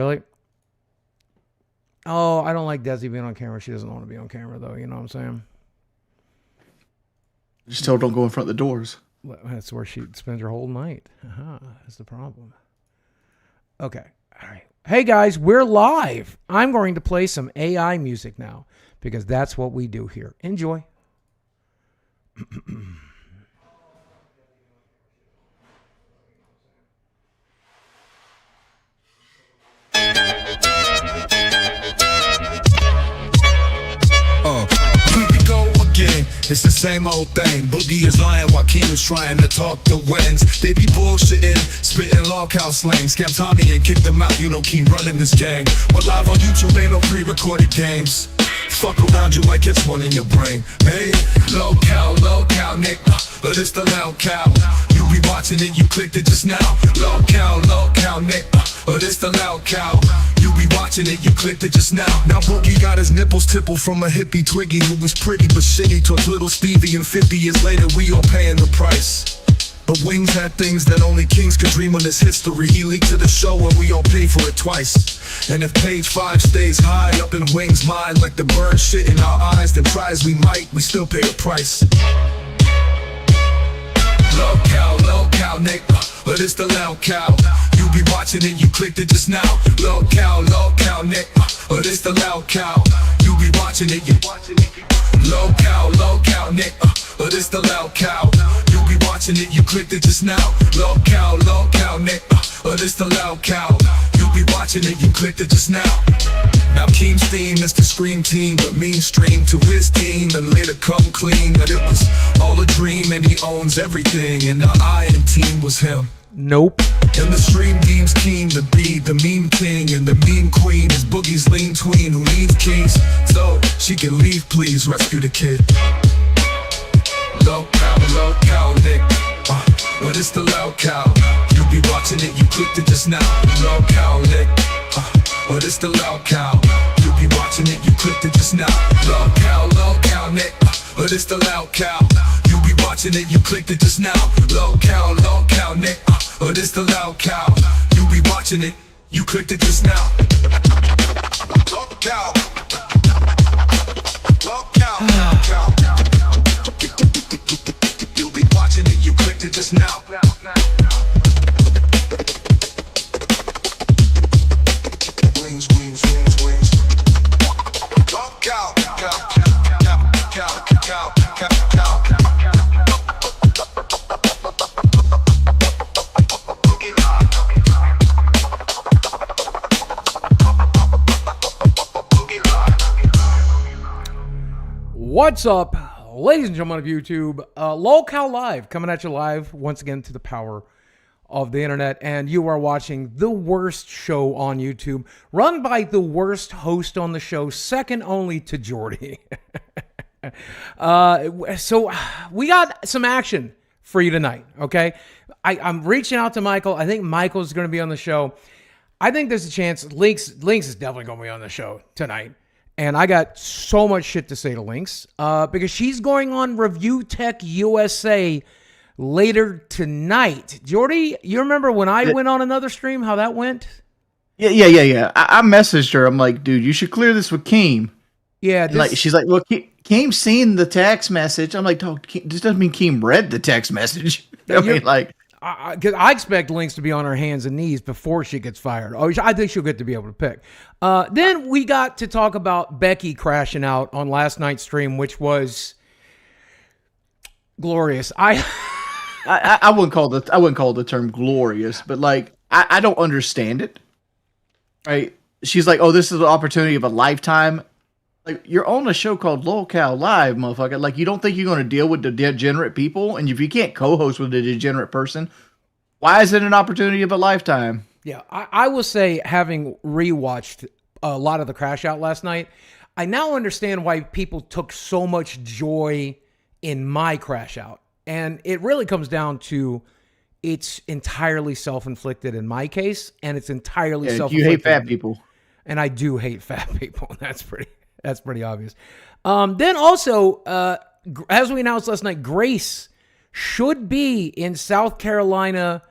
Really? Oh, I don't like Desi being on camera. She doesn't want to be on camera, though. You know what I'm saying? Just tell her don't go in front of the doors. Well, that's where she spends her whole night. That's the problem. Okay. All right. Hey, guys, we're live. I'm going to play some AI music now because that's what we do here. Enjoy. Here we go again, it's the same old thing. Boogie is lying while Keem's trying to talk to wins. They be bullshitting, spitting loghouse slang. Scam Tommy and kick them out, you know Keem running this gang. But live on YouTube ain't no pre-recorded games. Fuck around you like it's one in your brain. Hey, low cow, Nick, but it's the loud cow. You be watching it, you clicked it just now. Low cow, Nick, but it's the loud cow. You be watching it, you clicked it just now. Now Boogie got his nipples tippled from a hippie Twiggy who was pretty but shitty towards little Stevie, and 50 years later we all paying the price. But Wings had things that only kings could dream on this history. He leaked to the show and we all paid for it twice. And if page 5 stays high up in Wings' mind like the bird shit in our eyes, then try as we might, we still pay a price. Low cow, Nick, but it's the loud cow. You be watching it, you clicked it just now. Low cow, Nick, but it's the loud cow. You be watching it, you low cow, Nick, but it's the loud cow. You be watching it, you clicked it just now. Low cow, Nick, but it's the loud cow. You be watching it, you clicked it just now. Now Keem's theme is the Scream Team, but mainstream to his team and later come clean that it was all a dream and he owns everything, and the Iron Team was him. Nope. And the stream deems Keem to be the meme king, and the meme queen is Boogie's lean tween who needs keys so she can leave, please rescue the kid. Low cow, Nick, but it's the loud cow. You be watching it, you clicked it just now. Low cow, Nick, but it's the loud cow. You be watching it, you clicked it just now. Low cow, Nick, but it's the loud cow. You be watching it, you clicked it just now. Low cow, Nick, but it's the loud cow. You be watching it, you clicked it just now. Low cow, you be watching it, you clicked it just now. Wings. Low cow. What's up, ladies and gentlemen of YouTube? Lolcow Live, coming at you live once again to the power of the internet, and you are watching the worst show on YouTube, run by the worst host on the show, second only to Jordy. So we got some action for you tonight, okay? I'm reaching out to Michael. I think Michael's going to be on the show. I think there's a chance Linx is definitely going to be on the show tonight. And I got so much shit to say to Linx because she's going on ReviewTechUSA later tonight. Jordy, you remember when I went on another stream, how that went? Yeah. I messaged her. I'm like, dude, you should clear this with Keem. Yeah. She's like, well, Keem's seen the text message. I'm like, this doesn't mean Keem read the text message. I mean, like, I expect Linx to be on her hands and knees before she gets fired. Oh, I think she'll get to be able to pick. Then we got to talk about Becky crashing out on last night's stream, which was glorious. I wouldn't call the term glorious, but like I don't understand it. Right? She's like, oh, this is the opportunity of a lifetime. Like, you're on a show called Lolcow Live, motherfucker. Like, you don't think you're going to deal with the degenerate people? And if you can't co-host with a degenerate person, why is it an opportunity of a lifetime? Yeah, I will say, having rewatched a lot of the crash out last night, I now understand why people took so much joy in my crash out. And it really comes down to it's entirely self-inflicted in my case, and it's entirely self-inflicted. You hate fat people. And I do hate fat people. That's pretty obvious. Then also, as we announced last night, Grace should be in South Carolina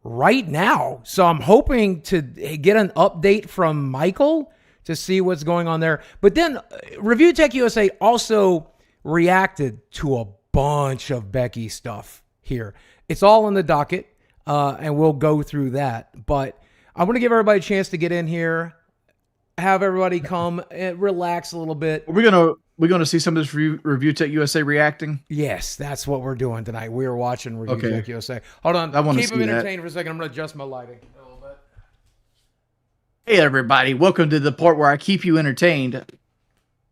right now. So I'm hoping to get an update from Michael to see what's going on there. But then Review Tech USA also reacted to a bunch of Becky stuff here. It's all in the docket, and we'll go through that. But I want to give everybody a chance to get in here, have everybody come and relax a little bit. We're gonna see some of this Review Tech USA reacting. Yes, that's what we're doing tonight. We're watching Review Tech USA. Hold on, I want to keep see them that. entertained for a second. I'm going to adjust my lighting a little bit. Hey everybody, welcome to the part where I keep you entertained.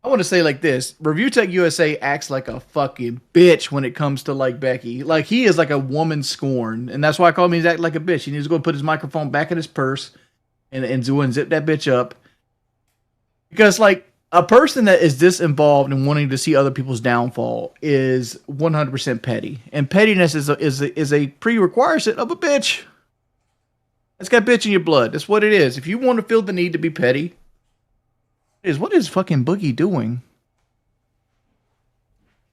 I want to say like this: Review Tech USA acts like a fucking bitch when it comes to like Becky. Like he is like a woman scorned, and that's why I call him. He's acting like a bitch. He needs to go put his microphone back in his purse and zip that bitch up. Because like a person that is this involved in wanting to see other people's downfall is 100% petty, and pettiness is a prerequisite of a bitch. It's got bitch in your blood. That's what it is. If you want to feel the need to be petty, what is fucking Boogie doing?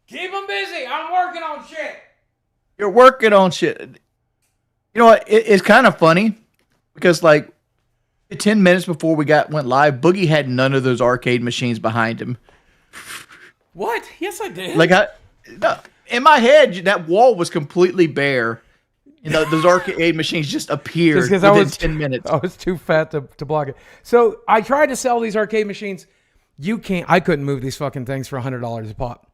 Keep them busy. I'm working on shit. You're working on shit. You know what? It's kind of funny because like 10 minutes before we went live, Boogie had none of those arcade machines behind him. What? Yes, I did. Like in my head, that wall was completely bare. You know, those arcade machines just appeared within 10 minutes. I was too fat to block it. So I tried to sell these arcade machines. I couldn't move these fucking things for $100 a pop.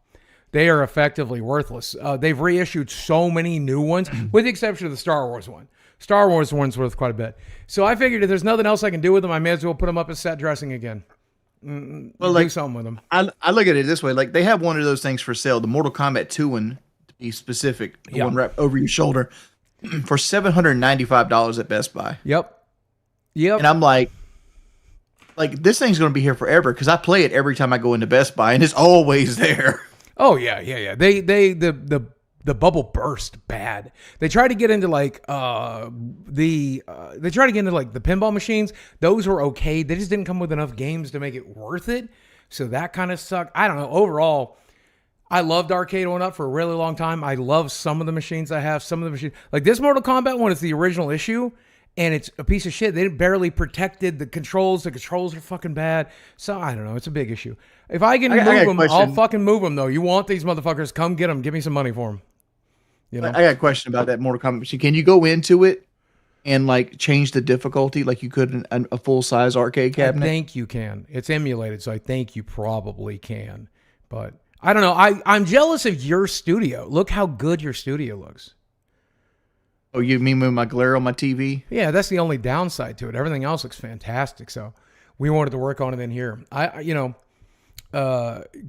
They are effectively worthless. They've reissued so many new ones, with the exception of the Star Wars one. Star Wars one's worth quite a bit. So I figured if there's nothing else I can do with them, I may as well put them up as set dressing again. Do something with them. I look at it this way. Like, they have one of those things for sale, the Mortal Kombat 2 one, to be specific, the one wrapped over your shoulder, for $795 at Best Buy. Yep. And I'm like, this thing's going to be here forever because I play it every time I go into Best Buy, and it's always there. Oh, yeah. The bubble burst bad. They tried to get into like the pinball machines. Those were okay. They just didn't come with enough games to make it worth it. So that kind of sucked. I don't know. Overall, I loved Arcade One Up for a really long time. I love some of the machines I have. Some of the machines, like this Mortal Kombat one, is the original issue, and it's a piece of shit. They barely protected the controls. The controls are fucking bad. So I don't know. It's a big issue. If I can move them, I'll fucking move them. Though you want these motherfuckers, come get them. Give me some money for them. You know? I got a question about that Mortal Kombat machine. Can you go into it and like change the difficulty like you could in a full size arcade cabinet? I think you can. It's emulated, so I think you probably can. But I don't know. I'm jealous of your studio. Look how good your studio looks. Oh, you mean with my glare on my TV? Yeah, that's the only downside to it. Everything else looks fantastic. So we wanted to work on it in here.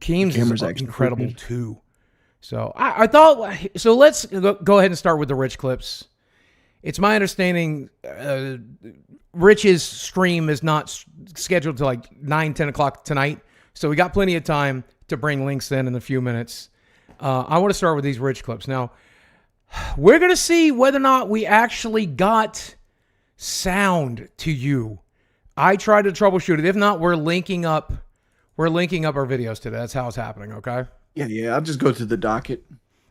Keems is incredible too. So I thought, so let's go ahead and start with the Rich clips. It's my understanding Rich's stream is not scheduled to like 9, 10 o'clock tonight. So we got plenty of time to bring Linx in a few minutes. I want to start with these Rich clips. Now, we're going to see whether or not we actually got sound to you. I tried to troubleshoot it. If not, we're linking up our videos today. That's how it's happening, okay? Yeah. I'll just go to the docket.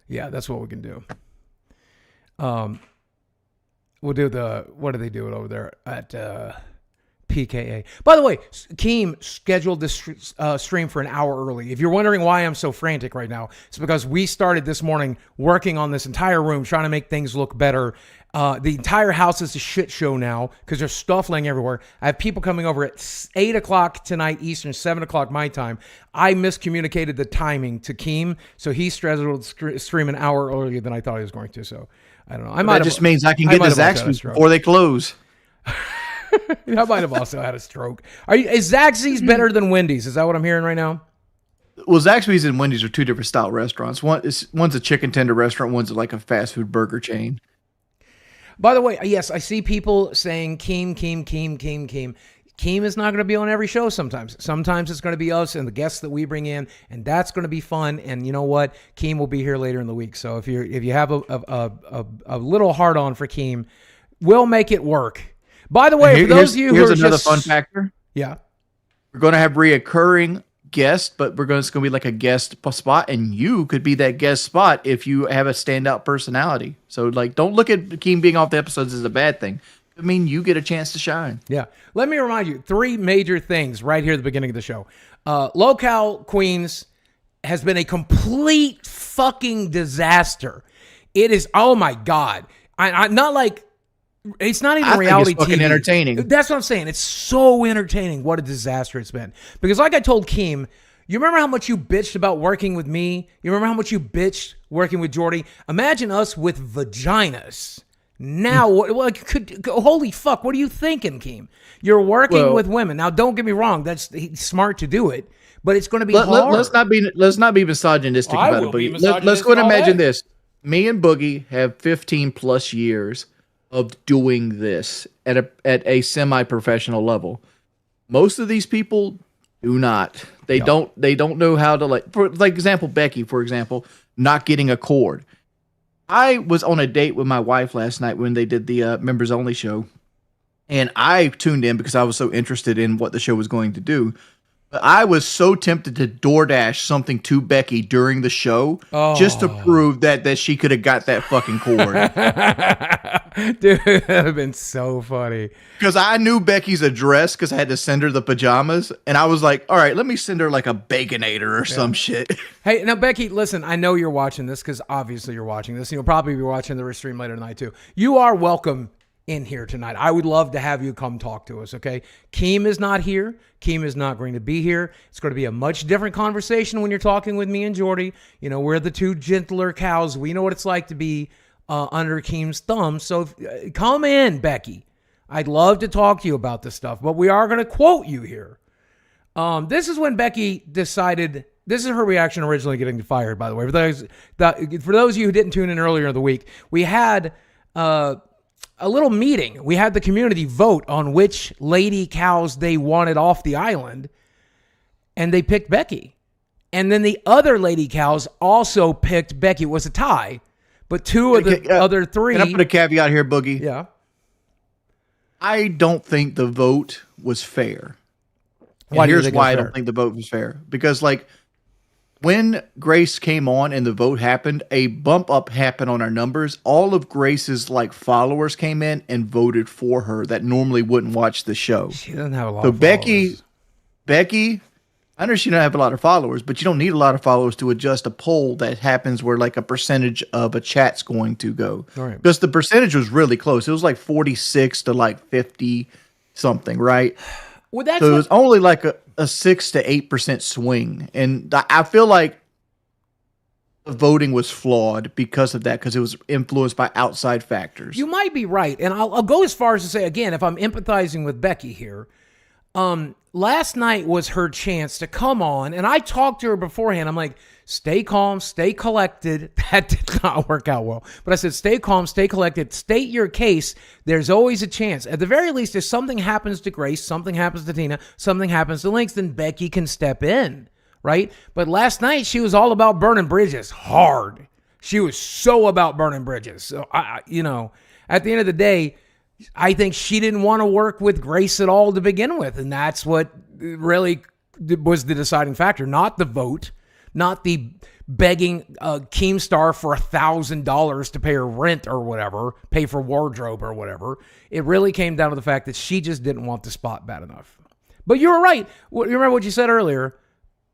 Yeah, that's what we can do. We'll do what do they do it over there at PKA? By the way, Keem scheduled this stream for an hour early. If you're wondering why I'm so frantic right now, it's because we started this morning working on this entire room, trying to make things look better. The entire house is a shit show now because there's stuff laying everywhere. I have people coming over at 8 o'clock tonight Eastern, 7 o'clock my time. I miscommunicated the timing to Keem, so he scheduled stream an hour earlier than I thought he was going to. So I don't know. That just means I can get the Zaxby's before they close. I might have also had a stroke. Is Zaxby's better than Wendy's? Is that what I'm hearing right now? Well, Zaxby's and Wendy's are two different style restaurants. One's a chicken tender restaurant. One's like a fast food burger chain. By the way, yes, I see people saying Keem. Keem is not going to be on every show sometimes. Sometimes it's going to be us and the guests that we bring in, and that's going to be fun. And you know what? Keem will be here later in the week. So if you have a little hard on for Keem, we'll make it work. By the way, for those of you who are another fun factor. Yeah. We're going to have reoccurring guest, but it's going to be like a guest spot, and you could be that guest spot if you have a standout personality. So, like, don't look at Keem being off the episodes as a bad thing. I mean, you get a chance to shine. Yeah. Let me remind you, 3 major things right here at the beginning of the show. Locale Queens has been a complete fucking disaster. It is, oh my God. I'm not like, it's not even reality think it's fucking TV. entertaining. That's what I'm saying. It's so entertaining. What a disaster it's been. Because like I told Keem, you remember how much you bitched about working with me? You remember how much you bitched working with Jordy? Imagine us with vaginas. Now, holy fuck, what are you thinking, Keem? You're working with women. Now, don't get me wrong. He's smart to do it, but it's going to be hard. Let's not be misogynistic about it, Boogie. Let's go and imagine this. Me and Boogie have 15 plus years of doing this at a semi-professional level. Most of these people do not. They don't know how to, like, for example, Becky, for example, not getting a cord. I was on a date with my wife last night when they did the members only show, and I tuned in because I was so interested in what the show was going to do. But I was so tempted to DoorDash something to Becky during the show just to prove that she could have got that fucking cord. Dude, that would have been so funny. Because I knew Becky's address because I had to send her the pajamas. And I was like, all right, let me send her like a Baconator or some shit. Hey, now, Becky, listen, I know you're watching this because obviously you're watching this. You'll probably be watching the stream later tonight too. You are welcome in here tonight. I would love to have you come talk to us, okay? Keem is not here. Keem is not going to be here. It's going to be a much different conversation when you're talking with me and Jordy. You know, we're the 2 gentler cows. We know what it's like to be under Keem's thumb. So come in, Becky. I'd love to talk to you about this stuff, but we are going to quote you here. This is when Becky decided, this is her reaction originally getting fired, by the way. For those of you who didn't tune in earlier in the week, we had a little meeting. We had the community vote on which lady cows they wanted off the island, and they picked Becky. And then the other lady cows also picked Becky. It was a tie, but 2 of the other 3. Can I put a caveat here, Boogie? Yeah. I don't think the vote was fair. Here's why I don't think the vote was fair. Because, like, when Grace came on and the vote happened, a bump up happened on our numbers. All of Grace's, like, followers came in and voted for her that normally wouldn't watch the show. She doesn't have a lot of followers. Becky, I know she doesn't have a lot of followers, but you don't need a lot of followers to adjust a poll that happens where, like, a percentage of a chat's going to go. All right. Because the percentage was really close. It was like 46 to like 50 something, right? Well, that's so it was only like a 6 to 8% swing. And I feel like the voting was flawed because of that, because it was influenced by outside factors. You might be right. And I'll go as far as to say, again, if I'm empathizing with Becky here, last night was her chance to come on, and I talked to her beforehand. I'm like, stay calm, stay collected. That did not work out well. But I said, stay calm, stay collected, state your case. There's always a chance. At the very least, if something happens to Grace, something happens to Tina, something happens to Linx, then Becky can step in, right? But last night, she was all about burning bridges hard. She was so about burning bridges. So, at the end of the day, I think she didn't want to work with Grace at all to begin with. And that's what really was the deciding factor, not the vote, not the begging KEEMSTAR for $1,000 to pay her rent or whatever, pay for wardrobe or whatever. It really came down to the fact that she just didn't want the spot bad enough. But you were right. You remember what you said earlier?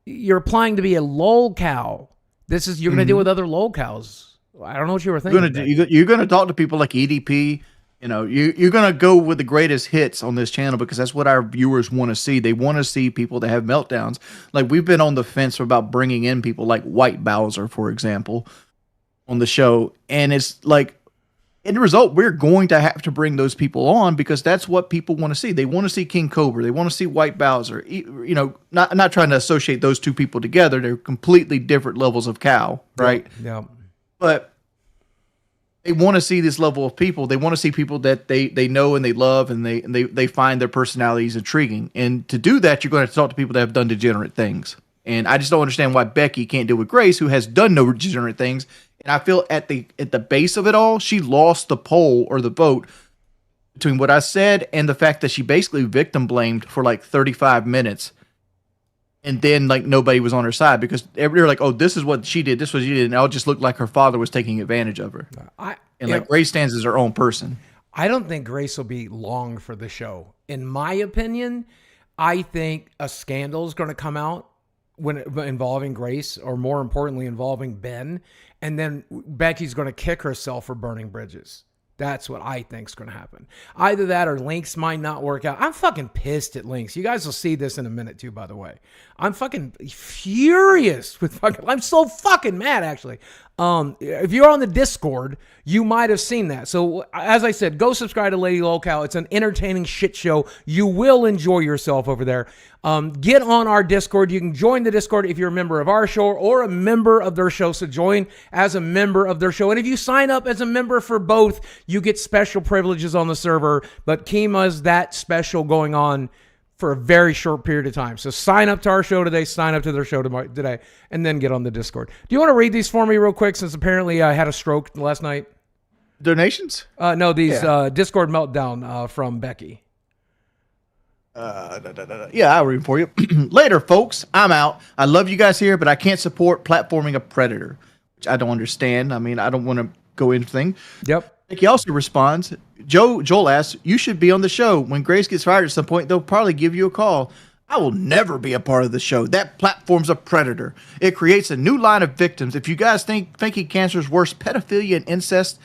You're applying to be a lol cow. You're going to deal with other lol cows. I don't know what you were thinking. You're going to talk to people like EDP. You're going to go with the greatest hits on this channel because that's what our viewers want to see. They want to see people that have meltdowns. Like, we've been on the fence about bringing in people like White Bowser, for example, on the show. And it's like, in the result, we're going to have to bring those people on because that's what people want to see. They want to see King Cobra. They want to see White Bowser. Not trying to associate those two people together. They're completely different levels of cow, right? Yeah. But they want to see this level of people. They want to see people that they know and they love, and they find their personalities intriguing. And to do that, you're going to have to talk to people that have done degenerate things. And I just don't understand why Becky can't deal with Grace, who has done no degenerate things. And I feel at the base of it all, she lost the poll or the vote between what I said and the fact that she basically victim blamed for like 35 minutes and then like nobody was on her side because everybody were like, oh, this is what she did, this was what she did, and it all just looked like her father was taking advantage of her. Like Grace stands as her own person. I don't think Grace will be long for the show. In my opinion, I think a scandal is going to come out involving Grace, or more importantly, involving Ben, and then Becky's going to kick herself for burning bridges. That's what I think is going to happen. Either that or Linx might not work out. I'm fucking pissed at Linx. You guys will see this in a minute too, by the way. I'm fucking furious with I'm so fucking mad, actually. If you're on the Discord, you might have seen that. So as I said, go subscribe to Lady Lolcow. It's an entertaining shit show. You will enjoy yourself over there. Get on our Discord. You can join the Discord if you're a member of our show or a member of their show. So join as a member of their show. And if you sign up as a member for both, you get special privileges on the server. But Keema's that special going on for a very short period of time. So sign up to our show today, sign up to their show today, and then get on the Discord. Do you want to read these for me real quick, since apparently I had a stroke last night? Donations? No, these Discord meltdown from Becky. Yeah, I'll read for you. Later, folks. I'm out. I love you guys here, but I can't support platforming a predator, which I don't understand. I mean, I don't want to go into anything. Yep. Becky also responds, Joel asks, you should be on the show. When Grace gets fired at some point, they'll probably give you a call. I will never be a part of the show. That platform's a predator. It creates a new line of victims. If you guys think thinking cancer is worse, pedophilia and incest,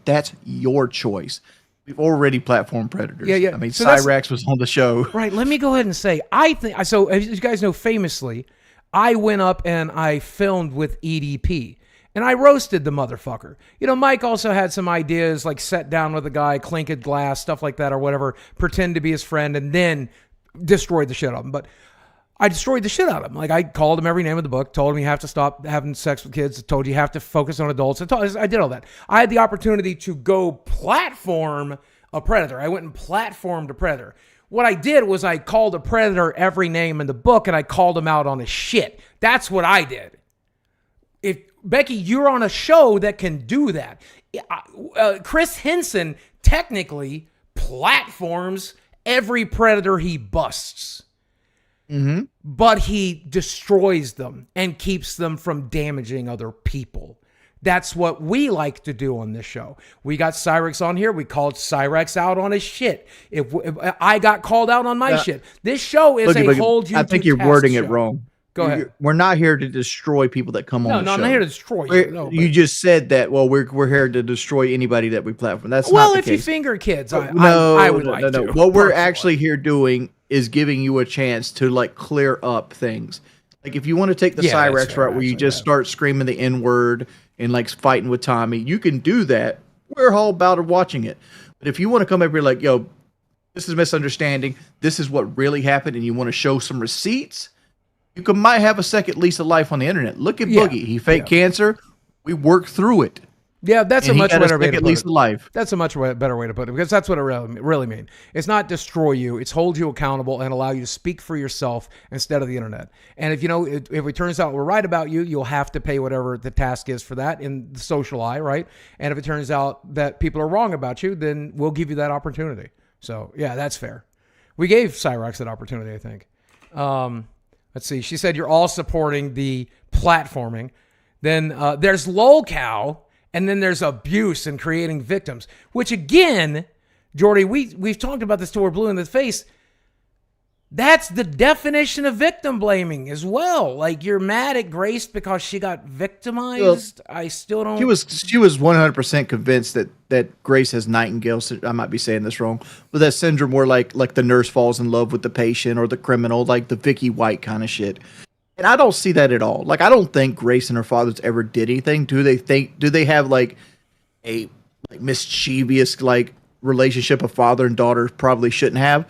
that's your choice. We've already platformed predators. Yeah. I mean, So Cyrax was on the show. Right. Let me go ahead and say, I think, so as you guys know, famously, I went up and I filmed with EDP. And I roasted the motherfucker. You know, Mike also had some ideas, like sit down with a guy, clink a glass, stuff like that or whatever, pretend to be his friend, and then destroyed the shit out of him. But I destroyed the shit out of him. Like, I called him every name of the book, told him you have to stop having sex with kids, told you have to focus on adults. I did all that. I had the opportunity to go platform a predator. I went and platformed a predator. What I did was I called a predator every name in the book, and I called him out on his shit. That's what I did. If Becky, you're on a show that can do that. Chris Henson technically platforms every predator he busts. Mm-hmm. But he destroys them and keeps them from damaging other people. That's what we like to do on this show. We got Cyrax on here. We called Cyrax out on his shit. If I got called out on my shit. This show is a hold you to I think you're task wording show. It wrong. Go ahead. We're not here to destroy people that come on the show. No, I'm not here to destroy you. No, you just said that, well, we're here to destroy anybody that we platform. That's well, not the if case. you finger kids, I would like to. What we're actually here doing is giving you a chance to, like, clear up things. Like, if you want to take the Cyrax route where you just start screaming the N-word and, like, fighting with Tommy, you can do that. We're all about watching it. But if you want to come over here like, yo, this is a misunderstanding, this is what really happened, and you want to show some receipts, you might have a second lease of life on the internet. Look at Boogie. He faked cancer. We worked through it. Yeah, that's a much better way to put it. Life. That's a much better way to put it, because that's what it really means. It's not destroy you. It's hold you accountable and allow you to speak for yourself instead of the internet. And if it turns out we're right about you, you'll have to pay whatever the task is for that in the social eye, right? And if it turns out that people are wrong about you, then we'll give you that opportunity. So, yeah, that's fair. We gave Cyrax that opportunity, I think. Let's see. She said you're all supporting the platforming. Then there's lolcow, and then there's abuse and creating victims. Which again, Jordy, we've talked about this till we're blue in the face. That's the definition of victim blaming as well. Like, you're mad at Grace because she got victimized. Well, I still don't. She was 100% convinced that Grace has Nightingale. I might be saying this wrong, but that syndrome where like the nurse falls in love with the patient or the criminal, like the Vicky White kind of shit. And I don't see that at all. Like, I don't think Grace and her fathers ever did anything. Do they have like a mischievous like relationship a father and daughter probably shouldn't have?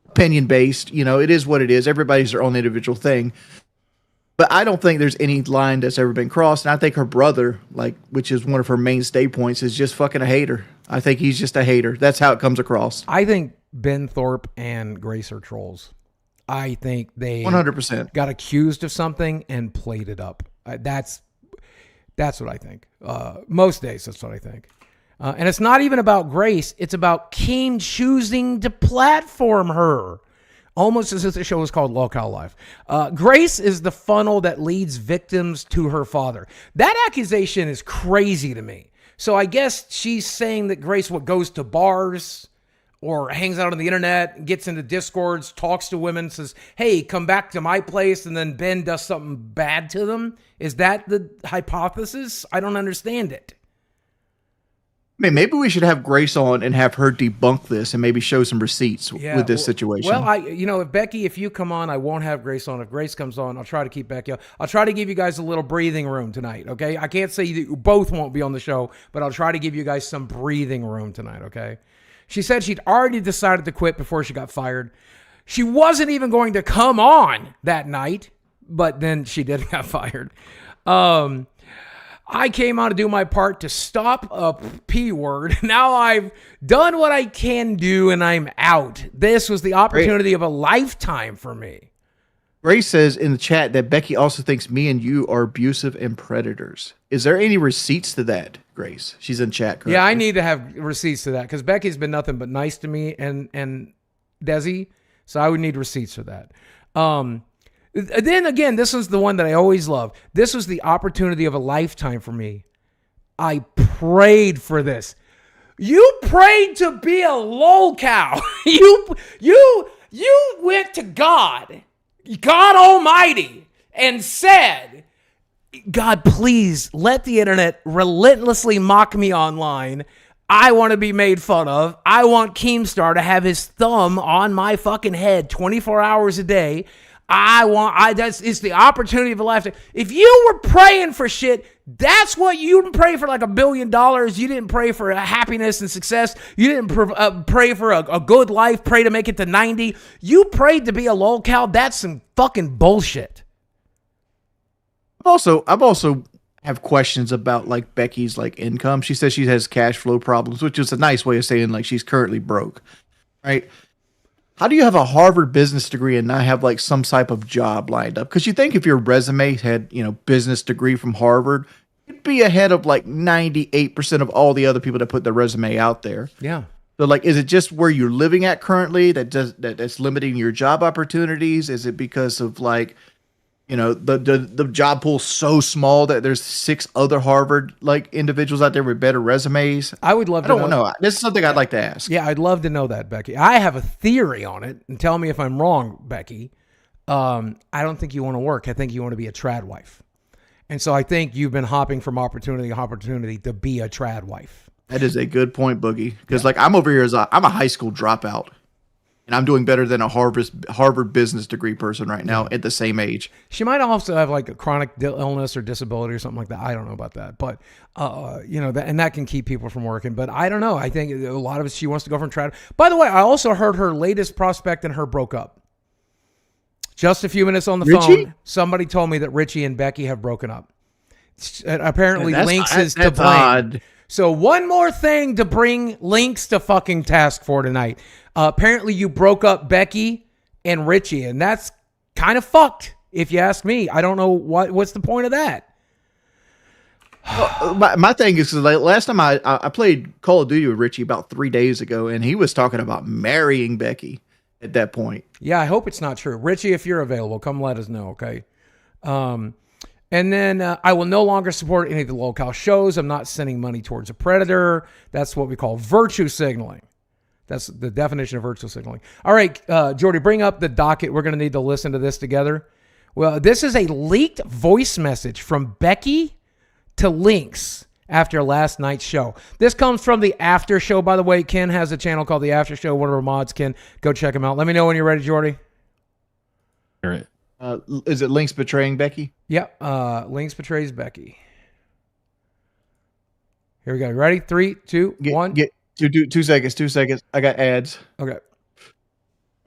Opinion based, it is what it is. Everybody's their own individual thing. But I don't think there's any line that's ever been crossed. And I think her brother, which is one of her mainstay points, is just fucking a hater. I think he's just a hater. That's how it comes across. I think Ben Thorpe and Grace are trolls. I think they 100% got accused of something and played it up. That's what I think. Most days, that's what I think. And it's not even about Grace. It's about Keem choosing to platform her. almost as if the show was called Locale Live. Grace is the funnel that leads victims to her father. That accusation is crazy to me. So I guess she's saying that Grace goes to bars or hangs out on the internet, gets into discords, talks to women, says, hey, come back to my place, and then Ben does something bad to them. Is that the hypothesis? I don't understand it. I mean, maybe we should have Grace on and have her debunk this and maybe show some receipts with this situation. Well, if Becky, if you come on, I won't have Grace on. If Grace comes on, I'll try to keep Becky on. I'll try to give you guys a little breathing room tonight, okay? I can't say you both won't be on the show, but I'll try to give you guys some breathing room tonight, okay? She said she'd already decided to quit before she got fired. She wasn't even going to come on that night, but then she did get fired. I came on to do my part to stop a P word. Now I've done what I can do and I'm out. This was the opportunity of a lifetime for me. Grace says in the chat that Becky also thinks me and you are abusive and predators. Is there any receipts to that, Grace? She's in chat currently. Yeah, I need to have receipts to that because Becky's been nothing but nice to me and Desi, so I would need receipts for that. Then again, this is the one that I always love. This was the opportunity of a lifetime for me. I prayed for this. You prayed to be a lolcow. You went to God Almighty, and said, God, please let the internet relentlessly mock me online. I want to be made fun of. I want Keemstar to have his thumb on my fucking head 24 hours a day. It's the opportunity of a lifetime. If you were praying for shit, that's what you didn't pray for, like $1 billion. You didn't pray for happiness and success. You didn't pray for a good life, pray to make it to 90. You prayed to be a lolcow. That's some fucking bullshit. I've also have questions about like Becky's like income. She says she has cash flow problems, which is a nice way of saying like she's currently broke, right? How do you have a Harvard business degree and not have like some type of job lined up? Because you think if your resume had, business degree from Harvard, you'd be ahead of like 98% of all the other people that put their resume out there. Yeah. So like, is it just where you're living at currently that's limiting your job opportunities? Is it because of like, the job pool's so small that there's 6 other Harvard like individuals out there with better resumes? I would love to know. I don't know. This is something I'd like to ask. Yeah, I'd love to know that, Becky. I have a theory on it, and tell me if I'm wrong, Becky. I don't think you want to work. I think you want to be a trad wife. And so I think you've been hopping from opportunity to opportunity to be a trad wife. That is a good point, Boogie. Because like I'm over here I'm a high school dropout. And I'm doing better than a Harvard business degree person right now at the same age. She might also have like a chronic illness or disability or something like that. I don't know about that. But, and that can keep people from working. But I don't know. I think a lot of it, she wants to go from trad. By the way, I also heard her latest prospect and her broke up. Just a few minutes on the phone, somebody told me that Richie and Becky have broken up. Apparently, Linx is to blame. Odd. So one more thing to bring Linx to fucking task for tonight. Apparently you broke up Becky and Richie, and that's kind of fucked, if you ask me. I don't know what's the point of that. Well, my thing is, like, last time I played Call of Duty with Richie about 3 days ago, and he was talking about marrying Becky at that point. Yeah, I hope it's not true. Richie, if you're available, come let us know, okay? And then I will no longer support any of the local shows. I'm not sending money towards a predator. That's what we call virtue signaling. That's the definition of virtue signaling. All right, Jordy, bring up the docket. We're going to need to listen to this together. Well, this is a leaked voice message from Becky to Linx after last night's show. This comes from the After Show, by the way. Ken has a channel called the After Show. One of our mods, Ken. Go check him out. Let me know when you're ready, Jordy. All right. Is it Linx betraying Becky? Yep. Linx betrays Becky. Here we go. Ready? 3, 2, 1. Get 2 seconds. 2 seconds. I got ads. Okay.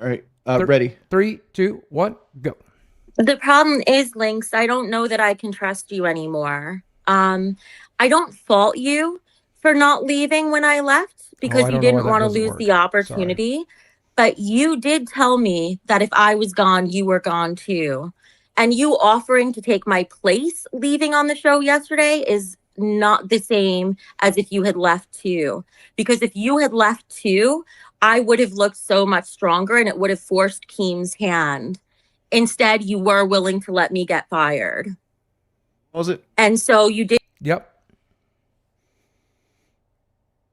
All right. Ready. 3, 2, 1, go. The problem is, Linx, I don't know that I can trust you anymore. I don't fault you for not leaving when I left because you didn't want to lose the opportunity. Sorry. But you did tell me that if I was gone, you were gone too. And you offering to take my place leaving on the show yesterday is not the same as if you had left too. Because if you had left too, I would have looked so much stronger and it would have forced Keem's hand. Instead, you were willing to let me get fired. Was it? And so you did. Yep.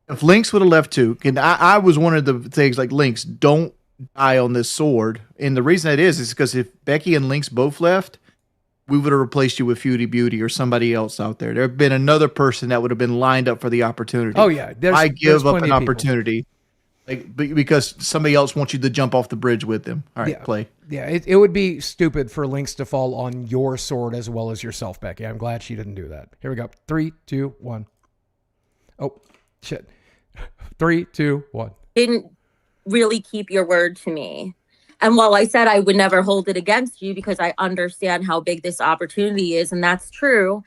If Linx would have left too, and I was one of the things like Linx, don't die on this sword. And the reason that is because if Becky and Linx both left, we would have replaced you with Feudy Beauty or somebody else out there. There have been another person that would have been lined up for the opportunity. Oh yeah, I give up an opportunity, like because somebody else wants you to jump off the bridge with them. All right, play. Yeah, it would be stupid for Linx to fall on your sword as well as yourself, Becky. I'm glad she didn't do that. Here we go. 3, 2, 1. Oh, shit. 3, 2, 1. Didn't really keep your word to me. And while I said I would never hold it against you because I understand how big this opportunity is, and that's true,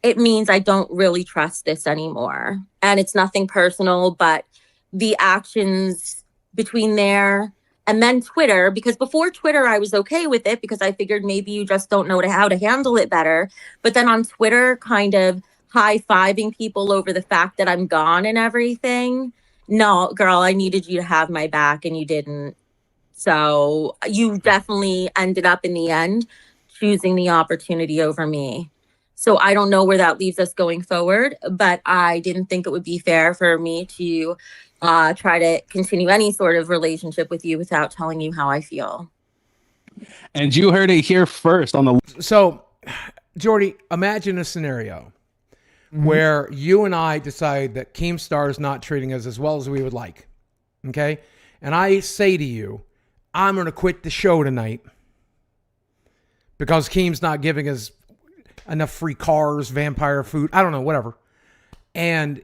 it means I don't really trust this anymore. And it's nothing personal, but the actions between there and then Twitter, because before Twitter, I was okay with it because I figured maybe you just don't know how to handle it better. But then on Twitter, kind of high-fiving people over the fact that I'm gone and everything. No, girl, I needed you to have my back and you didn't. So you definitely ended up in the end choosing the opportunity over me. So I don't know where that leaves us going forward, but I didn't think it would be fair for me to try to continue any sort of relationship with you without telling you how I feel. And you heard it here first on the. So, Jordy, imagine a scenario where you and I decide that KEEMSTAR is not treating us as well as we would like. Okay? And I say to you, I'm going to quit the show tonight because Keem's not giving us enough free cars, vampire food, I don't know, whatever. And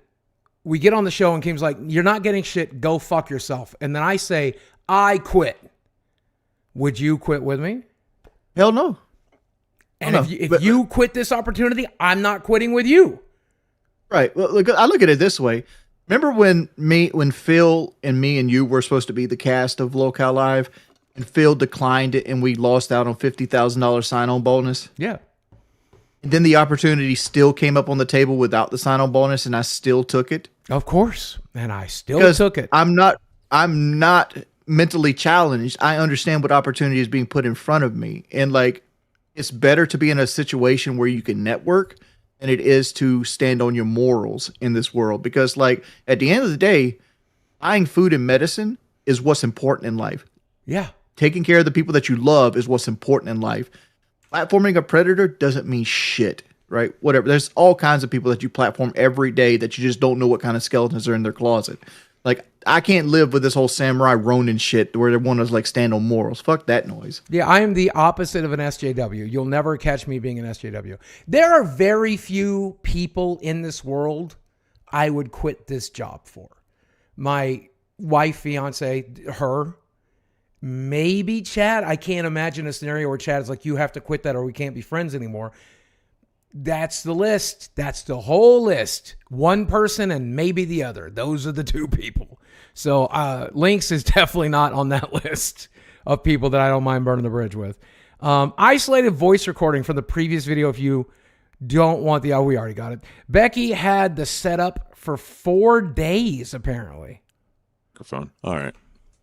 we get on the show and Keem's like, you're not getting shit, go fuck yourself. And then I say, I quit. Would you quit with me? Hell no. And if you quit this opportunity, I'm not quitting with you. Right. Well, look, I look at it this way. Remember when Phil and me and you were supposed to be the cast of Locale Live, and Phil declined it, and we lost out on $50,000 sign-on bonus? Yeah. And then the opportunity still came up on the table without the sign-on bonus, and I still took it. Of course, and I still took it. I'm not mentally challenged. I understand what opportunity is being put in front of me, and like, it's better to be in a situation where you can network than it is to stand on your morals in this world. Because, like, at the end of the day, buying food and medicine is what's important in life. Yeah. Taking care of the people that you love is what's important in life. Platforming a predator doesn't mean shit, right? Whatever. There's all kinds of people that you platform every day that you just don't know what kind of skeletons are in their closet. Like, I can't live with this whole Samurai Ronin shit where they want to like stand on morals. Fuck that noise. Yeah, I am the opposite of an SJW. You'll never catch me being an SJW. There are very few people in this world I would quit this job for. My wife, fiance, her. Maybe Chad. I can't imagine a scenario where Chad is like, you have to quit that or we can't be friends anymore. That's the list. That's the whole list. One person and maybe the other. Those are the two people. So Linx is definitely not on that list of people that I don't mind burning the bridge with. Isolated voice recording from the previous video if you don't want the... Oh, we already got it. Becky had the setup for 4 days, apparently. Microphone. All right.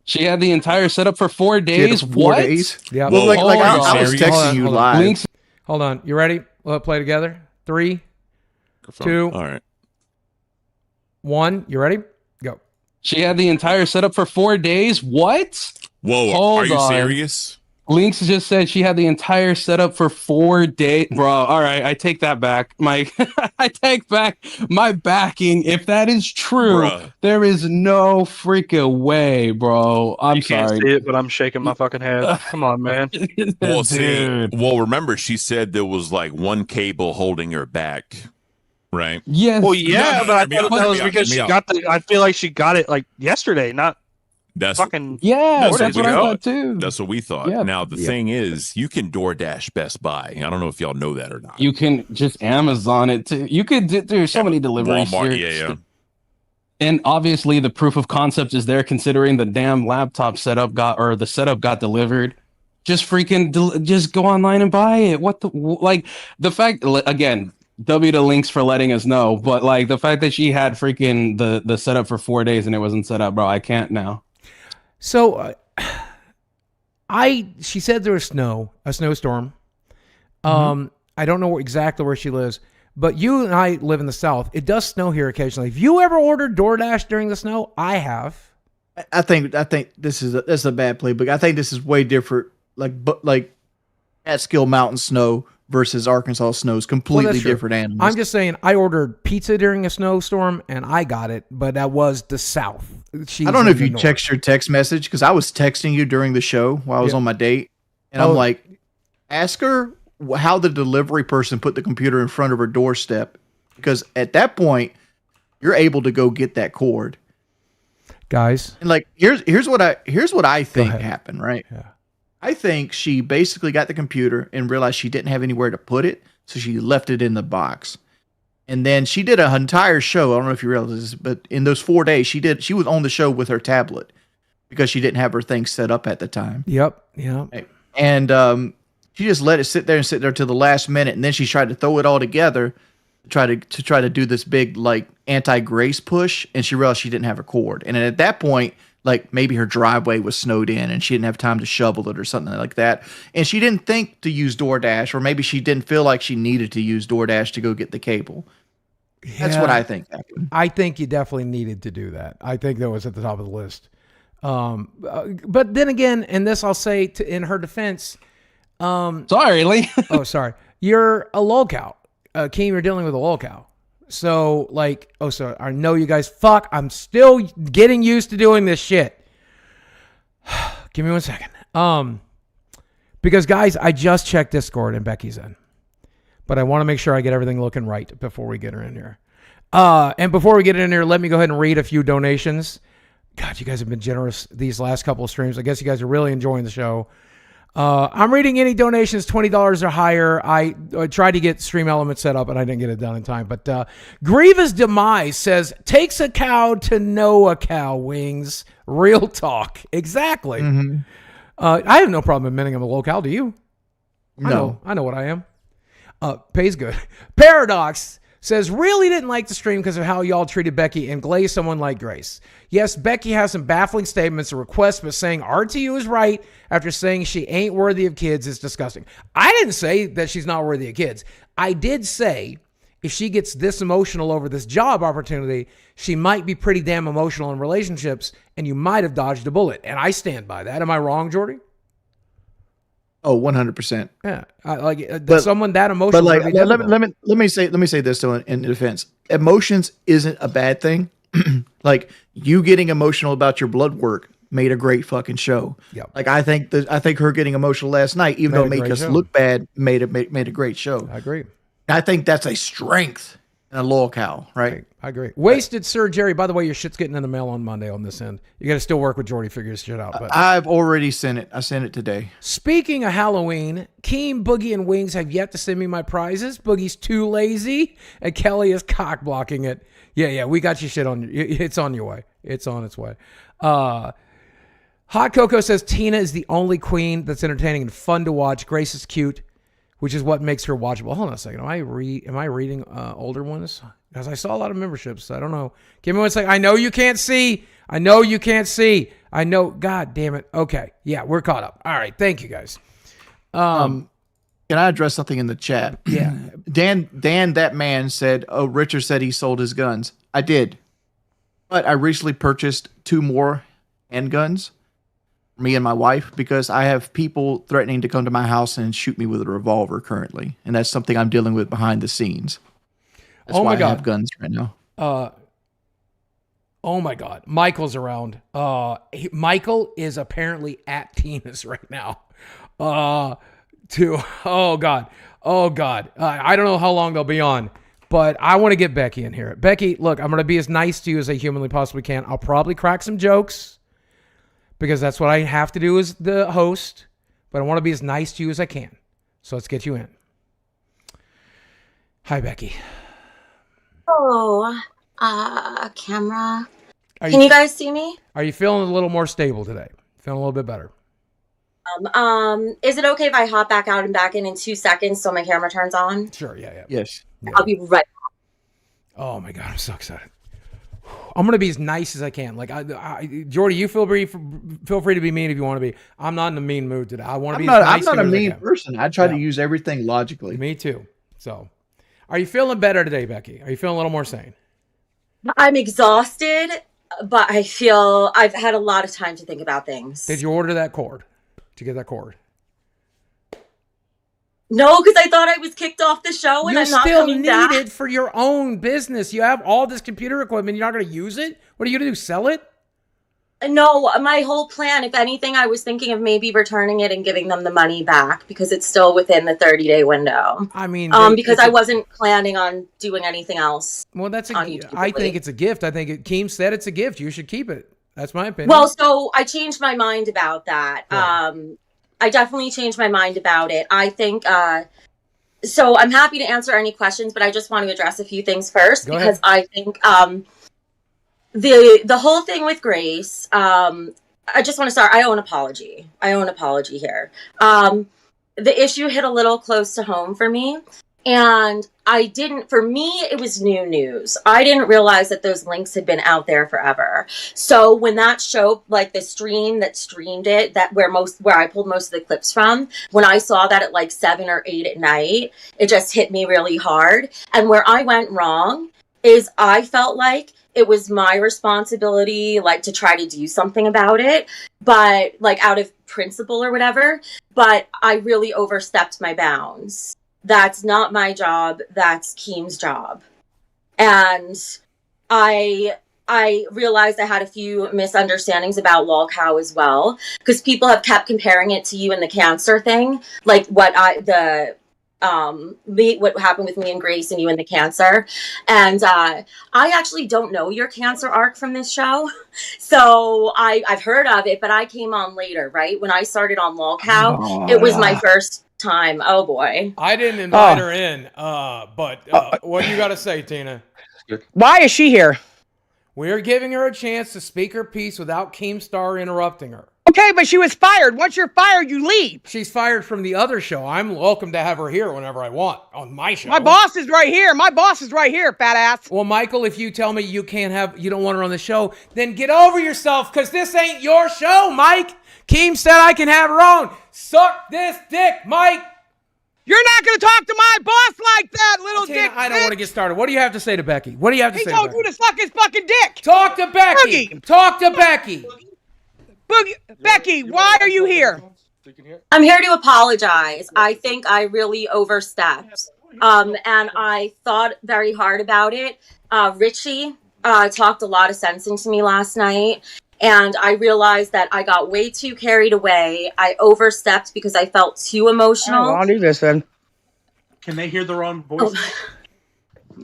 She had the entire setup for 4 days. 4 days? Yeah. Well, like I was texting you live. Linx. Hold on. You ready? We'll play together. 3, Microphone. 2, All right. 1. You ready? Go. She had the entire setup for 4 days. What? Whoa. Hold are you on. serious? Linx just said she had the entire setup for 4 days. Bro, all right, I take that back. I take back my backing. If that is true, Bruh. there is no freaking way, bro. I'm You sorry. can't see it, but I'm shaking my fucking head. Come on, man. Well, see, Dude. well, remember, she said there was like one cable holding her back, right? Yes. Well, yeah, No, but I hear me out, thought that hear was me out, because hear she me got the. I feel like she got it like yesterday, not That's fucking. Yeah, That's that's what what I we thought too. that's what we thought. Yeah. Now the thing is, you can DoorDash Best Buy. I don't know if y'all know that or not. You can just Amazon it too. You could do there's so many deliveries. Walmart, here. yeah. And obviously the proof of concept is there considering the damn laptop setup the setup got delivered. Just freaking just go online and buy it. What the like the fact again, W to Linx for letting us know, but like the fact that she had freaking the setup for 4 days and it wasn't set up, bro, I can't now. So she said there was a snowstorm. I don't know exactly where she lives, but you and I live in the South. It does snow here occasionally. Have you ever ordered DoorDash during the snow? I have. I think this is a bad play, but I think this is way different. Like Catskill Mountain snow versus Arkansas snow is completely different animals. I'm just saying, I ordered pizza during a snowstorm and I got it, but that was the South. I don't know if you checked your text message because I was texting you during the show while I was on my date, and I'm like, ask her how the delivery person put the computer in front of her doorstep, because at that point you're able to go get that cord, guys. And like here's what I think happened, right? Yeah. I think she basically got the computer and realized she didn't have anywhere to put it, so she left it in the box. And then she did an entire show. I don't know if you realize this, but in those 4 days she was on the show with her tablet because she didn't have her thing set up at the time. Yep. Yeah. And she just let it sit there till the last minute, and then she tried to throw it all together to try to do this big like anti-grace push, and she realized she didn't have a cord. And at that point, like maybe her driveway was snowed in and she didn't have time to shovel it or something like that. And she didn't think to use DoorDash, or maybe she didn't feel like she needed to use DoorDash to go get the cable. That's what I think happened. I think you definitely needed to do that. I think that was at the top of the list. But then again, and this I'll say in her defense. Sorry, Lee. Oh, sorry. You're a lolcow. Keem, you're dealing with a lolcow. So, like, so I know you guys, I'm still getting used to doing this shit. Give me 1 second. Because, guys, I just checked Discord and Becky's in. But I want to make sure I get everything looking right before we get her in here. And before we get in here, let me go ahead and read a few donations. God, you guys have been generous these last couple of streams. I guess you guys are really enjoying the show. I'm reading any donations $20 or higher. I tried to get Stream Elements set up and I didn't get it done in time. But Grievous Demise says, takes a cow to know a cow, Wings. Real talk. Exactly. Mm-hmm. I have no problem admitting I'm a lolcow. Do you? No. I know what I am. Pays good. Paradox says, really didn't like the stream because of how y'all treated Becky and glazed someone like Grace. Yes, Becky has some baffling statements and requests, but saying RTU is right after saying she ain't worthy of kids is disgusting. I didn't say that she's not worthy of kids. I did say if she gets this emotional over this job opportunity, she might be pretty damn emotional in relationships, and you might have dodged a bullet. And I stand by that. Am I wrong, Jordy? Oh, 100%. Yeah, someone that emotional. But like, let me say this though in defense. Emotions isn't a bad thing. Like you getting emotional about your blood work made a great fucking show. Yep. Like I think her getting emotional last night, even though it made us look bad, made a great show. I agree. I think that's a strength in a lolcow, right? I agree. Wasted Sir Jerry. By the way, your shit's getting in the mail on Monday on this end. You got to still work with Jordy, figure this shit out. But I've already sent it. I sent it today. Speaking of Halloween, Keem, Boogie, and Wings have yet to send me my prizes. Boogie's too lazy, and Kelly is cock blocking it. Yeah, we got your shit on. It's on your way. It's on its way. Hot Cocoa says Tina is the only queen that's entertaining and fun to watch. Grace is cute, which is what makes her watchable. Hold on a second. Am I reading older ones? Because I saw a lot of memberships. I don't know. Give me 1 second. I know you can't see. I know. God damn it. Okay. Yeah, we're caught up. All right. Thank you, guys. Can I address something in the chat? Yeah. Dan, that man said, "Oh, Richard said he sold his guns." I did, but I recently purchased 2 more handguns for me and my wife because I have people threatening to come to my house and shoot me with a revolver currently, and that's something I'm dealing with behind the scenes. That's why I have guns right now. Oh my God, Michael's around. Michael is apparently at Tina's right now. Oh God. I don't know how long they'll be on, but I want to get Becky in here. Becky, look, I'm going to be as nice to you as I humanly possibly can. I'll probably crack some jokes because that's what I have to do as the host, but I want to be as nice to you as I can. So let's get you in. Hi, Becky. Oh, camera. Can you guys see me? Are you feeling a little more stable today? Feeling a little bit better? Is it okay if I hop back out and back in 2 seconds so my camera turns on? Sure, yeah. Yes. Yeah. I'll be right back. Oh my God, I'm so excited. I'm going to be as nice as I can. Like, Jordy, you feel free to be mean if you want to be. I'm not in a mean mood today. I want to be as nice. I'm not a mean person. I try to use everything logically. Me too. So, are you feeling better today, Becky? Are you feeling a little more sane? I'm exhausted, but I feel I've had a lot of time to think about things. Did you order that cord? Did you get that cord? No, because I thought I was kicked off the show and I'm not coming back. You still need it for your own business. You have all this computer equipment. You're not going to use it? What are you going to do, sell it? No, my whole plan, if anything, I was thinking of maybe returning it and giving them the money back because it's still within the 30-day window. I mean, because I wasn't planning on doing anything else. Well, I think it's a gift. I think Keem said it's a gift. You should keep it. That's my opinion. Well, so I changed my mind about that. Yeah. I definitely changed my mind about it. I think, so I'm happy to answer any questions, but I just want to address a few things first because I think the whole thing with Grace, I just want to start. I owe an apology here. The issue hit a little close to home for me. And for me, it was new news. I didn't realize that those links had been out there forever. So when that show, like the stream that streamed it, where I pulled most of the clips from, when I saw that at like 7 or 8 at night, it just hit me really hard. And where I went wrong is I felt like it was my responsibility, like to try to do something about it, but like out of principle or whatever, but I really overstepped my bounds. That's not my job. That's Keem's job. And I realized I had a few misunderstandings about LolCow as well, because people have kept comparing it to you and the cancer thing, like what happened with me and Grace and you and the cancer. And I actually don't know your cancer arc from this show. So I've heard of it, but I came on later, right? When I started on LolCow, it was my first time. Oh boy. I didn't invite her in, but what do you got to say, Tina? Why is she here? We're giving her a chance to speak her piece without KEEMSTAR interrupting her. Okay, but she was fired. Once you're fired, you leave. She's fired from the other show. I'm welcome to have her here whenever I want on my show. My boss is right here. Fat ass. Well, Michael, if you tell me you don't want her on the show, then get over yourself, because this ain't your show, Mike. Keem said I can have her on. Suck this dick, Mike. You're not going to talk to my boss like that, little Tina, dick. I don't want to get started. What do you have to say to Becky? What do you have to say to Becky? He told you to suck his fucking dick. Talk to Becky. Boogie. Talk to Becky. Becky, why are you here? I'm here to apologize. I think I really overstepped. And I thought very hard about it. Richie talked a lot of sense into me last night. And I realized that I got way too carried away. I overstepped because I felt too emotional. I'll do this then. Can they hear their own voice?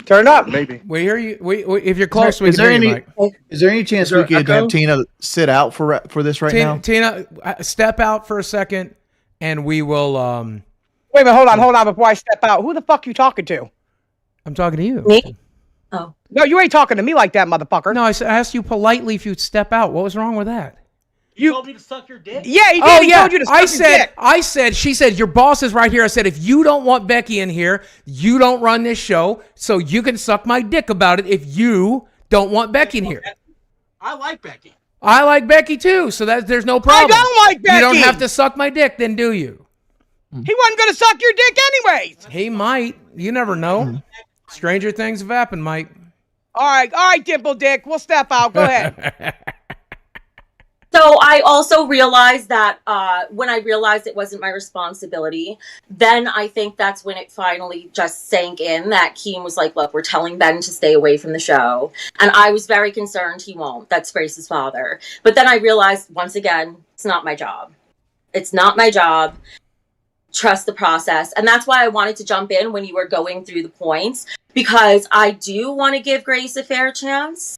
Turn up. Maybe. We hear you. If you're close, we can hear you, Mike. Is there any chance we could have Tina sit out for this right now? Tina, step out for a second, and we will. Wait a minute, hold on. Before I step out, who the fuck you talking to? I'm talking to you. Me? Oh. No, you ain't talking to me like that, motherfucker. No, I asked you politely if you'd step out. What was wrong with that? You told me to suck your dick? Yeah, he did. He told you to suck his dick. She said, your boss is right here. I said, if you don't want Becky in here, you don't run this show, so you can suck my dick about it if you don't want Becky in here. I like Becky. I like Becky too, so there's no problem. I don't like Becky. You don't have to suck my dick, then do you? He wasn't going to suck your dick anyways. He might. You never know. Stranger things have happened, Mike. All right, Dimple Dick. We'll step out. Go ahead. So I also realized that when I realized it wasn't my responsibility, then I think that's when it finally just sank in that Keem was like, look, we're telling Ben to stay away from the show. And I was very concerned he won't. That's Grace's father. But then I realized, once again, it's not my job. It's not my job. Trust the process. And that's why I wanted to jump in when you were going through the points, because I do want to give Grace a fair chance.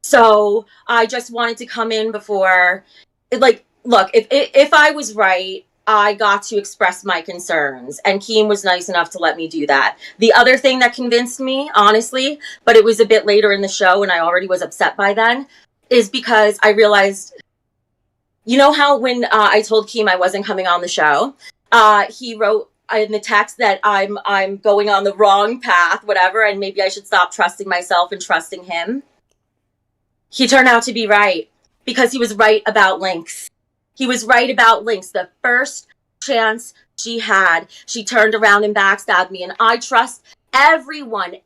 So I just wanted to come in before, like, look, if I was right, I got to express my concerns, and Keem was nice enough to let me do that. The other thing that convinced me, honestly, but it was a bit later in the show and I already was upset by then, is because I realized, you know how when I told Keem I wasn't coming on the show, he wrote in the text that I'm going on the wrong path, whatever, and maybe I should stop trusting myself and trusting him. He turned out to be right because he was right about Linx. He was right about Linx. The first chance she had, she turned around and backstabbed me. And I trust everyone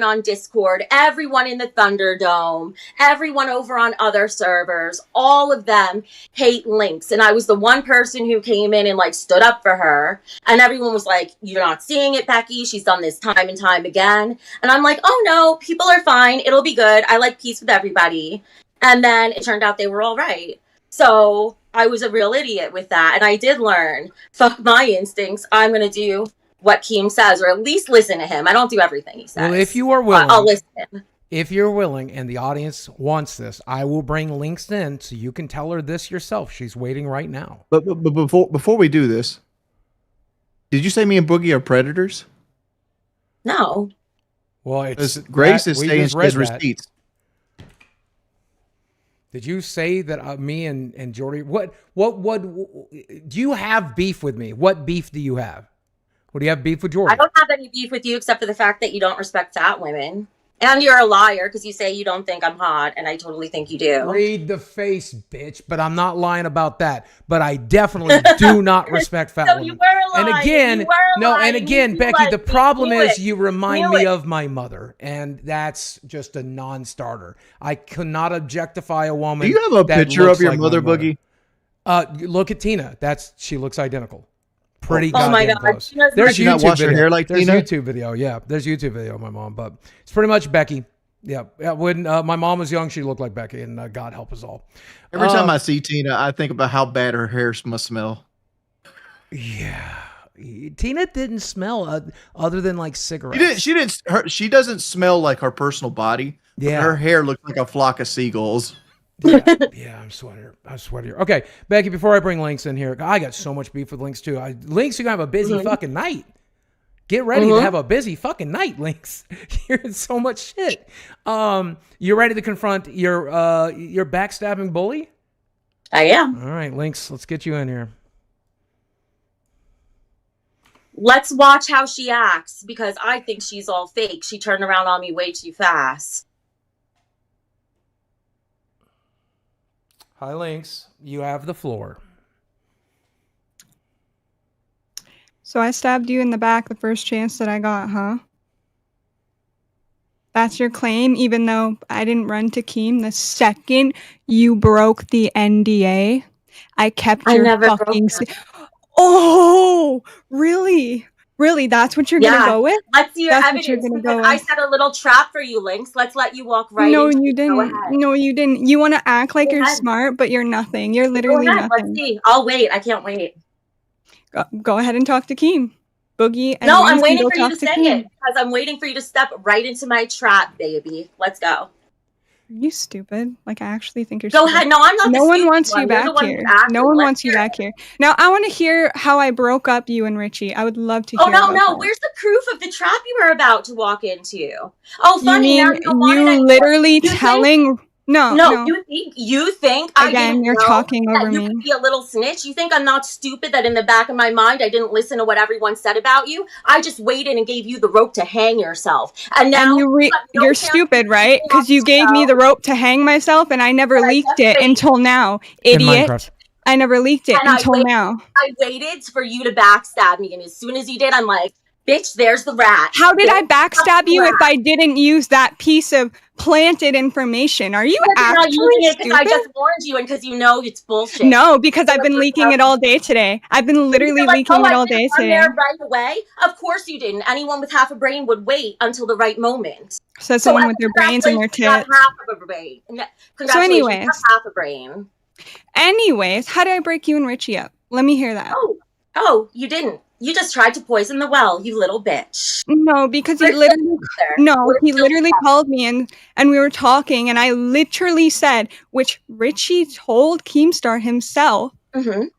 on Discord, everyone in the Thunderdome, everyone over on other servers, all of them hate Linx. And I was the one person who came in and like stood up for her. And everyone was like, you're not seeing it, Becky. She's done this time and time again. And I'm like, oh no, people are fine. It'll be good. I like peace with everybody. And then it turned out they were all right. So I was a real idiot with that. And I did learn, fuck my instincts. I'm going to do what Keem says, or at least listen to him. I don't do everything he says. Well, if you are willing, I'll listen. If you're willing and the audience wants this, I will bring Linx in so you can tell her this yourself. She's waiting right now. But before we do this, did you say me and Boogie are predators? No. Well, it's Grace is saying she has receipts. Did you say that me and Jordy? What do you have beef with me? What beef do you have? What do you have beef with Jordy? I don't have any beef with you except for the fact that you don't respect fat women. And you're a liar because you say you don't think I'm hot, and I totally think you do. Read the face, bitch. But I'm not lying about that. But I definitely do not respect fat women. You were lying. And again, Becky, the problem is you remind me it. of my mother, and that's just a non-starter. I cannot objectify a woman. Do you have a picture of your mother, Boogie? Look at Tina. She looks identical. Pretty oh my goddamn God. close. There's YouTube YouTube video. video. Like There's Tina? YouTube video. Yeah, there's YouTube video of my mom, but it's pretty much Becky. Yeah, when my mom was young, she looked like Becky, and God help us all. Every time I see Tina, I think about how bad her hair must smell. Yeah, Tina didn't smell other than like cigarettes. She doesn't smell like her personal body. Yeah, her hair looks like a flock of seagulls. Yeah, I'm sweatier. Okay, Becky, before I bring Linx in here, I got so much beef with Linx too. Linx, you're gonna have a busy fucking night. Get ready to have a busy fucking night, Linx. You're in so much shit. You ready to confront your backstabbing bully? I am. All right, Linx, let's get you in here. Let's watch how she acts, because I think she's all fake. She turned around on me way too fast. Hi, Linx. You have the floor. So I stabbed you in the back the first chance that I got, huh? That's your claim, even though I didn't run to Keem the second you broke the NDA? I kept your fucking... Oh, really? Really? That's what you're going to go with? Let's see your evidence, because I set a little trap for you, Linx. Let's let you walk right into it. No, you didn't. No, you didn't. You want to act like you're smart, but you're nothing. You're literally nothing. Let's see. I'll wait. I can't wait. Go ahead and talk to Keem. Boogie. And no, I'm waiting for you to say it, because I'm waiting for you to step right into my trap, baby. Let's go. Are you stupid? Like, I actually think you're stupid. Go ahead. No, I'm not. No one wants you back here. No one wants you back here. Now, I want to hear how I broke up you and Richie. I would love to hear. Oh, no. Where's the proof of the trap you were about to walk into? Oh, funny. You literally telling... No. You think again? You're talking over me. You could be a little snitch. You think I'm not stupid that in the back of my mind I didn't listen to what everyone said about you? I just waited and gave you the rope to hang yourself, and now you're stupid, right? Because you gave me the rope to hang myself, and I never leaked it until now, idiot. I never leaked it until now. I waited for you to backstab me, and as soon as you did, I'm like, bitch, there's the rat. How did I backstab you if I didn't use that piece of planted information? Are you actually stupid? Because I just warned you, and because you know it's bullshit. No, because I've been leaking it all day today. I've been literally leaking it all day today. There right away? Of course you didn't. Anyone with half a brain would wait until the right moment. So someone with their brains and their tits. Half of a brain. So anyways, half a brain. Anyways, how did I break you and Richie up? Let me hear that. Oh, you didn't. You just tried to poison the well, you little bitch. No, because he literally called me and we were talking, and I literally said, which Richie told Keemstar himself. That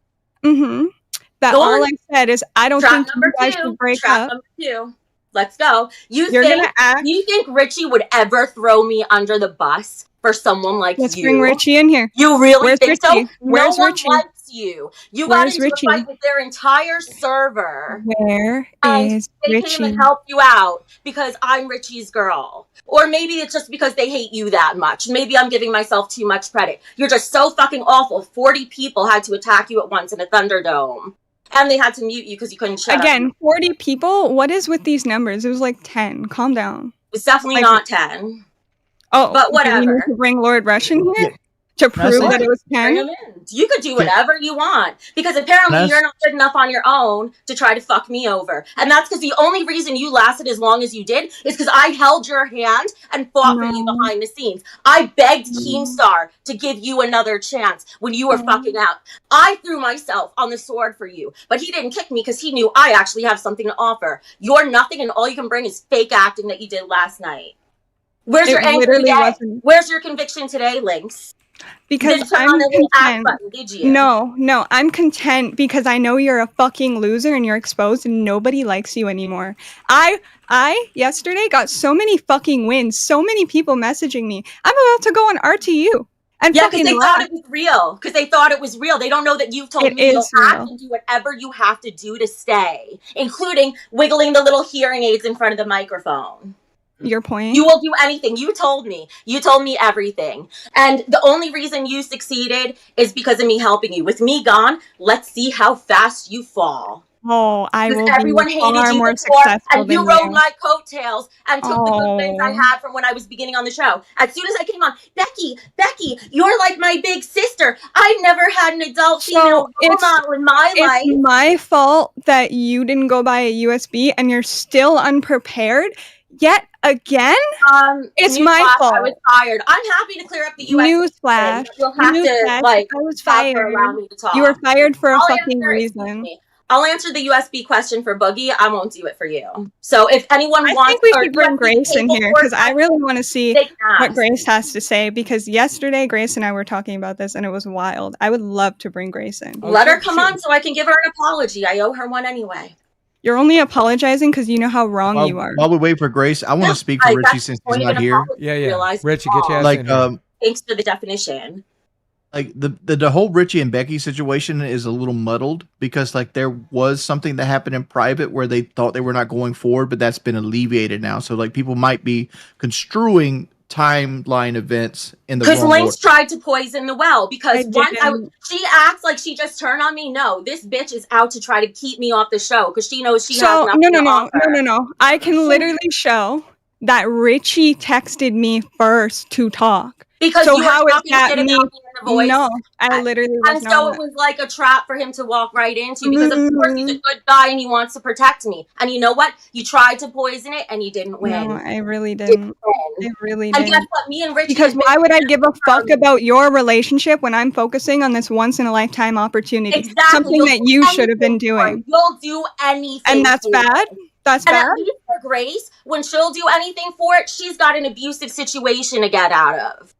all I said is, I don't think you guys should break up. Number 2. Let's go. You think Richie would ever throw me under the bus for someone like you? Let's bring Richie in here. You really think so? Where's Richie? you. You got Where's into Richie? a fight with their entire server. Where and is they Richie? came and helped you out because I'm Richie's girl. Or maybe it's just because they hate you that much. Maybe I'm giving myself too much credit. You're just so fucking awful. 40 people had to attack you at once in a Thunderdome. And they had to mute you because you couldn't shut up. Again, 40 people? What is with these numbers? It was like 10. Calm down. It's definitely not 10. Oh, but do we whatever. need to bring Lord Russian here? Yeah. To prove that it was Bring 10? him in. You could do whatever you want because apparently you're not good enough on your own to try to fuck me over. And that's because the only reason you lasted as long as you did is because I held your hand and fought for you behind the scenes. I begged KEEMSTAR to give you another chance when you were fucking out. I threw myself on the sword for you, but he didn't kick me because he knew I actually have something to offer. You're nothing and all you can bring is fake acting that you did last night. Where's your anger today? Where's your conviction today, Linx? Because I'm content. No, I'm content because I know you're a fucking loser and you're exposed and nobody likes you anymore. I yesterday got so many fucking wins, so many people messaging me. I'm about to go on RTU. And yeah, because they thought it was real. Because they thought it was real. They don't know that you've told me you'll act and do whatever you have to do to stay, including wiggling the little hearing aids in front of the microphone. Your point? You will do anything. You told me. You told me everything. And the only reason you succeeded is because of me helping you. With me gone, let's see how fast you fall. Oh, I will everyone be hated far you more before, successful and you than rode my coattails and took the good things I Oh. had from when I was beginning on the show. As soon as I came on, Becky, you're like my big sister. I never had an adult female role model in my life. It's my fault that you didn't go buy a USB and you're still unprepared. Yet again, it's my fault. I was fired. I'm happy to clear up the USB. Newsflash. You'll have to I was fired. allow me to talk. You were fired for a I'll fucking answer, reason. I'll answer the USB question for Boogie. I won't do it for you. So if anyone wants, I think we should bring Grace in here because I really want to see what Grace has to say. Because yesterday, Grace and I were talking about this, and it was wild. I would love to bring Grace in. Let her come on so I can give her an apology. I owe her one anyway. You're only apologizing because you know how wrong you are. While we wait for Grace, I want to speak for Richie since he's not here. Yeah. Richie, get your ass in here. Thanks for the definition. Like the whole Richie and Becky situation is a little muddled because like there was something that happened in private where they thought they were not going forward, but that's been alleviated now. So like people might be construing timeline events in the wrong order. Because Linx tried to poison the well because she acts like she just turned on me. No, this bitch is out to try to keep me off the show because she knows she has nothing to offer. No. I can literally show that Richie texted me first to talk. Because so you how were is that me? Voice. No, I literally was and so it was like a trap for him to walk right into because of course he's a good guy and he wants to protect me. And you know what? You tried to poison it and you didn't win. No, I really didn't. I really didn't. And guess what? Me and Richie. Because why would I give a fuck about your relationship when I'm focusing on this once in a lifetime opportunity? Exactly. Something that you should have been doing. You'll do anything. And that's bad? That's bad? At least for Grace, when she'll do anything for it, she's got an abusive situation to get out of.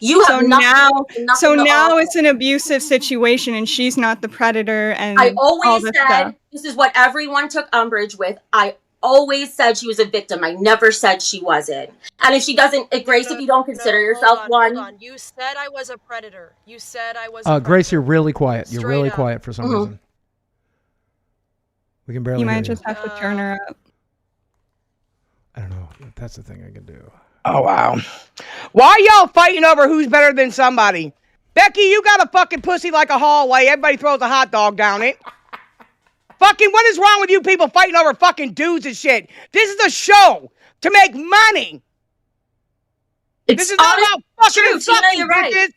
You have now it's an abusive situation and she's not the predator and I always said stuff. This is what everyone took umbrage with. I always said she was a victim. I never said she wasn't. And if she doesn't, Grace, if you don't consider yourself one. Hold on. You said I was a predator. You said I was a predator. Grace, you're really quiet. You're really quiet for some reason. We can barely You hear might just have to turn her up. I don't know. That's the thing I can do. Oh, wow. Why are y'all fighting over who's better than somebody? Becky, you got a fucking pussy like a hallway. Everybody throws a hot dog down it. Fucking, what is wrong with you people fighting over fucking dudes and shit? This is a show to make money. This is not about fucking and sucking, bitches.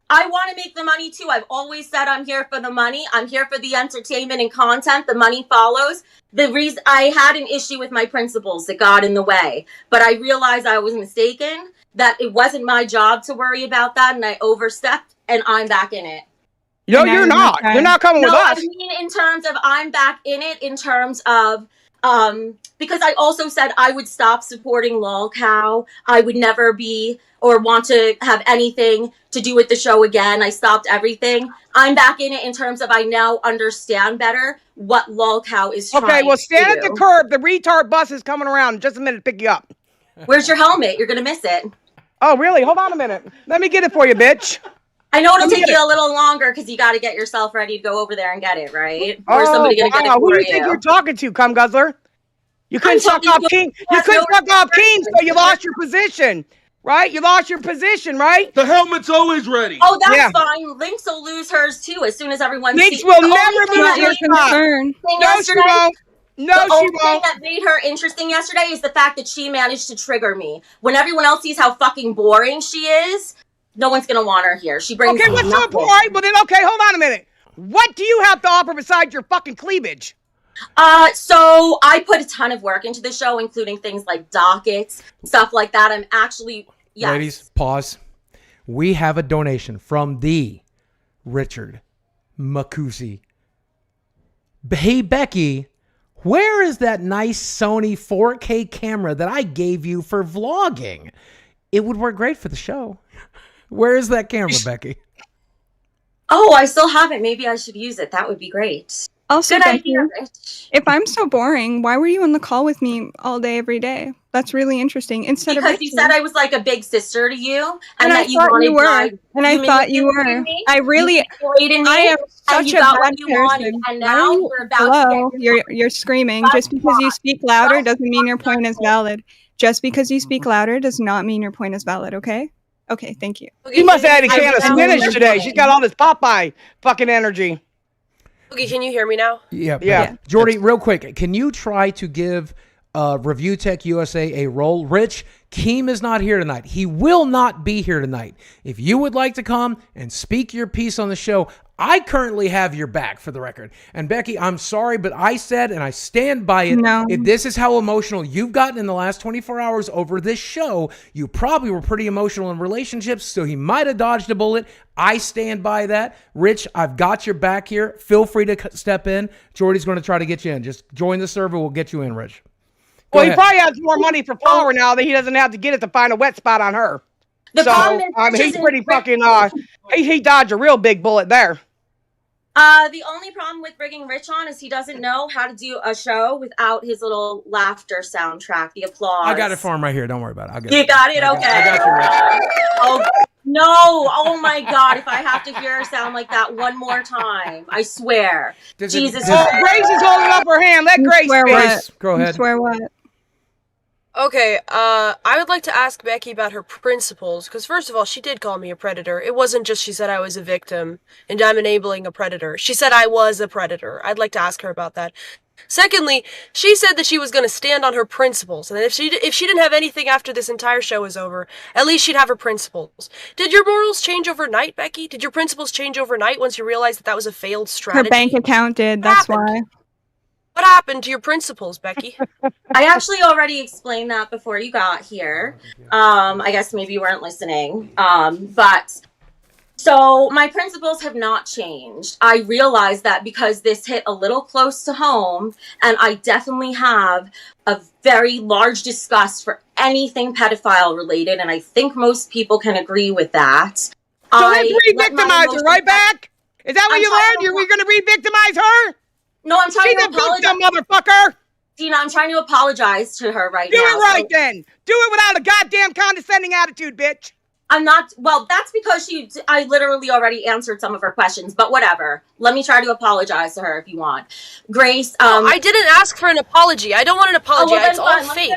I want to make the money too. I've always said I'm here for the money. I'm here for the entertainment and content. The money follows. The reason I had an issue with my principles that got in the way, but I realized I was mistaken, that it wasn't my job to worry about that, and I overstepped, and I'm back in it. No, you're not. You're not coming with us. I mean, in terms of I'm back in it, in terms of because I also said I would stop supporting LolCow. I would never be or want to have anything to do with the show again. I stopped everything. I'm back in it in terms of I now understand better what LolCow is trying to do. Okay, well, stand at the curb. The retard bus is coming around in just a minute to pick you up. Where's your helmet? You're going to miss it. Oh, really? Hold on a minute. Let me get it for you, bitch. I know it'll take you a little longer because you got to get yourself ready to go over there and get it, right? Or Oh, somebody gonna get it wow. Who for do you think you're talking to, cum guzzler? You couldn't suck talking off to- Keem. You couldn't suck off Keem, so you lost your position, right? You lost your position, right? The helmet's always ready. Oh, that's fine. Linx will lose hers too as soon as everyone Linx sees. will never lose her spot. No, she won't. No, the she only thing won't. that made her interesting yesterday is the fact that she managed to trigger me. When everyone else sees how fucking boring she is, no one's gonna want her here. She brings. Okay, what's so important? All right, well then, okay, hold on a minute. What do you have to offer besides your fucking cleavage? So I put a ton of work into the show, including things like dockets, stuff like that. I'm actually, yes. Ladies, pause. We have a donation from the Richard Macusi. Hey, Becky, where is that nice Sony 4K camera that I gave you for vlogging? It would work great for the show. Where is that camera, Becky? Oh, I still have it. Maybe I should use it. That would be great. Also, Good Becky, idea, Rich. if I'm so boring, why were you on the call with me all day, every day? That's really interesting. Instead Because of you said I was like a big sister to you, and that I thought you were, and I thought you were. I am such a bad person. And now we're about Hello, you're screaming. Just because you speak louder doesn't mean your point is valid. Just because you speak louder does not mean your point is valid. Okay. Okay. Thank you. You must have had a can of spinach today. She's got all this Popeye fucking energy. Okay, can you hear me now? Yeah. Jordy, real quick, can you try to give ReviewTechUSA a role? Rich, Keem is not here tonight. He will not be here tonight. If you would like to come and speak your piece on the show, I currently have your back, for the record. And Becky, I'm sorry, but I said, and I stand by it, if this is how emotional you've gotten in the last 24 hours over this show, you probably were pretty emotional in relationships, so he might have dodged a bullet. I stand by that. Rich, I've got your back here. Feel free to step in. Jordy's going to try to get you in. Just join the server. We'll get you in, Rich. Well, he probably has more money for flour now that he doesn't have to get it to find a wet spot on her. He's pretty fucking, he dodged a real big bullet there. The only problem with bringing Rich on is he doesn't know how to do a show without his little laughter soundtrack, the applause. I got it for him right here. Don't worry about it. I'll get You got it? Okay. I got you, Rich. Oh, no. Oh, my God. If I have to hear her sound like that one more time, I swear. Jesus. Grace is holding up her hand. Let Grace speak. Go ahead. Swear what? Okay, I would like to ask Becky about her principles, because first of all, she did call me a predator. It wasn't just she said I was a victim, and I'm enabling a predator. She said I was a predator. I'd like to ask her about that. Secondly, she said that she was going to stand on her principles, and if she didn't have anything after this entire show was over, at least she'd have her principles. Did your morals change overnight, Becky? Did your principles change overnight once you realized that was a failed strategy? Her bank account did, that's why. What happened to your principles, Becky? I actually already explained that before you got here. I guess maybe you weren't listening. But so my principles have not changed. I realized that because this hit a little close to home, and I definitely have a very large disgust for anything pedophile related, and I think most people can agree with that. So let's re-victimize her, right back? Is that what you learned? We're going to re-victimize her? No, I'm trying to apologize. She's a victim, motherfucker! Dina, I'm trying to apologize to her right now. Do it right then! Do it without a goddamn condescending attitude, bitch! I'm not, well, that's because I literally already answered some of her questions, but whatever. Let me try to apologize to her if you want. Grace, I didn't ask for an apology. I don't want an apology. It's all fake.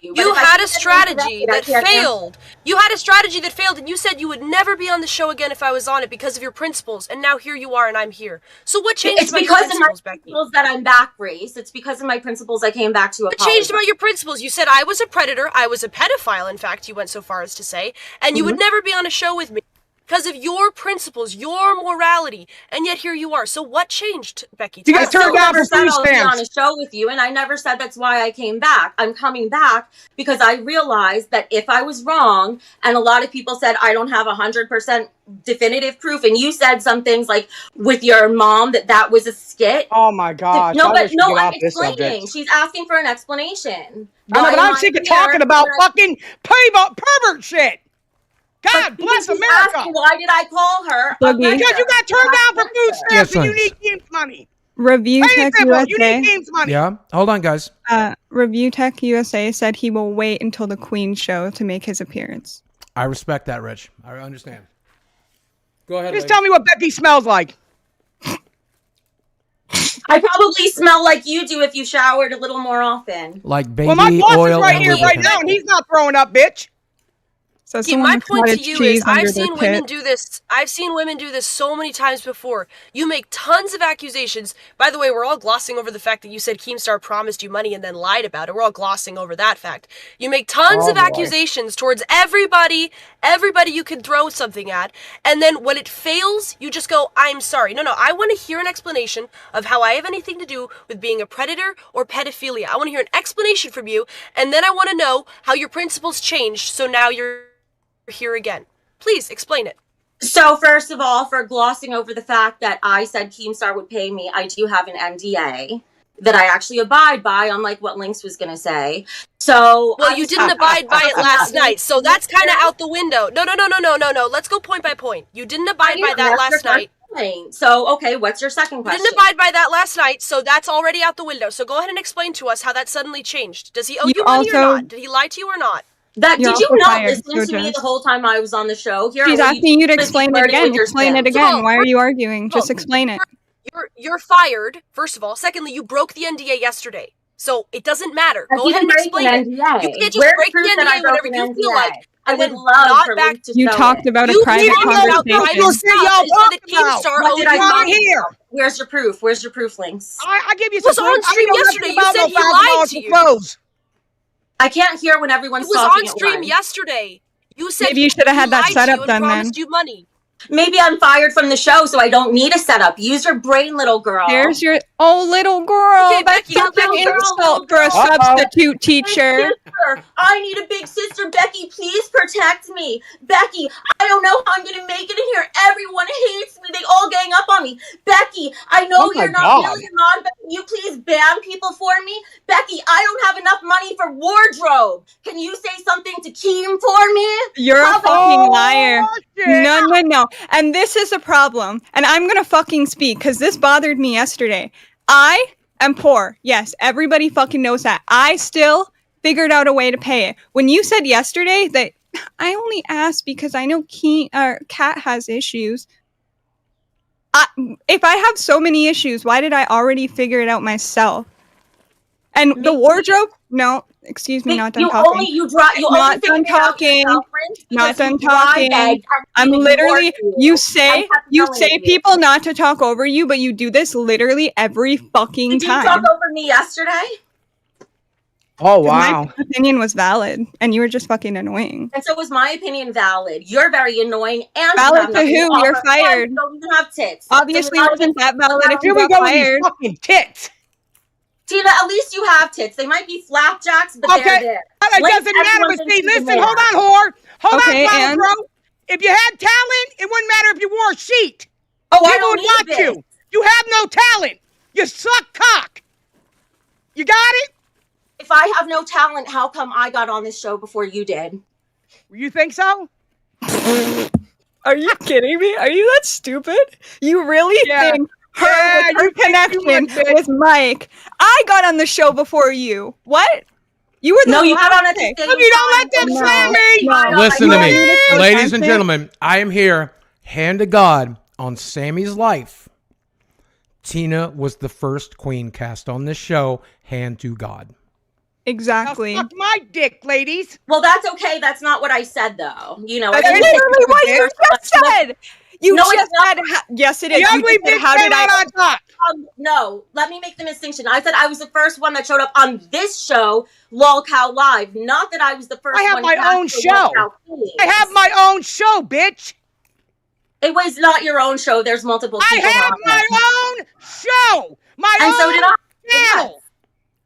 You had a strategy that failed. You had a strategy that failed, and you said you would never be on the show again if I was on it because of your principles, and now here you are, and I'm here. So what changed about your principles, Becky? It's because of my principles that I'm back, Grace. It's because of my principles I came back to apologize. What changed about your principles? You said I was a predator, I was a pedophile, in fact, you went so far as to say, and you would never be on a show with me because of your principles, your morality, and yet here you are. So what changed, Becky? You got turned down for food I'll be on a stamps. show with you, and I never said that's why I came back. I'm coming back because I realized that if I was wrong, and a lot of people said I don't have 100% definitive proof, and you said some things like with your mom that was a skit. Oh my God! No, but no, I'm explaining. She's asking for an explanation. I know, but I'm sick of talking about fucking pervert shit. God bless America. Why did I call her? Because you got turned down for food stamps and you need Keem's money. ReviewTechUSA. You need Keem's money. Yeah, hold on, guys. ReviewTechUSA said he will wait until the Queen show to make his appearance. I respect that, Rich. I understand. Go ahead. Just tell me what Becky smells like. I probably smell like you do if you showered a little more often. Like baby well, my boss oil is right and here right lubricant. now, and he's not throwing up, bitch. So See, my point to you is I've seen women do this. I've seen women do this so many times before. You make tons of accusations. By the way, we're all glossing over the fact that you said KEEMSTAR promised you money and then lied about it. We're all glossing over that fact. You make tons of accusations towards everybody you could throw something at, and then when it fails, you just go, I'm sorry. No, I want to hear an explanation of how I have anything to do with being a predator or pedophilia. I want to hear an explanation from you, and then I want to know how your principles changed, so now you're here again. Please explain it. So first of all, for glossing over the fact that I said KEEMSTAR would pay me, I do have an NDA that I actually abide by, unlike what Linx was going to say. So well, you didn't abide by it last night, so that's kind of out the window. No. Let's go point by point. You didn't abide by that last night. So, okay, what's your second question? You didn't abide by that last night, so that's already out the window. So go ahead and explain to us how that suddenly changed. Does he owe you money or not? Did he lie to you or not? Did you not listen to me the whole time I was on the show? She's asking you to explain it again. Explain it again. Why are you arguing? Just explain it. You're fired, first of all. Secondly, you broke the NDA yesterday. So it doesn't matter. Go ahead and explain it. You can't just break the NDA whenever you feel like. I would love for Linx to You talked about a private conversation. Where's your proof? Where's your proof, Linx? I give you some proof. It was on stream yesterday. You said he lied to you. I can't hear when everyone's talking. It was on stream yesterday. You said maybe you should have had that set up done then. Promised you money. Maybe I'm fired from the show, so I don't need a setup. Use your brain, little girl. There's your little girl. Okay, that's such an insult for a substitute teacher. I need a big sister. Becky, please protect me. Becky, I don't know how I'm going to make it in here. Everyone hates me. They all gang up on me. Becky, I know you're not really a mom, but can you please ban people for me? Becky, I don't have enough money for wardrobe. Can you say something to Keem for me? You're a fucking liar. No. And this is a problem. And I'm going to fucking speak because this bothered me yesterday. I am poor. Yes, everybody fucking knows that. I still figured out a way to pay it. When you said yesterday that I only asked because I know Kat has issues. If I have so many issues, why did I already figure it out myself? And the wardrobe? No, excuse me, not done talking. Not done talking. Not done talking. I'm literally, you say people not to talk over you, but you do this literally every fucking time. Did you talk over me yesterday? Oh, wow. My opinion was valid, and you were just fucking annoying. And so was my opinion valid. You're very annoying and valid to who? You're fired. You don't even have tits. Obviously, wasn't that valid if you got fired. Here we go with these fucking tits. Tina, at least you have tits. They might be flapjacks, but they're there. It doesn't matter, but see, listen, hold on, whore. Hold on, bro. If you had talent, it wouldn't matter if you wore a sheet. Oh, people would watch you. You have no talent. You suck cock. You got it? If I have no talent, how come I got on this show before you did? You think so? Are you kidding me? Are you that stupid? You really think her connection with Mike? I got on the show before you. What? You were you got on at the same time. You don't let them slam me. Listen to me, ladies and gentlemen. I am here, hand to God, on Sammy's life. Tina was the first queen cast on this show, hand to God. Exactly. Now, suck my dick, ladies. Well, that's okay. That's not what I said, though. You know, that's literally what you just said. You just said, yes, it is. The ugly bitch how did I on top? No, let me make the distinction. I said I was the first one that showed up on this show, Lol Cow Live. Not that I was the first. I have my own show. I have my own show, bitch. It was not your own show. There's multiple people. I have my own show. And so did I. Channel.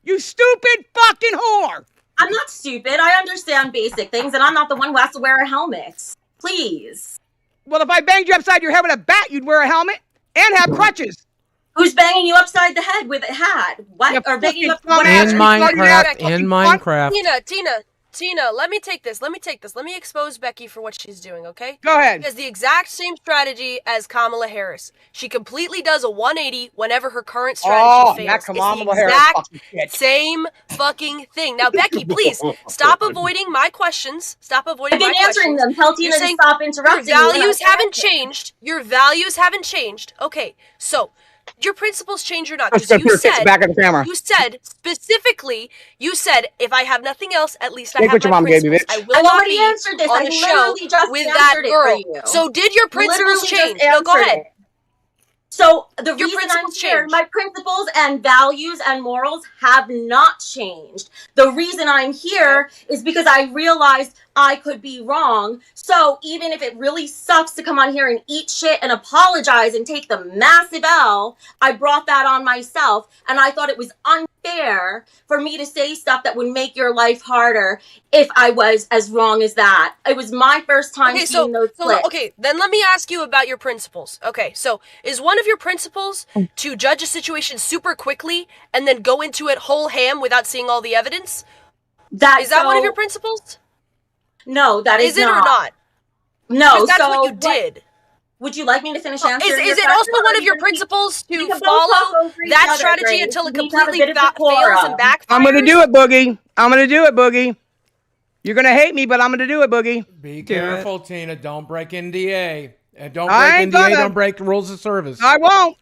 You stupid fucking whore. I'm not stupid. I understand basic things, and I'm not the one who has to wear a helmet. Please. Well, if I banged you upside your head with a bat, you'd wear a helmet and have crutches. Who's banging you upside the head with a hat? What? Or banging you up in Minecraft? In Minecraft. Tina, Tina, let me take this. Let me expose Becky for what she's doing, okay? Go ahead. She has the exact same strategy as Kamala Harris. She completely does a 180 whenever her current strategy fails. That Kamala it's the Harris exact fucking shit. same fucking thing. Now, Becky, please stop avoiding my questions. Stop avoiding my questions. I've been answering them. Tell Tina to stop interrupting your values haven't changed. Your values haven't changed. Okay, so your principles change or not? Let's go to your kids back at the camera. You said specifically, if I have nothing else, at least I Take have what your my mom gave you, principles. bitch. I will I've not already be answered this. on I the literally show just with that answered it girl. for you. So did your principles Literally change? just No, go answered ahead. it. So the Your reason I'm principles here, changed. my principles and values and morals have not changed. The reason I'm here is because I realized I could be wrong. So even if it really sucks to come on here and eat shit and apologize and take the massive L, I brought that on myself. And I thought it was unfair for me to say stuff that would make your life harder if I was as wrong as that. It was my first time seeing those clips. Okay, then let me ask you about your principles. Okay, so is one of your principles to judge a situation super quickly and then go into it whole ham without seeing all the evidence? Is that one of your principles? No, that is it or not? No, because that's so what you did. Would you like me to finish answering? Is it also one of your principles to follow that strategy until it completely fails and backfires? I'm gonna do it, Boogie. I'm gonna do it, Boogie. You're gonna hate me, but I'm gonna do it, Boogie. Be careful, Tina. Don't break NDA. And don't I break ain't NDA. gonna. Don't break the rules of service. I won't.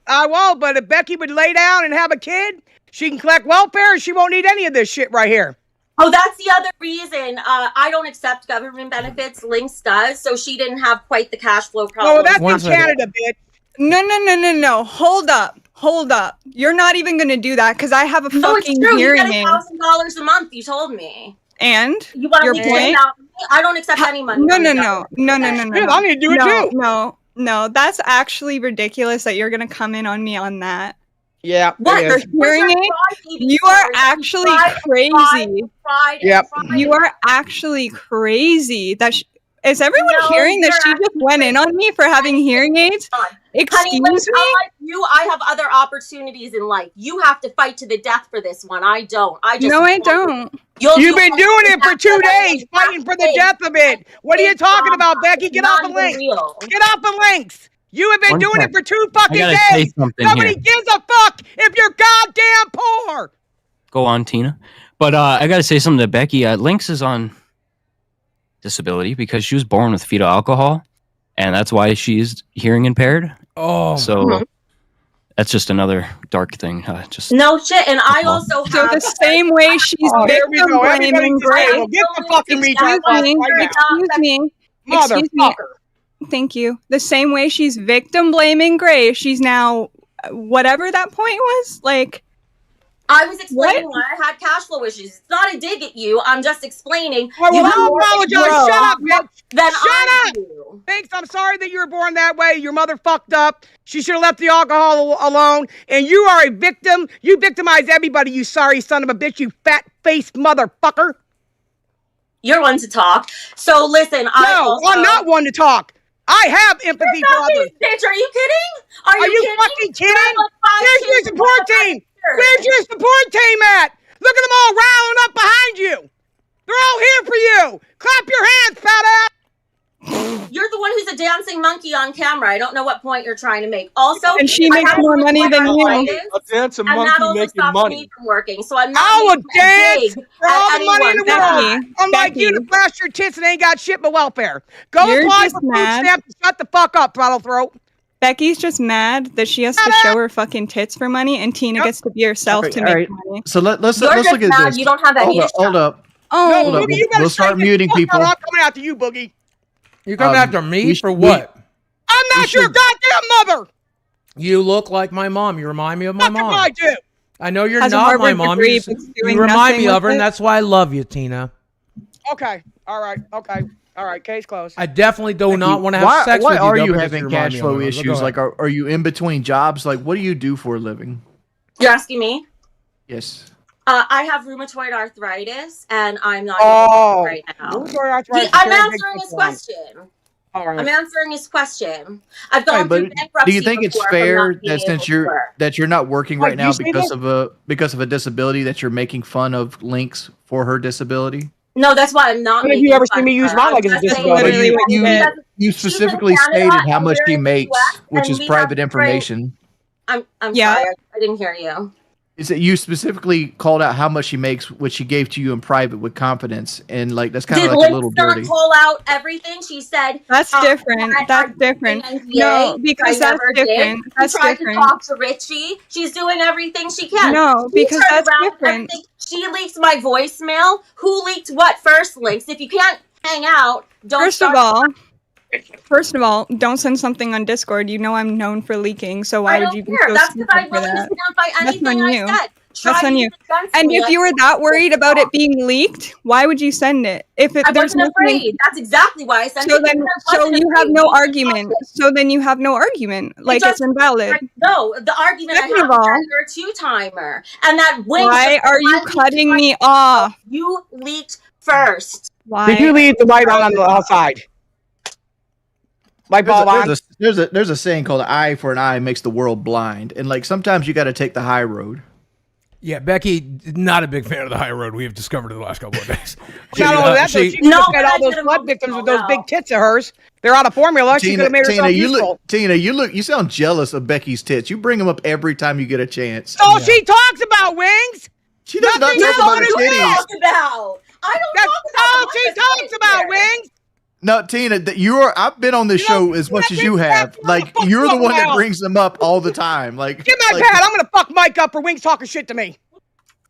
But if Becky would lay down and have a kid, she can collect welfare and she won't need any of this shit right here. Oh, that's the other reason. I don't accept government benefits. Linx does, so she didn't have quite the cash flow problem. Oh, that's in Canada, bitch. No. Hold up. You're not even gonna do that because I have a fucking hearing aid. $1,000 a month. You told me. And you want your me point? I don't accept any money. No. I need to do it too. No, that's actually ridiculous that you're gonna come in on me on that. Yeah. What? Your hearing aid? You are actually crazy. Yep. You are actually crazy. Is everyone hearing that she just went in on me for having hearing aids? Excuse me? Unlike you, I have other opportunities in life. You have to fight to the death for this one. I don't. I don't. You've been doing it for 2 days, fighting for the death of it. What are you talking about, Becky? Get off the Linx. Get off the Linx. You have been doing it for 2 fucking days. Nobody gives a fuck if you're goddamn poor. Go on, Tina. But I gotta say something to Becky. Linx is on disability because she was born with fetal alcohol, and that's why she's hearing impaired. Oh, so that's just another dark thing. No shit, and I also have... So the same way she's victim blaming Grace. Get the fucking Excuse me. Motherfucker. Thank you. The same way she's victim blaming Grace, she's now whatever that point was. Like, I was explaining why I had cash flow issues. It's not a dig at you. I'm just explaining. I will apologize. Shut up, bitch. Then Shut up. Thanks. I'm sorry that you were born that way. Your mother fucked up. She should have left the alcohol alone. And you are a victim. You victimize everybody, you sorry son of a bitch, you fat-faced motherfucker. You're one to talk. So listen, I'm not one to talk. I have empathy for others. Bitch, are you kidding? Are you fucking kidding? Where's your support team? Where's your support team at? Look at them all riling up behind you. They're all here for you. Clap your hands, fat ass. You're the one who's a dancing monkey on camera. I don't know what point you're trying to make. Also, and she makes more money than you. A dancing monkey making money. Me from working, so I'm not. I will dance for all the money in the world. Unlike Becky. you to flash your tits and ain't got shit but welfare. Go apply for food stamps and shut the fuck up, throttle throat. Becky's just mad that she has to show her fucking tits for money, and Tina gets to be herself to make money. So let's look at this. You don't have any. Hold up. Oh, no, Boogie, we'll start muting people. I'm coming after you, Boogie. You're coming after me for what? I'm not your goddamn mother. You look like my mom. You remind me of my mom. I do. I know you're not my mom. You remind me of her, and that's why I love you, Tina. Okay. All right. Case closed. I definitely do not want to have sex with you. Why are you because having cash flow issues? Like, are you in between jobs? Like, what do you do for a living? You're asking me? Yes. I have rheumatoid arthritis, and I'm not able to right now. Rheumatoid arthritis. I'm answering his question. All right. I'm answering his question. I've gone through bankruptcy. Do you think it's fair that since you're not working right now because of a disability that you're making fun of Linx for her disability? No, that's why I'm not. When have you ever seen me use my leg as a disability? You specifically stated how much she makes, which is private information. I'm sorry, I didn't hear you. Is that you specifically called out how much she makes, which she gave to you in private with confidence, and like that's kind of like a little dirty. Did Linx not call out everything? She said that's different. That's different. No, because that's different. That's different. She tried to talk to Richie. She's doing everything she can. No, because that's different. She leaked my voicemail. Who leaked what first, Linx? If you can't hang out, don't. First of all, don't send something on Discord. You know I'm known for leaking, so why would you be so That's stupid because I'm for willing to that? stand by anything I said. That's on you. And if you were that worried about it being leaked, why would you send it? If it, I there's wasn't nothing, afraid. That's exactly why I sent so it. then, so you have no argument. So then you have no argument. Like it's invalid. No, the argument I have is that you're a two-timer, and that Winx. Why are you cutting me off? You leaked first. Why? Did you leave the light on the outside? Light bulb on. There's a saying called "eye for an eye makes the world blind," and like sometimes you got to take the high road. Yeah, Becky, not a big fan of the high road we have discovered in the last couple of days. Not only that, she looked at all those flood victims with those big tits of hers. They're out of formula. She could have made herself useful. You sound jealous of Becky's tits. You bring them up every time you get a chance. Oh, yeah. She talks about Wings. She does not talk about her titties. I don't talk about. Oh, she talks about Wings. No, Tina, I've been on this show as much as you have. Like, you're the one that brings them up all the time. Like, give my pad. I'm gonna fuck Mike up for Wings talking shit to me.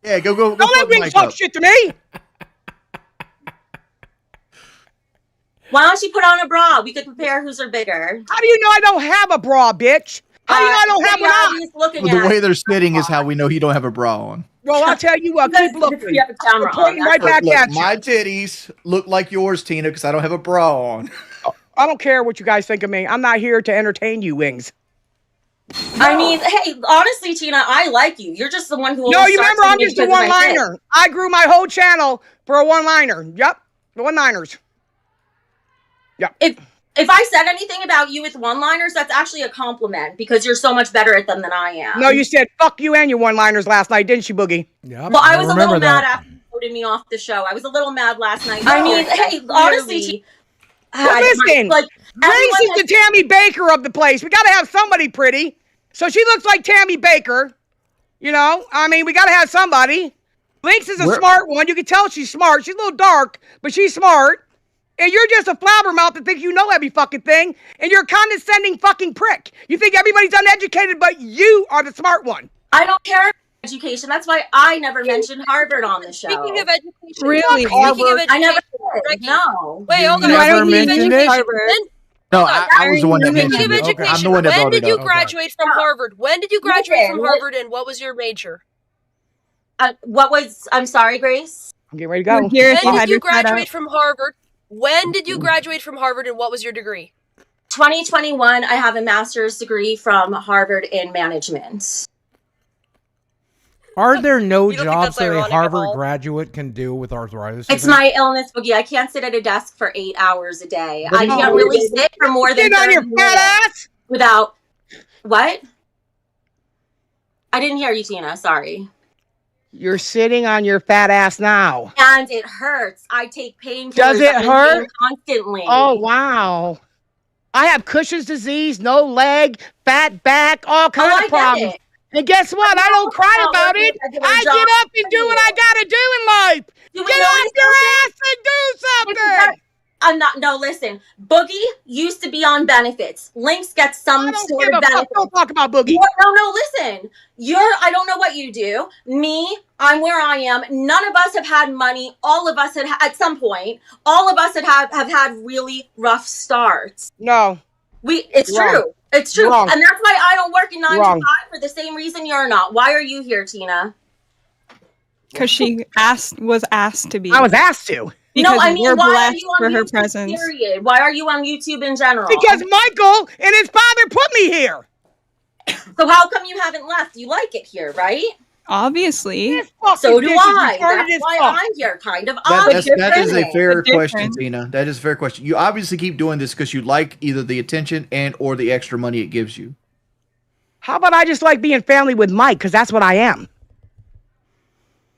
Yeah, go. Don't let Wings talk shit to me. Why don't you put on a bra? We could compare who's are bigger. How do you know I don't have a bra, bitch? How do you know I don't have one on? The way they're sitting is how we know you don't have a bra on. Well, I'll tell you what. Keep looking. You have a camera on. Right back at you. My titties look like yours, Tina, because I don't have a bra on. I don't care what you guys think of me. I'm not here to entertain you, Wings. I mean, hey, honestly, Tina, I like you. You're just the one who. No, you remember, I'm just a one-liner. I grew my whole channel for a one-liner. Yep, the one-liners. Yep. If I said anything about you with one-liners, that's actually a compliment because you're so much better at them than I am. No, you said fuck you and your one-liners last night, didn't you, Boogie? Yeah. Well, I was a little mad after you voted me off the show. I was a little mad last night. I mean, hey, honestly, listen, Grace is the Tammy Baker of the place. We got to have somebody pretty. So she looks like Tammy Baker. You know, I mean, we got to have somebody. Linx is a smart one. You can tell she's smart. She's a little dark, but she's smart. And you're just a flabbermouth that thinks you know every fucking thing. And you're a condescending fucking prick. You think everybody's uneducated, but you are the smart one. I don't care about education. That's why I never mentioned Harvard on the show. Speaking of education. Really? I never did. No. Wait, hold on. Never mentioned it? No, I was the one that mentioned it. Okay. I'm the one that brought it up. When did you graduate from Harvard? When did you graduate from Harvard, and what was your major? I'm sorry, Grace? I'm getting ready to go. When did you graduate from Harvard? When did you graduate from Harvard, and what was your degree? 2021, I have a master's degree from Harvard in management. Are there no jobs that a Harvard graduate can do with arthritis? It's my illness, Boogie. I can't sit at a desk for 8 hours a day. I can't really sit for more than 30 minutes without... What? I didn't hear you, Tina. Sorry. You're sitting on your fat ass now. And it hurts. I take painkillers. Does it hurt? Constantly. Oh, wow. I have Cushing's disease, no leg, fat back, all kinds of problems. And guess what? I don't cry about it. I get up and do what I gotta do in life. Get off your ass and do something. I'm not. No, listen. Boogie used to be on benefits. Linx gets some sort of benefits. Don't talk about Boogie. No, listen. I don't know what you do. Me, I'm where I am. None of us have had money. All of us at some point. All of us have had really rough starts. No. It's true. It's true. Wrong. And that's why I don't work in 9 to 5 for the same reason you're not. Why are you here, Tina? Because she was asked to be. I was asked to. Because no, I mean, we're why are blessed you on for her YouTube, presence. period? Why are you on YouTube in general? Because Michael and his father put me here. So how come you haven't left? You like it here, right? Obviously. So do I. That's why I'm here, kind of. That is a fair question, Tina. That is a fair question. You obviously keep doing this because you like either the attention and or the extra money it gives you. How about I just like being family with Mike, because that's what I am.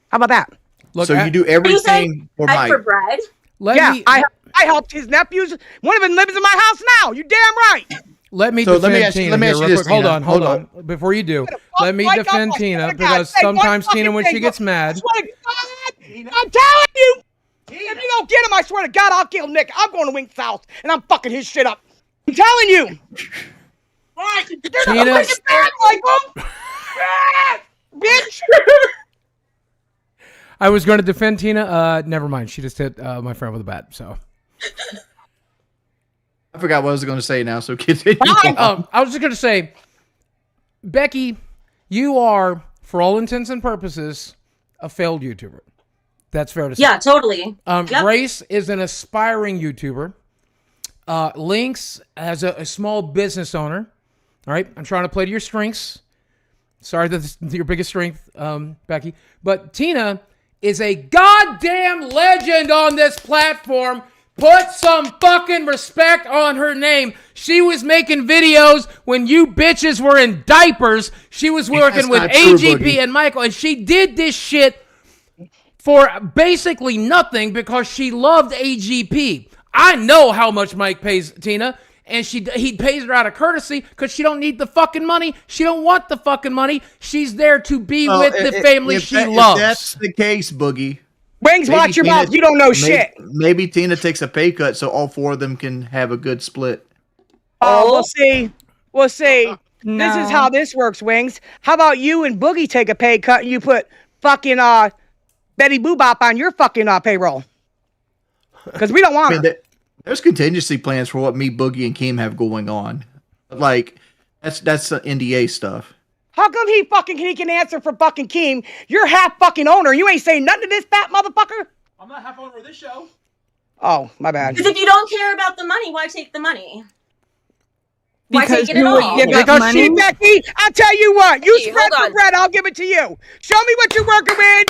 How about that? Look, so you do everything for Mike. For bread? I helped his nephews. One of them lives in my house now. You damn right. Let me defend Tina here real quick. Hold on. Before you do, let me defend Tina because sometimes Tina, when she gets mad. I'm telling you. If you don't get him, I swear to God, I'll kill Nick. I'm going to Wink's house and I'm fucking his shit up. I'm telling you. Tina. Bitch. I was going to defend Tina. Never mind. She just hit my friend with a bat. So I forgot what I was going to say now. So continue. I was just going to say, Becky, you are, for all intents and purposes, a failed YouTuber. That's fair to say. Yeah, totally. Grace is an aspiring YouTuber. Linx as a small business owner. All right, I'm trying to play to your strengths. Sorry, that's your biggest strength, Becky. But Tina is a goddamn legend on this platform. Put some fucking respect on her name. She was making videos when you bitches were in diapers. She was working with AGP and Michael, and she did this shit for basically nothing because she loved AGP. I know how much Mike pays Tina, and he pays her out of courtesy because she don't need the fucking money. She don't want the fucking money. She's there to be with the family she loves. If that's the case, Boogie. Wings, watch your mouth. You don't know shit. Maybe Tina takes a pay cut so all four of them can have a good split. Oh, we'll see. We'll see. No. This is how this works, Wings. How about you and Boogie take a pay cut and you put fucking Betty Boobop on your fucking payroll? Because we don't want her. There's contingency plans for what me, Boogie, and Keem have going on. Like, that's NDA stuff. How come he can answer for fucking Keem? You're half fucking owner. You ain't saying nothing to this fat motherfucker? I'm not half owner of this show. Oh, my bad. Because if you don't care about the money, why take the money? Why Because take it at all? Because she, Becky, I'll tell you what. You spread the bread, I'll give it to you. Show me what you're working with.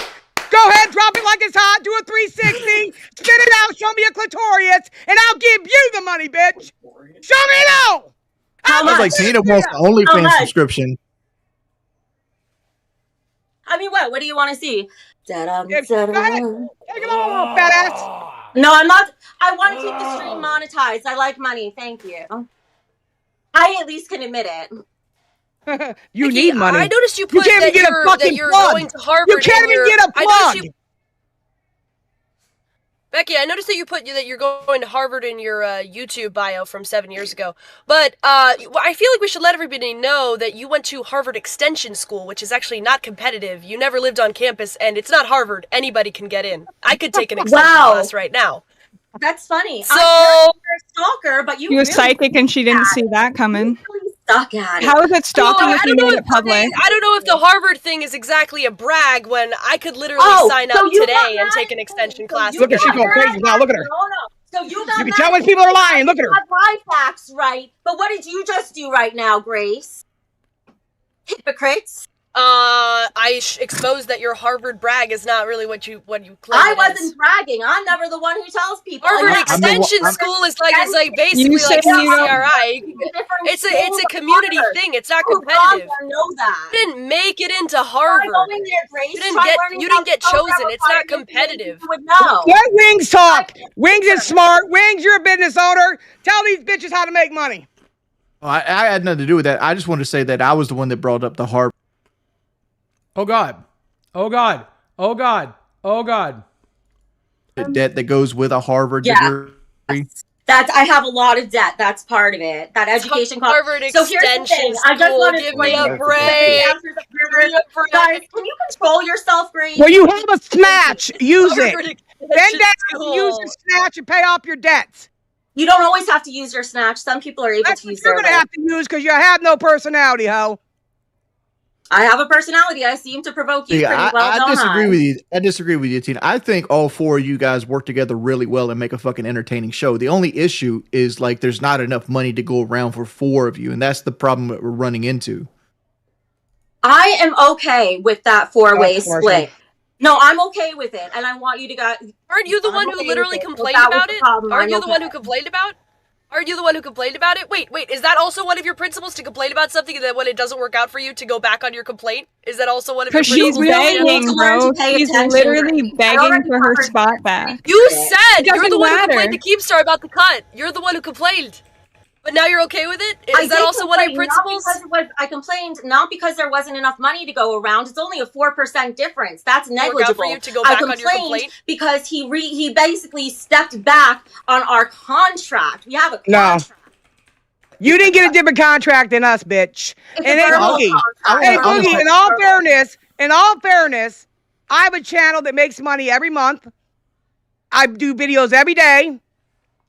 Go ahead, drop it like it's hot. Do a 360. Spit it out. Show me a clitorius, and I'll give you the money, bitch. Show me now. How much? Like Tina wants the OnlyFans subscription. I mean, what? What do you want to see? Go ahead. Take it all, fat ass. No, I'm not. I want to keep the stream monetized. I like money. Thank you. I at least can admit it. You need money. I noticed you put can't that even get a fucking you're plug. going to Harvard. You can't even get a plug. Becky, I noticed that you put that you're going to Harvard in your YouTube bio from 7 years ago. But I feel like we should let everybody know that you went to Harvard Extension School, which is actually not competitive. You never lived on campus, and it's not Harvard. Anybody can get in. I could take an extension class right now. That's funny. So you're a stalker, but you was psychic and she didn't see that coming. Stuck at it. How is it stalking if you made it public? I don't know if the Harvard thing is exactly a brag when I could literally sign up today and take an extension class. Look at her, she's going crazy now. Look at her. So you got You can tell when people are lying. Look at her. My facts right, but what did you just do right now, Grace? Hypocrites. I exposed that your Harvard brag is not really what you claim. I wasn't bragging. I'm never the one who tells people. Harvard Extension School is like basically like CCRI. It's a community thing. It's not competitive. I know that. You didn't make it into Harvard. You didn't get chosen. It's not competitive. Let Wings talk. Wings is smart. Wings, you're a business owner. Tell these bitches how to make money. Well, I had nothing to do with that. I just wanted to say that I was the one that brought up the Harvard. Oh God. Oh God. Oh God. Oh God. The debt that goes with a Harvard degree. I have a lot of debt. That's part of it. That education cost. Harvard Extension I just want to give me a break. Guys, can you control yourself, Grace? Well, you have a snatch. Use it. Bend down, use your snatch, and pay off your debts. You don't always have to use your snatch. Some people are able to use their. You're gonna have to use because you have no personality, ho. I have a personality. I seem to provoke you pretty well. I disagree with you. I disagree with you, Tina. I think all four of you guys work together really well and make a fucking entertaining show. The only issue is like there's not enough money to go around for four of you, and that's the problem that we're running into. I am okay with that four-way split. No, I'm okay with it, and I want you to guys. Aren't you the one who literally complained about it? Aren't you the one who complained about? Aren't you the one who complained about it? Wait, is that also one of your principles, to complain about something and then when it doesn't work out for you to go back on your complaint? Is that also one of your principles? Because she's begging, bro. She's literally begging for her spot back. You said you're the one who matter. complained to KEEMSTAR about the cut. You're the one who complained. But now you're okay with it? Is that also one of your principles? I complained not because there wasn't enough money to go around. It's only a 4% difference. That's negligible. For you to go back on your complaint? Because he basically stepped back on our contract. We have a contract. No. You didn't get a different contract than us, bitch. It's and a then verbal Boogie. contract. Hey, Boogie, in all fairness, I have a channel that makes money every month. I do videos every day.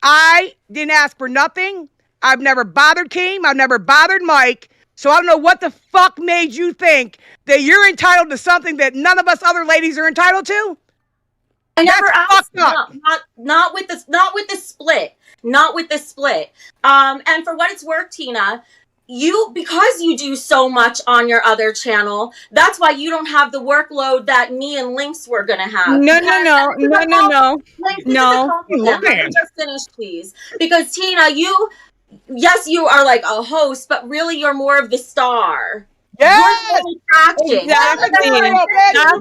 I didn't ask for nothing. I've never bothered Keem. I've never bothered Mike. So I don't know what the fuck made you think that you're entitled to something that none of us other ladies are entitled to? I never asked. Not with the split. Not with the split. And for what it's worth, Tina, because you do so much on your other channel, that's why you don't have the workload that me and Linx were gonna have. No. Linx, let me just finish, please. Because Tina, yes, you are like a host, but really you're more of the star. Yeah, exactly. Not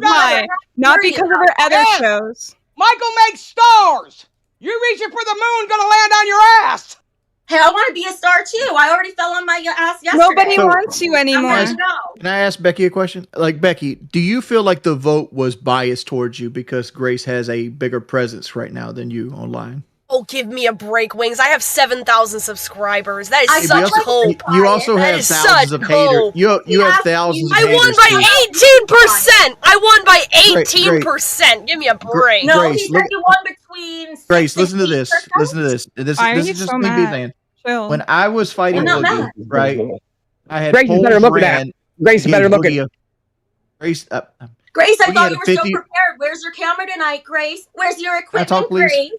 why. Not because of her other shows. Michael makes stars. You reaching for the moon, gonna land on your ass. Hey, I want to be a star too. I already fell on my ass yesterday. Nobody wants you anymore. Can I ask Becky a question? Like, Becky, do you feel like the vote was biased towards you because Grace has a bigger presence right now than you online? Oh, give me a break, Wings. I have 7,000 subscribers. That is such hope. You also have thousands of haters. You have thousands of haters. I won by 18%. I won by 18%. Give me a break. No, Grace, he said you won between. Grace, listen to this. Listen to this. This is just me saying. When I was fighting Boogie, right? I had Grace better look at that. Grace better look at. Grace, Grace, I thought you were so prepared. Where's your camera tonight, Grace? Where's your equipment, Grace?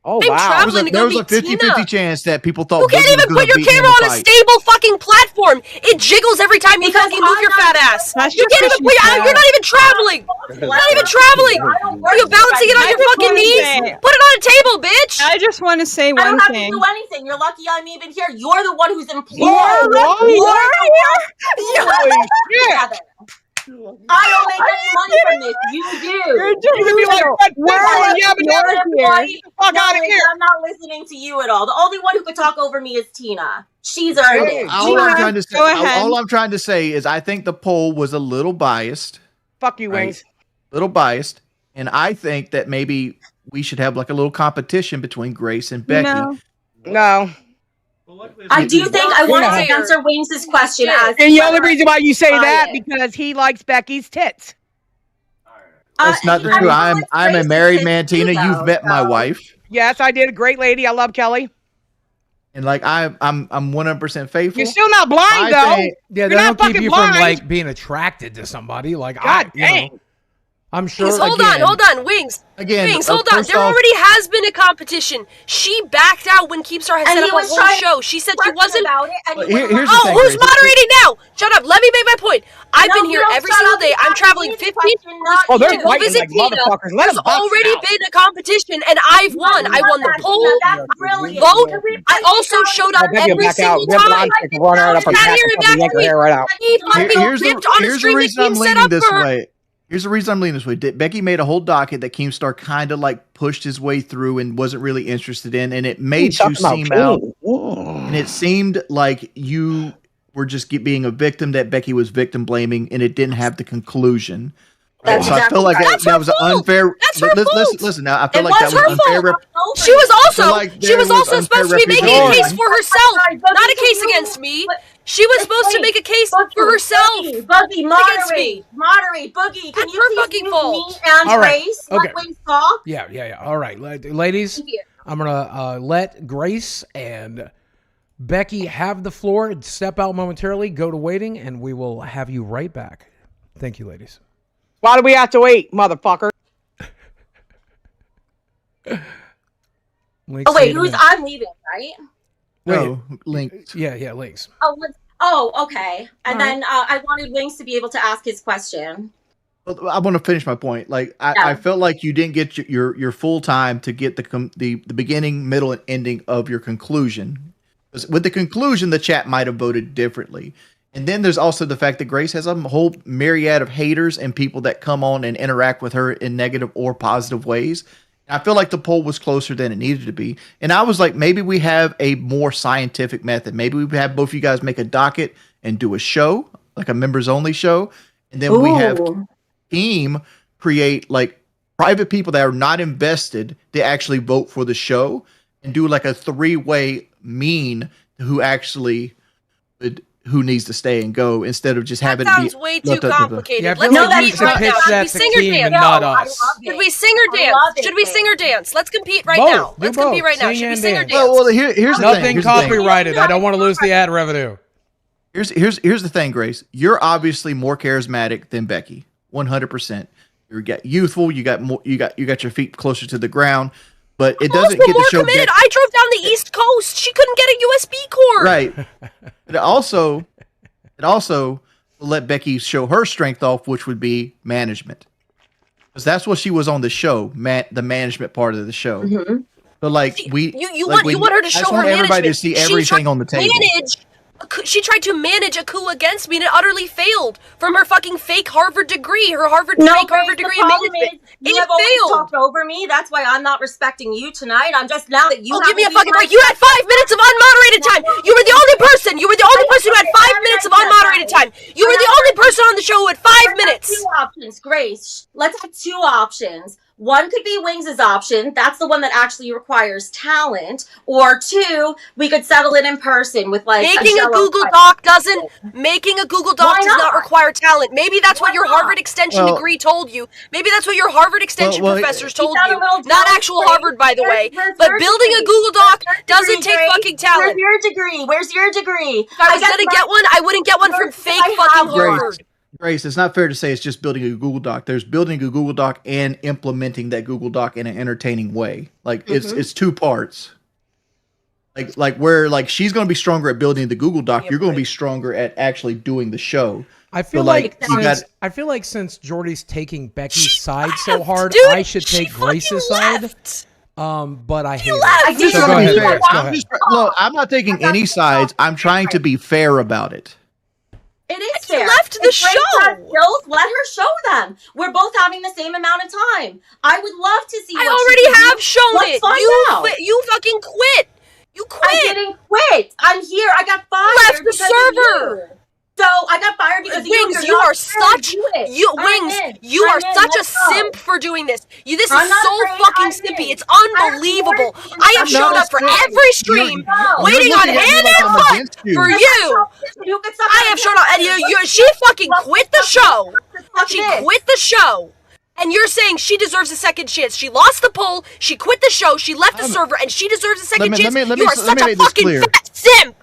Oh, wow. There was a 50-50 chance that people thought you can't even put your camera on a stable fucking platform. It jiggles every time you fucking move your fat ass. You can't even put you're not even traveling. Not even traveling. Are you balancing it on your fucking knees? Put it on a table, bitch. I just want to say one thing. I don't have to do anything. You're lucky I'm even here. You're the one who's employed. I don't make any money from this. You do. You're gonna be like, I'm not listening to you at all. The only one who could talk over me is Tina. She's earned it. All I'm trying to say is I think the poll was a little biased. Fuck you, Wings. A little biased. And I think that maybe we should have like a little competition between Grace and Becky. No. I do think I want to answer Wings' question as. And the only reason why you say that because he likes Becky's tits. That's not the truth. I'm a married man, Tina. You've met my wife. Yes, I did. A great lady. I love Kelly. And like I'm 100% faithful. You're still not blind though. Yeah, they don't keep you from like being attracted to somebody. Like God dang. I'm sure. Wings, hold on, Wings. Again, Wings, hold on. There already has been a competition. She backed out when KEEMSTAR had set up a whole show. She said she wasn't. Here's the thing, who's moderating now? Shut up. Let me make my point. I've been here every single day. I'm traveling 15 Oh, they're to go visit Tina. There's already been a competition, and I've won. I won the poll, vote. I also showed up every single time. Here's the reason I'm leaning this way. Here's the reason I'm leaning this way. Becky made a whole docket that KEEMSTAR kind of like pushed his way through and wasn't really interested in, and it made you seem out. And it seemed like you were just being a victim, that Becky was victim blaming, and it didn't have the conclusion. So I feel like that was an unfair. Listen, now I feel like that was unfair. She was also supposed to be making a case for herself, not a case against me. She was supposed to make a case for herself. Boogie, moderate, Boogie. Can you fucking fault. Me and Grace let Wings talk? Yeah. All right, ladies, I'm gonna let Grace and Becky have the floor. Step out momentarily, go to waiting, and we will have you right back. Thank you, ladies. Why do we have to wait, motherfucker? Oh wait, I'm leaving, right? No, Linx. Yeah, Linx. Oh, okay. And then I wanted Wings to be able to ask his question. I want to finish my point. Like I felt like you didn't get your full time to get the beginning, middle, and ending of your conclusion. With the conclusion, the chat might have voted differently. And then there's also the fact that Grace has a whole myriad of haters and people that come on and interact with her in negative or positive ways. I feel like the poll was closer than it needed to be. And I was like, maybe we have a more scientific method. Maybe we have both of you guys make a docket and do a show, like a members only show. And then we have Keem create like private people that are not invested to actually vote for the show and do like a 3-way mean who actually who needs to stay and go instead of just having that it be sounds way too complicated. Yeah, Let's compete right now. Should we sing or dance? Not us. Should we sing or dance? Should we sing or dance? Let's compete right now. Let's compete right now. Should we sing or dance? Well, here's the nothing thing. Copyrighted. I don't want to lose the ad revenue. Here's the thing, Grace. You're obviously more charismatic than Becky. 100%. You're youthful. You got more. You got your feet closer to the ground. But it doesn't get the show committed. I drove down the East Coast. She couldn't get a USB cord. Right. It also will let Becky show her strength off, which would be management, because that's what she was on the show, the management part of the show. Mm-hmm. But like you want her to show her management. Everybody to see everything on the table. She tried to manage a coup against me and it utterly failed from her fucking fake Harvard degree, fake Harvard degree in management. You have always talked over me. That's why I'm not respecting you tonight. I'm just now that you. Oh, give me a fucking break. You had 5 minutes of unmoderated time. You were the only person. You were the only person who had 5 minutes of unmoderated time. You were the only person on the show who had 5 minutes. 2 options, Grace. Let's have 2 options. One could be Wings' option. That's the one that actually requires talent. Or 2, we could settle it in person with like making a Google Doc does not require talent. Maybe that's what your Harvard Extension degree told you. Maybe that's what your Harvard Extension professors told you. Not actual Harvard, by the way. But building a Google Doc doesn't take fucking talent. Where's your degree? If I was gonna get one, I wouldn't get one from fake fucking Harvard. Grace, it's not fair to say it's just building a Google Doc. There's building a Google Doc and implementing that Google Doc in an entertaining way. Like it's 2 parts. Like where like she's going to be stronger at building the Google Doc, you're going to be stronger at actually doing the show. I feel I feel like since Jordy's taking Becky's side so hard, dude, I should take Grace's side. But I hate it. So go ahead. Look, I'm not taking any sides. I'm trying to be fair about it. It is fair. Left the show. Skills, let her show them. We're both having the same amount of time. I would love to see. I already have shown it. You fucking quit. You quit. I didn't quit. I'm here. I got fired. Left the server. So I got fired because Wings, you are such you are such a simp for doing this. This is so fucking simpy. It's unbelievable. I have shown up for every stream, waiting on hand and foot for you. I have shown up, and she fucking quit the show. She quit the show. And you're saying she deserves a second chance. She lost the poll, she quit the show, she left the server, and she deserves a second chance. You are such a fucking fat simp.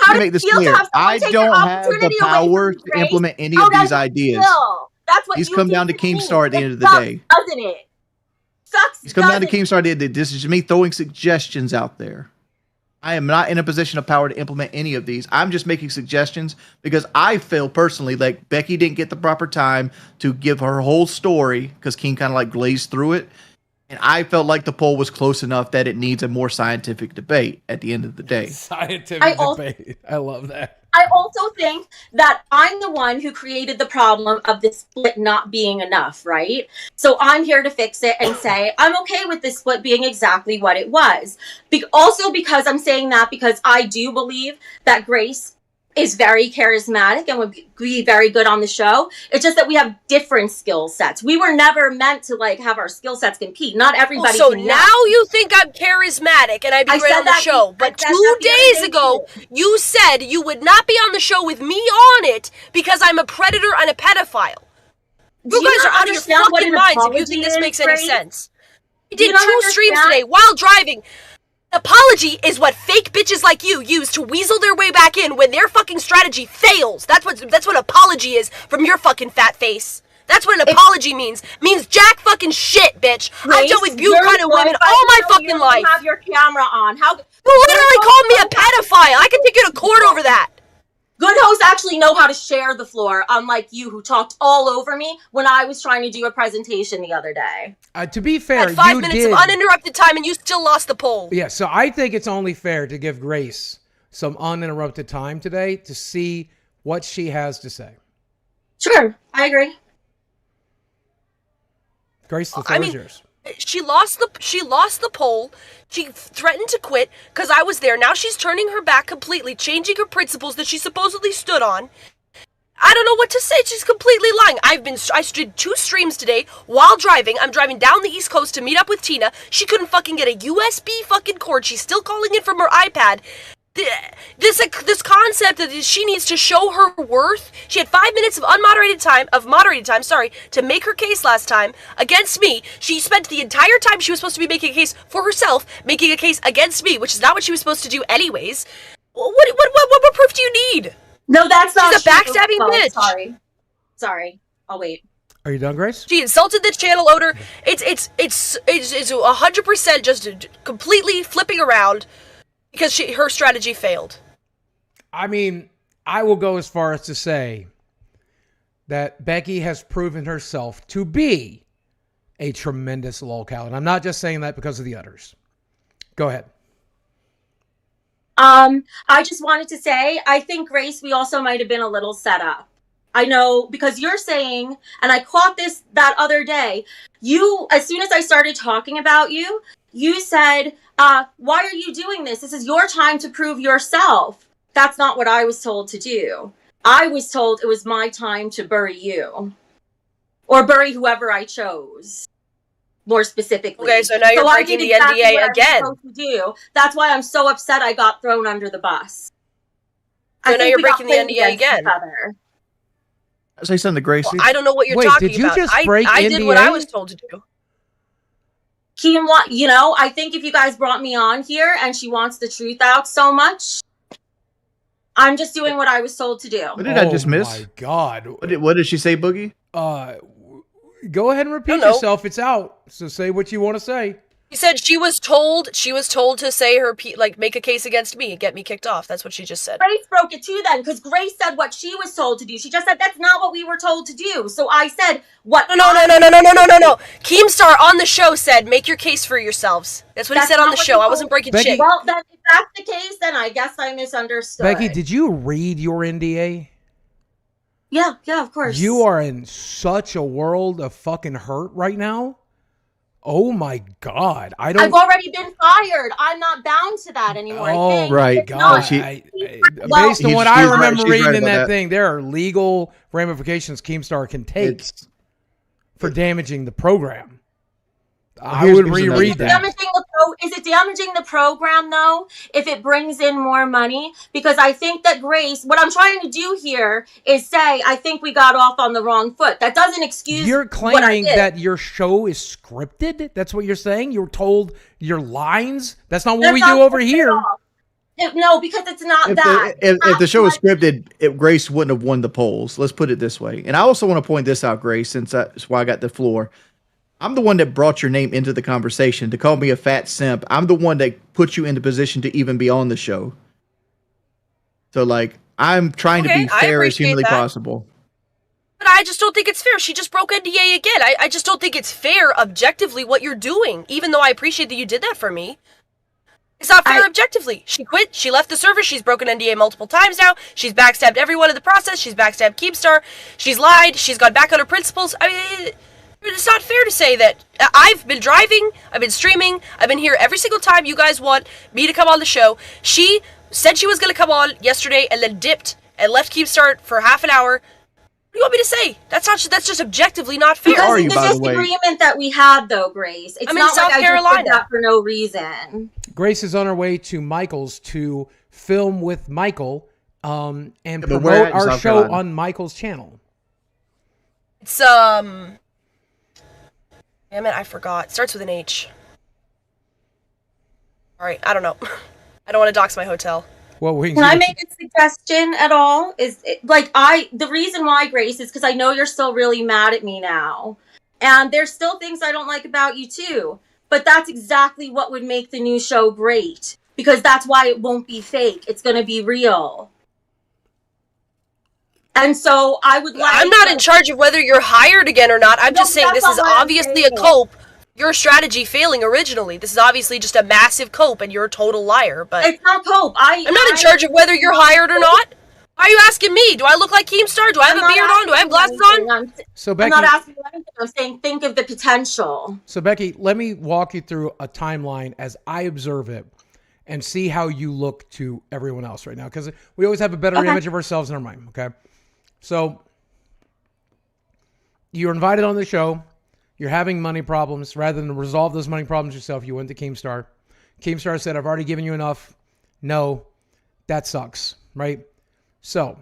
Let me make this clear. I don't have the power to implement any of these ideas. That's what These come down to KEEMSTAR at the end of the day. Doesn't it? These come down to KEEMSTAR at the end of the day. This is just me throwing suggestions out there. I am not in a position of power to implement any of these. I'm just making suggestions because I feel personally like Becky didn't get the proper time to give her whole story because Keem kind of like glazed through it. And I felt like the poll was close enough that it needs a more scientific debate at the end of the day. Scientific debate. I love that. I also think that I'm the one who created the problem of the split not being enough, right? So I'm here to fix it and say, I'm okay with this split being exactly what it was. Also because I'm saying that because I do believe that Grace is very charismatic and would be very good on the show. It's just that we have different skill sets. We were never meant to like have our skill sets compete. Not everybody. So now you think I'm charismatic and I'd be great on the show. But 2 days ago, you said you would not be on the show with me on it because I'm a predator and a pedophile. You guys are out of your fucking minds if you think this makes any sense. We did 2 streams today while driving. Apology is what fake bitches like you use to weasel their way back in when their fucking strategy fails. That's what apology is from your fucking fat face. That's what an apology means. Means jack fucking shit, bitch. I've dealt with you kind of women all my fucking life. Have your camera on. How? You literally called me a pedophile. I can take you to court over that. Good hosts actually know how to share the floor, unlike you who talked all over me when I was trying to do a presentation the other day. To be fair, had 5 minutes of uninterrupted time and you still lost the poll. Yeah, so I think it's only fair to give Grace some uninterrupted time today to see what she has to say. Sure, I agree. Grace, the floor is yours. She lost the poll. She threatened to quit because I was there. Now she's turning her back completely, changing her principles that she supposedly stood on. I don't know what to say. She's completely lying. I did 2 streams today while driving. I'm driving down the East Coast to meet up with Tina. She couldn't fucking get a USB fucking cord. She's still calling it from her iPad. This concept that she needs to show her worth. She had 5 minutes of moderated time, to make her case last time against me. She spent the entire time she was supposed to be making a case for herself, making a case against me, which is not what she was supposed to do anyways. What proof do you need? No, that's not. She's a backstabbing bitch. Sorry. I'll wait. Are you done, Grace? She insulted the channel owner. It's 100% just completely flipping around. Because her strategy failed. I mean, I will go as far as to say that Becky has proven herself to be a tremendous lolcow. And I'm not just saying that because of the others. Go ahead. I just wanted to say, I think, Grace, we also might have been a little set up. I know, because you're saying, and I caught this that other day, as soon as I started talking about you, you said, why are you doing this? This is your time to prove yourself. That's not what I was told to do. I was told it was my time to bury you. Or bury whoever I chose. More specifically. Okay, so now you're breaking the NDA again. That's why I'm so upset I got thrown under the bus. So now you're breaking the NDA again. Say something to Gracie. Well, I don't know what you're talking about. Did you just break I NDA? did what I was told to do. Keem, I think if you guys brought me on here and she wants the truth out so much, I'm just doing what I was told to do. What did I just miss? Oh my God. What did she say, Boogie? Go ahead and repeat yourself. It's out. So say what you want to say. She said she was told to say make a case against me and get me kicked off. That's what she just said. Grace broke it too then, because Grace said what she was told to do. She just said that's not what we were told to do. So I said what? No. KEEMSTAR on the show said make your case for yourselves. That's what he said on the show. I wasn't breaking shit. Well, then if that's the case, then I guess I misunderstood. Becky, did you read your NDA? Yeah, of course. You are in such a world of fucking hurt right now. Oh my God! I've already been fired. I'm not bound to that anymore. Oh right, God! Based on what I remember reading in that thing, there are legal ramifications KEEMSTAR can take for damaging the program. I would reread that. Is it damaging the program though? If it brings in more money, because I think that Grace, what I'm trying to do here is say I think we got off on the wrong foot. That doesn't excuse. You're claiming that your show is scripted. That's what you're saying. You're told your lines. That's not what we do over here. No, because it's not that. If the show was scripted, Grace wouldn't have won the polls. Let's put it this way. And I also want to point this out, Grace, since that's why I got the floor. I'm the one that brought your name into the conversation to call me a fat simp. I'm the one that put you in the position to even be on the show. So, I'm trying to be fair as humanly possible. But I just don't think it's fair. She just broke NDA again. I just don't think it's fair objectively what you're doing, even though I appreciate that you did that for me. It's not fair objectively. She quit. She left the server. She's broken NDA multiple times now. She's backstabbed everyone in the process. She's backstabbed KEEMSTAR. She's lied. She's gone back on her principles. I mean, it's not fair to say that. I've been driving, I've been streaming, I've been here every single time you guys want me to come on the show. She said she was going to come on yesterday and then dipped and left KEEMSTAR for half an hour. What do you want me to say? That's just objectively not fair. Because of the disagreement that we had, though, Grace. It's not South like Carolina. I just did that for no reason. Grace is on her way to Michael's to film with Michael and promote our show on Michael's channel. It's damn it, I forgot. It starts with an H. Alright, I don't know. I don't want to dox my hotel. Well, can I make a suggestion at all? The reason why, Grace, is because I know you're still really mad at me now. And there's still things I don't like about you too. But that's exactly what would make the new show great. Because that's why it won't be fake. It's going to be real. And so I would like... I'm not in charge of whether you're hired again or not. I'm just saying this is obviously a cope. Your strategy failing originally. This is obviously just a massive cope, and you're a total liar. But it's not cope. I'm not in charge of whether you're hired or not. Why are you asking me? Do I look like Keemstar? Do I have a beard on? Do I have glasses on? So Becky, I'm not asking you anything. I'm saying think of the potential. So Becky, let me walk you through a timeline as I observe it, and see how you look to everyone else right now, because we always have a better image of ourselves in our mind. Okay, so you're invited on the show. You're having money problems. Rather than resolve those money problems yourself, you went to KEEMSTAR. KEEMSTAR said, I've already given you enough. No, that sucks, right? So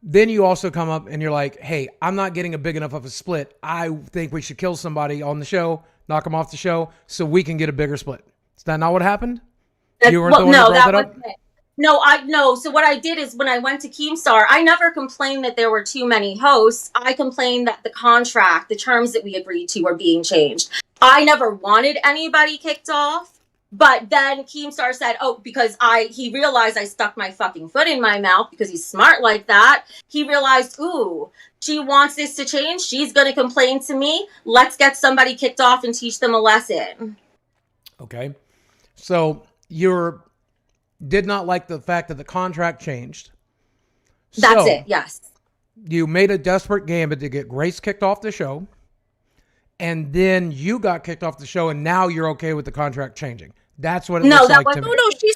then you also come up and you're like, hey, I'm not getting a big enough of a split. I think we should kill somebody on the show, knock them off the show, so we can get a bigger split. Is that not what happened? You weren't the one who brought that up? No. So what I did is when I went to KEEMSTAR, I never complained that there were too many hosts. I complained that the contract, the terms that we agreed to were being changed. I never wanted anybody kicked off, but then KEEMSTAR said, oh, because he realized I stuck my fucking foot in my mouth because he's smart like that. He realized, ooh, she wants this to change. She's going to complain to me. Let's get somebody kicked off and teach them a lesson. Okay. So did not like the fact that the contract changed. That's it, yes. You made a desperate gambit to get Grace kicked off the show, and then you got kicked off the show, and now you're okay with the contract changing. That's what it looks like to me. No, she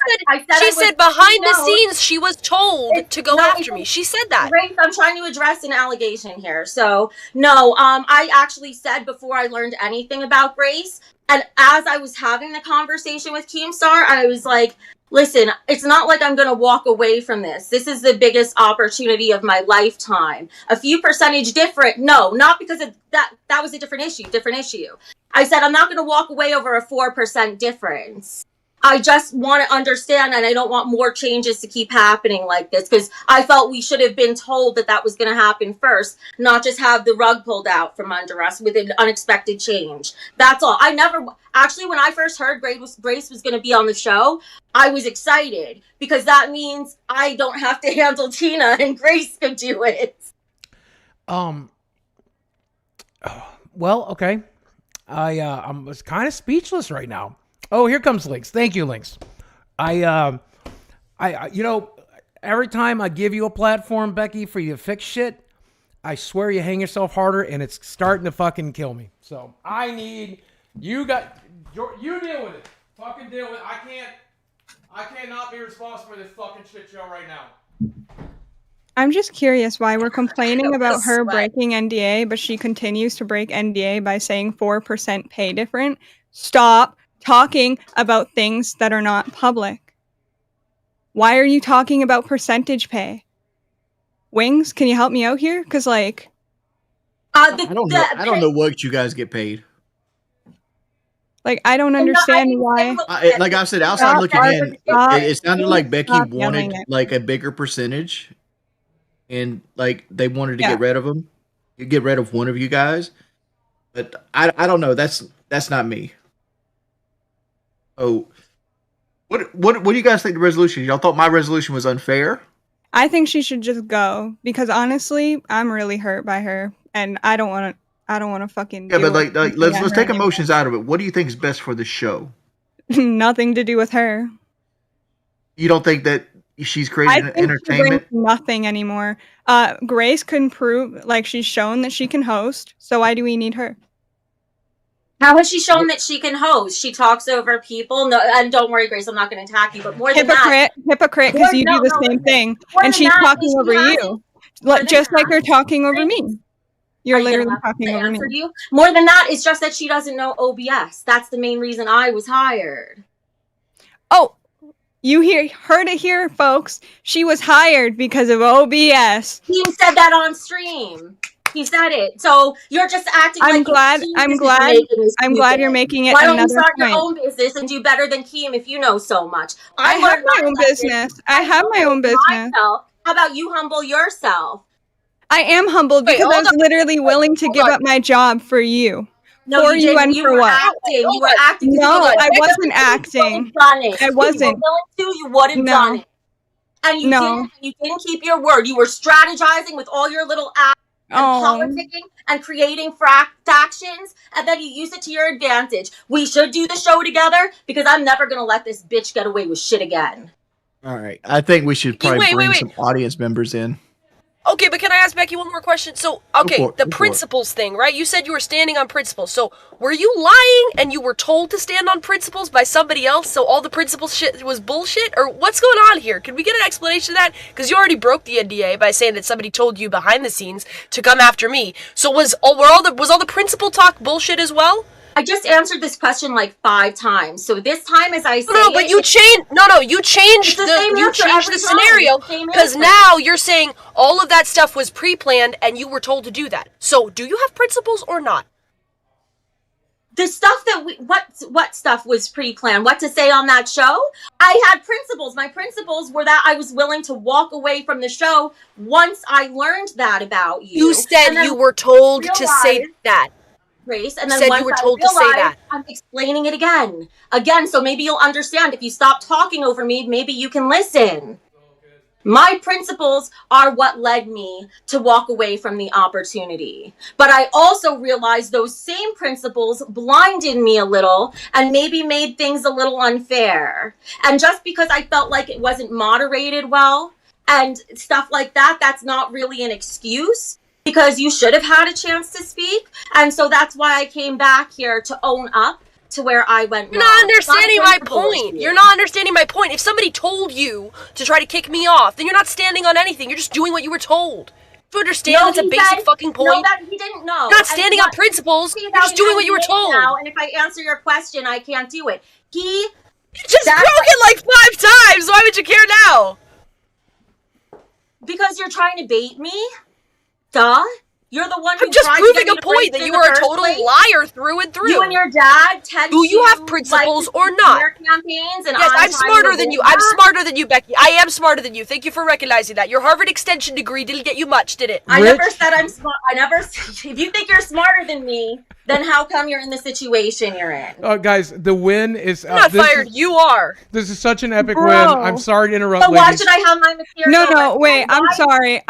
said behind the scenes she was told to go after me. She said that. Grace, I'm trying to address an allegation here. So, no, I actually said before I learned anything about Grace, and as I was having the conversation with KEEMSTAR, I was like, listen, it's not like I'm going to walk away from this. This is the biggest opportunity of my lifetime. A few percentage different. No, not because of that. That was a different issue. I said, I'm not going to walk away over a 4% difference. I just want to understand, and I don't want more changes to keep happening like this, because I felt we should have been told that was going to happen first, not just have the rug pulled out from under us with an unexpected change. That's all. Actually, when I first heard Grace was going to be on the show, I was excited, because that means I don't have to handle Tina and Grace could do it. Well, okay. I'm kind of speechless right now. Oh, here comes Linx. Thank you, Linx. I every time I give you a platform, Becky, for you to fix shit, I swear you hang yourself harder, and it's starting to fucking kill me. So I need you deal with it. Fucking deal with it. I cannot be responsible for this fucking shit show right now. I'm just curious why we're complaining about her breaking NDA, but she continues to break NDA by saying 4% pay different. Stop talking about things that are not public. Why are you talking about percentage pay? Wings, can you help me out here? Because I don't know what you guys get paid. I don't understand why. Like I said, outside looking in, it sounded like Becky wanted like a bigger percentage, and they wanted to get rid of him. You get rid of one of you guys, but I don't know. That's not me. Oh, what do you guys think the resolution? Y'all thought my resolution was unfair? I think she should just go, because honestly, I'm really hurt by her, and I don't want to fucking. Yeah, but let's take emotions out of it. What do you think is best for the show? Nothing to do with her. You don't think that she's creating entertainment? Nothing anymore. Grace can prove, she's shown that she can host. So why do we need her? How has she shown that she can host? She talks over people. No, and don't worry, Grace, I'm not going to attack you. But more than that, hypocrite, because you do the same thing, and she's talking over you, just like you're talking over me. You're literally talking over me. More than that, it's just that she doesn't know OBS. That's the main reason I was hired. Oh, you heard it here, folks. She was hired because of OBS. He said that on stream. He said it. So you're just acting I'm glad you're making it. Why don't you start your own business and do better than Keem if you know so much? I have my own business. I have my own business. How about you humble yourself? I am humbled because I was literally willing to give up my job for you. No, for you and for what? You were acting. No, I wasn't acting. I wasn't. You would have done it. and you didn't keep your word. You were strategizing with all your little acts and politicking and creating factions, and then you use it to your advantage. We should do the show together because I'm never gonna let this bitch get away with shit again. All right, I think we should probably bring some audience members in. Okay, but can I ask Becky one more question? So, okay, the principles thing, right? You said you were standing on principles. So, were you lying and you were told to stand on principles by somebody else, so all the principles shit was bullshit? Or what's going on here? Can we get an explanation of that? Because you already broke the NDA by saying that somebody told you behind the scenes to come after me. So, was all the principle talk bullshit as well? I just answered this question like 5 times. So this time, as I say, you changed the scenario because now you're saying all of that stuff was pre-planned and you were told to do that. So, do you have principles or not? The stuff that what stuff was pre-planned? What to say on that show? I had principles. My principles were that I was willing to walk away from the show once I learned that about you. You said you were told to say that. Grace, and then once you were told to say that, I'm explaining it again, so maybe you'll understand. If you stop talking over me, maybe you can listen. My principles are what led me to walk away from the opportunity, but I also realized those same principles blinded me a little and maybe made things a little unfair. And just because I felt like it wasn't moderated well and stuff like that, that's not really an excuse. Because you should have had a chance to speak. And so that's why I came back here to own up to where I went wrong. You're not understanding my point. You're not understanding my point. If somebody told you to try to kick me off, then you're not standing on anything. You're just doing what you were told. Do you understand? That's a basic fucking point. No, that he didn't know. You're not standing on principles. You're just doing what you were told. Now, and if I answer your question, I can't do it. You just broke it like 5 times. Why would you care now? Because you're trying to bait me. Duh. You're the one who I'm just proving a point that you are a total liar through and through. You and your dad tend Do you have principles or not? Campaigns and yes, I'm smarter than you. I'm smarter than you, Becky. I am smarter than you. Thank you for recognizing that. Your Harvard extension degree didn't get you much, did it? I never said I'm smart. If you think you're smarter than me, then how come you're in the situation you're in? Guys, the win is... I'm not fired. You are. This is such an epic win. I'm sorry to interrupt, so why should I have my material? No, wait. I'm sorry.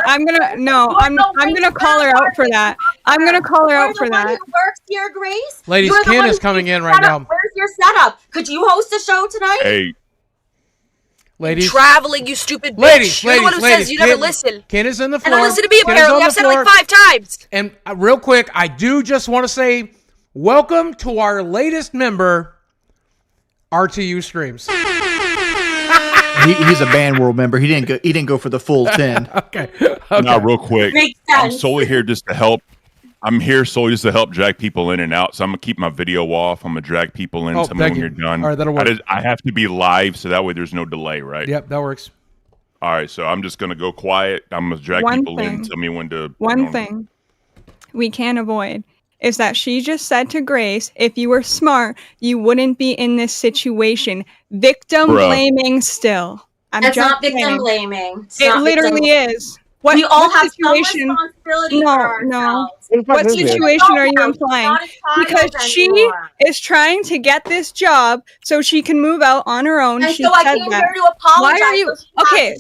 No. I'm gonna call her out for that. I'm gonna call her out for that. Works here, Grace. Ladies, Ken is coming in right now. Where's your setup? Could you host a show tonight? Hey. Ladies. Traveling, you stupid bitch. You're the one who says you never listen. Ken is in the floor. And I listen to me, apparently. I've said it like 5 times. And real quick, I do just want to say welcome to our latest member, RTU Streams. He's a Band World member. He didn't go for the full 10. Okay. Now, real quick, Makes sense. I'm solely here just to help. I'm here solely just to help drag people in and out. So I'm gonna keep my video off. I'm gonna drag people in. Tell me when you're done. All right, that'll work. I have to be live, so that way there's no delay, right? Yep, that works. All right, so I'm just gonna go quiet. I'm gonna drag people in. Tell me when to. One thing we can't avoid is that she just said to Grace, if you were smart, you wouldn't be in this situation. Victim blaming still. That's not victim blaming. It literally is. We all have some responsibility for ourselves. What situation are you implying? Because she is trying to get this job so she can move out on her own. And so I came here to apologize. Why are you okay?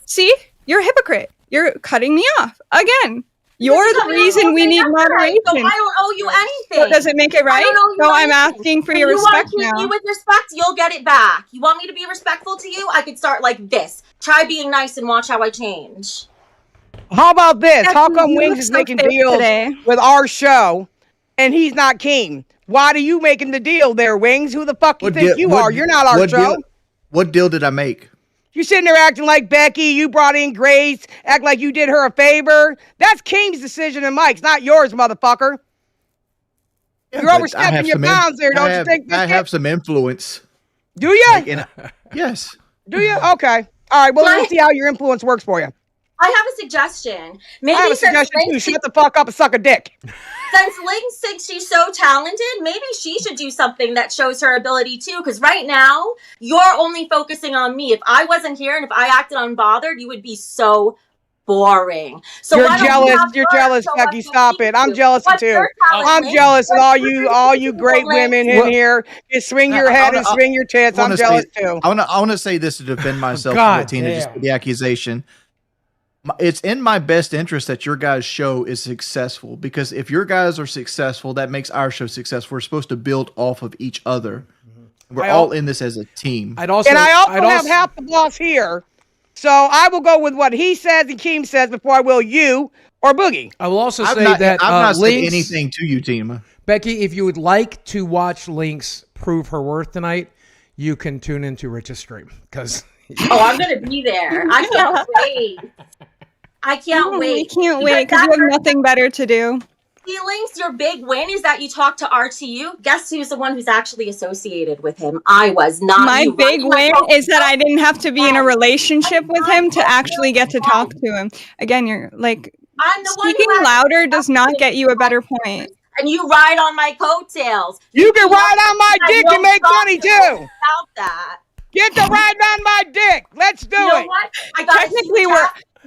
See, you're a hypocrite. You're cutting me off again. You're the reason we need moderation. So I don't owe you anything. So does it make it right? So I'm asking for your respect now. You with respect, you'll get it back. You want me to be respectful to you? I could start like this. Try being nice and watch how I change. How about this? How come Wings is making deals with our show and he's not Keem? Why do you making the deal there, Wings? Who the fuck you think you are? You're not our show. What deal did I make? You sitting there acting like Becky, you brought in Grace, act like you did her a favor. That's Keem's decision and Mike's, not yours, motherfucker. Yeah, you're overstepping your bounds there, don't you think? I have some influence. Do you? Yes. Do you? Okay. All right, well, let's see how your influence works for you. I have a suggestion. Maybe I have a suggestion too. Shut the fuck up and suck a dick. Since Linx thinks she's so talented, maybe she should do something that shows her ability too. Because right now, you're only focusing on me. If I wasn't here and if I acted unbothered, you would be so boring. So you're why don't you jealous. have You're her jealous, show Becky. us Stop what it. I'm you do? jealous What's too. your talent, I'm Linx? jealous of What's all your you great Linx? women in here. You swing your head and swing your tits. I'm jealous too. I want to say this to defend myself. God Tina, just damn. for the accusation. It's in my best interest that your guys' show is successful, because if your guys are successful, that makes our show successful. We're supposed to build off of each other. We're all in this as a team. I also have half the boss here, so I will go with what he says and Keem says before I will you or Boogie. I will also I've say not, that I've not said Linx, anything to you, Tina. Becky, if you would like to watch Linx prove her worth tonight, you can tune into Rich's stream because. Oh, I'm gonna be there. I can't wait. I can't wait. I can't wait because you have nothing better to do. See, Linx, your big win is that you talked to RTU. Guess who's the one who's actually associated with him? I was not. My you. big win is that I didn't have to be in a relationship with him to actually get to talk to him. Again, you're like, I'm the one speaking who louder does not get you a better point. And you ride on my coattails. You can ride on my dick and make money too. About that. Get the ride on my dick. Let's do it. What? I got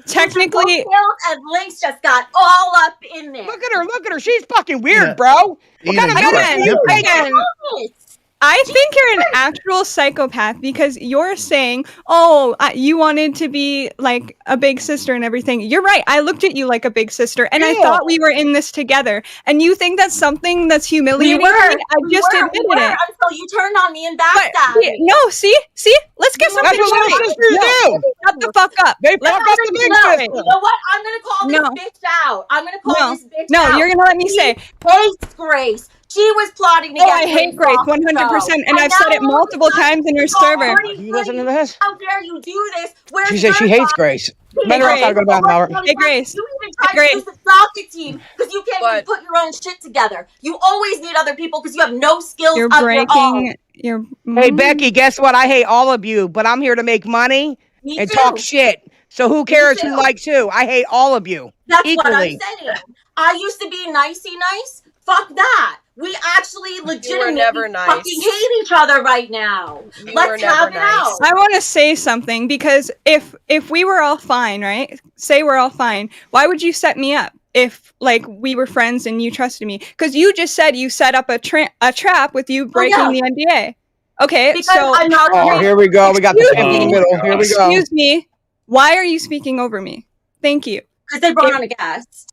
technically and Linx just got all up in there. Look at her. She's fucking weird, bro. What kind of medicine are you taking? I think you're an actual psychopath because you're saying, oh, you wanted to be like a big sister and everything. You're right. I looked at you like a big sister and I thought we were in this together. And you think that's something that's humiliating? I just admitted it. Until you turned on me and backstabbed me. No, see? Let's get something That's what little sisters do. Shut the fuck up. They fuck up the big sister. You know what? I'm going to call this bitch out. I'm going to call this bitch out. No, you're going to let me say. Hates Grace. She was plotting to Oh, get I hate Grace 100%, and I've said it multiple times in her server. You listen to this? How dare you do this? Where's She says she hates Grace. Better off to go down, Howard. Hey, Grace. You even tried to use the soccer team because you can't even put your own shit together. You always need other people because you have no skills You're of breaking your own. Hey, Becky, guess what? I hate all of you, but I'm here to make money and talk shit. So who cares who likes who? I hate all of you. That's equally. what I'm saying. I used to be nicey nice. Fuck that. We actually legitimately fucking hate each other right now. Let's have it out. I want to say something because if we were all fine, right? Say we're all fine. Why would you set me up if like we were friends and you trusted me? Because you just said you set up a trap with you breaking the NDA. Okay, Because so I'm not here we go. We got the in the middle. Here we go. Excuse me. Why are you speaking over me? Thank you. Because they brought on a guest.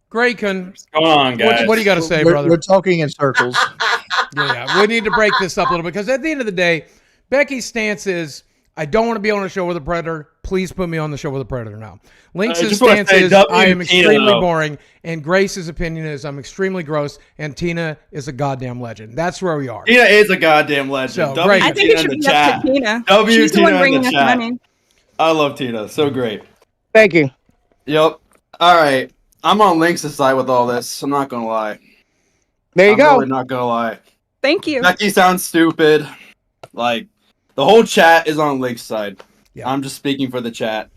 Graycon, come on, guys. What do you got to say, we're, brother? We're talking in circles. Yeah, we need to break this up a little bit because at the end of the day, Becky's stance is, I don't want to be on a show with a predator. Please put me on the show with a predator now. Linx's stance is, I am extremely boring. And Grace's opinion is, I'm extremely gross. And Tina is a goddamn legend. That's where we are. Tina is a goddamn legend. So, I think it should be up to Tina. She's the one bringing us money. I love Tina. So great. Thank you. Yep. All right. I'm on Linx's side with all this. I'm not gonna lie. There you go. I'm really not gonna lie. Thank you. Becky sounds stupid. Like the whole chat is on Linx's side. Yeah. I'm just speaking for the chat.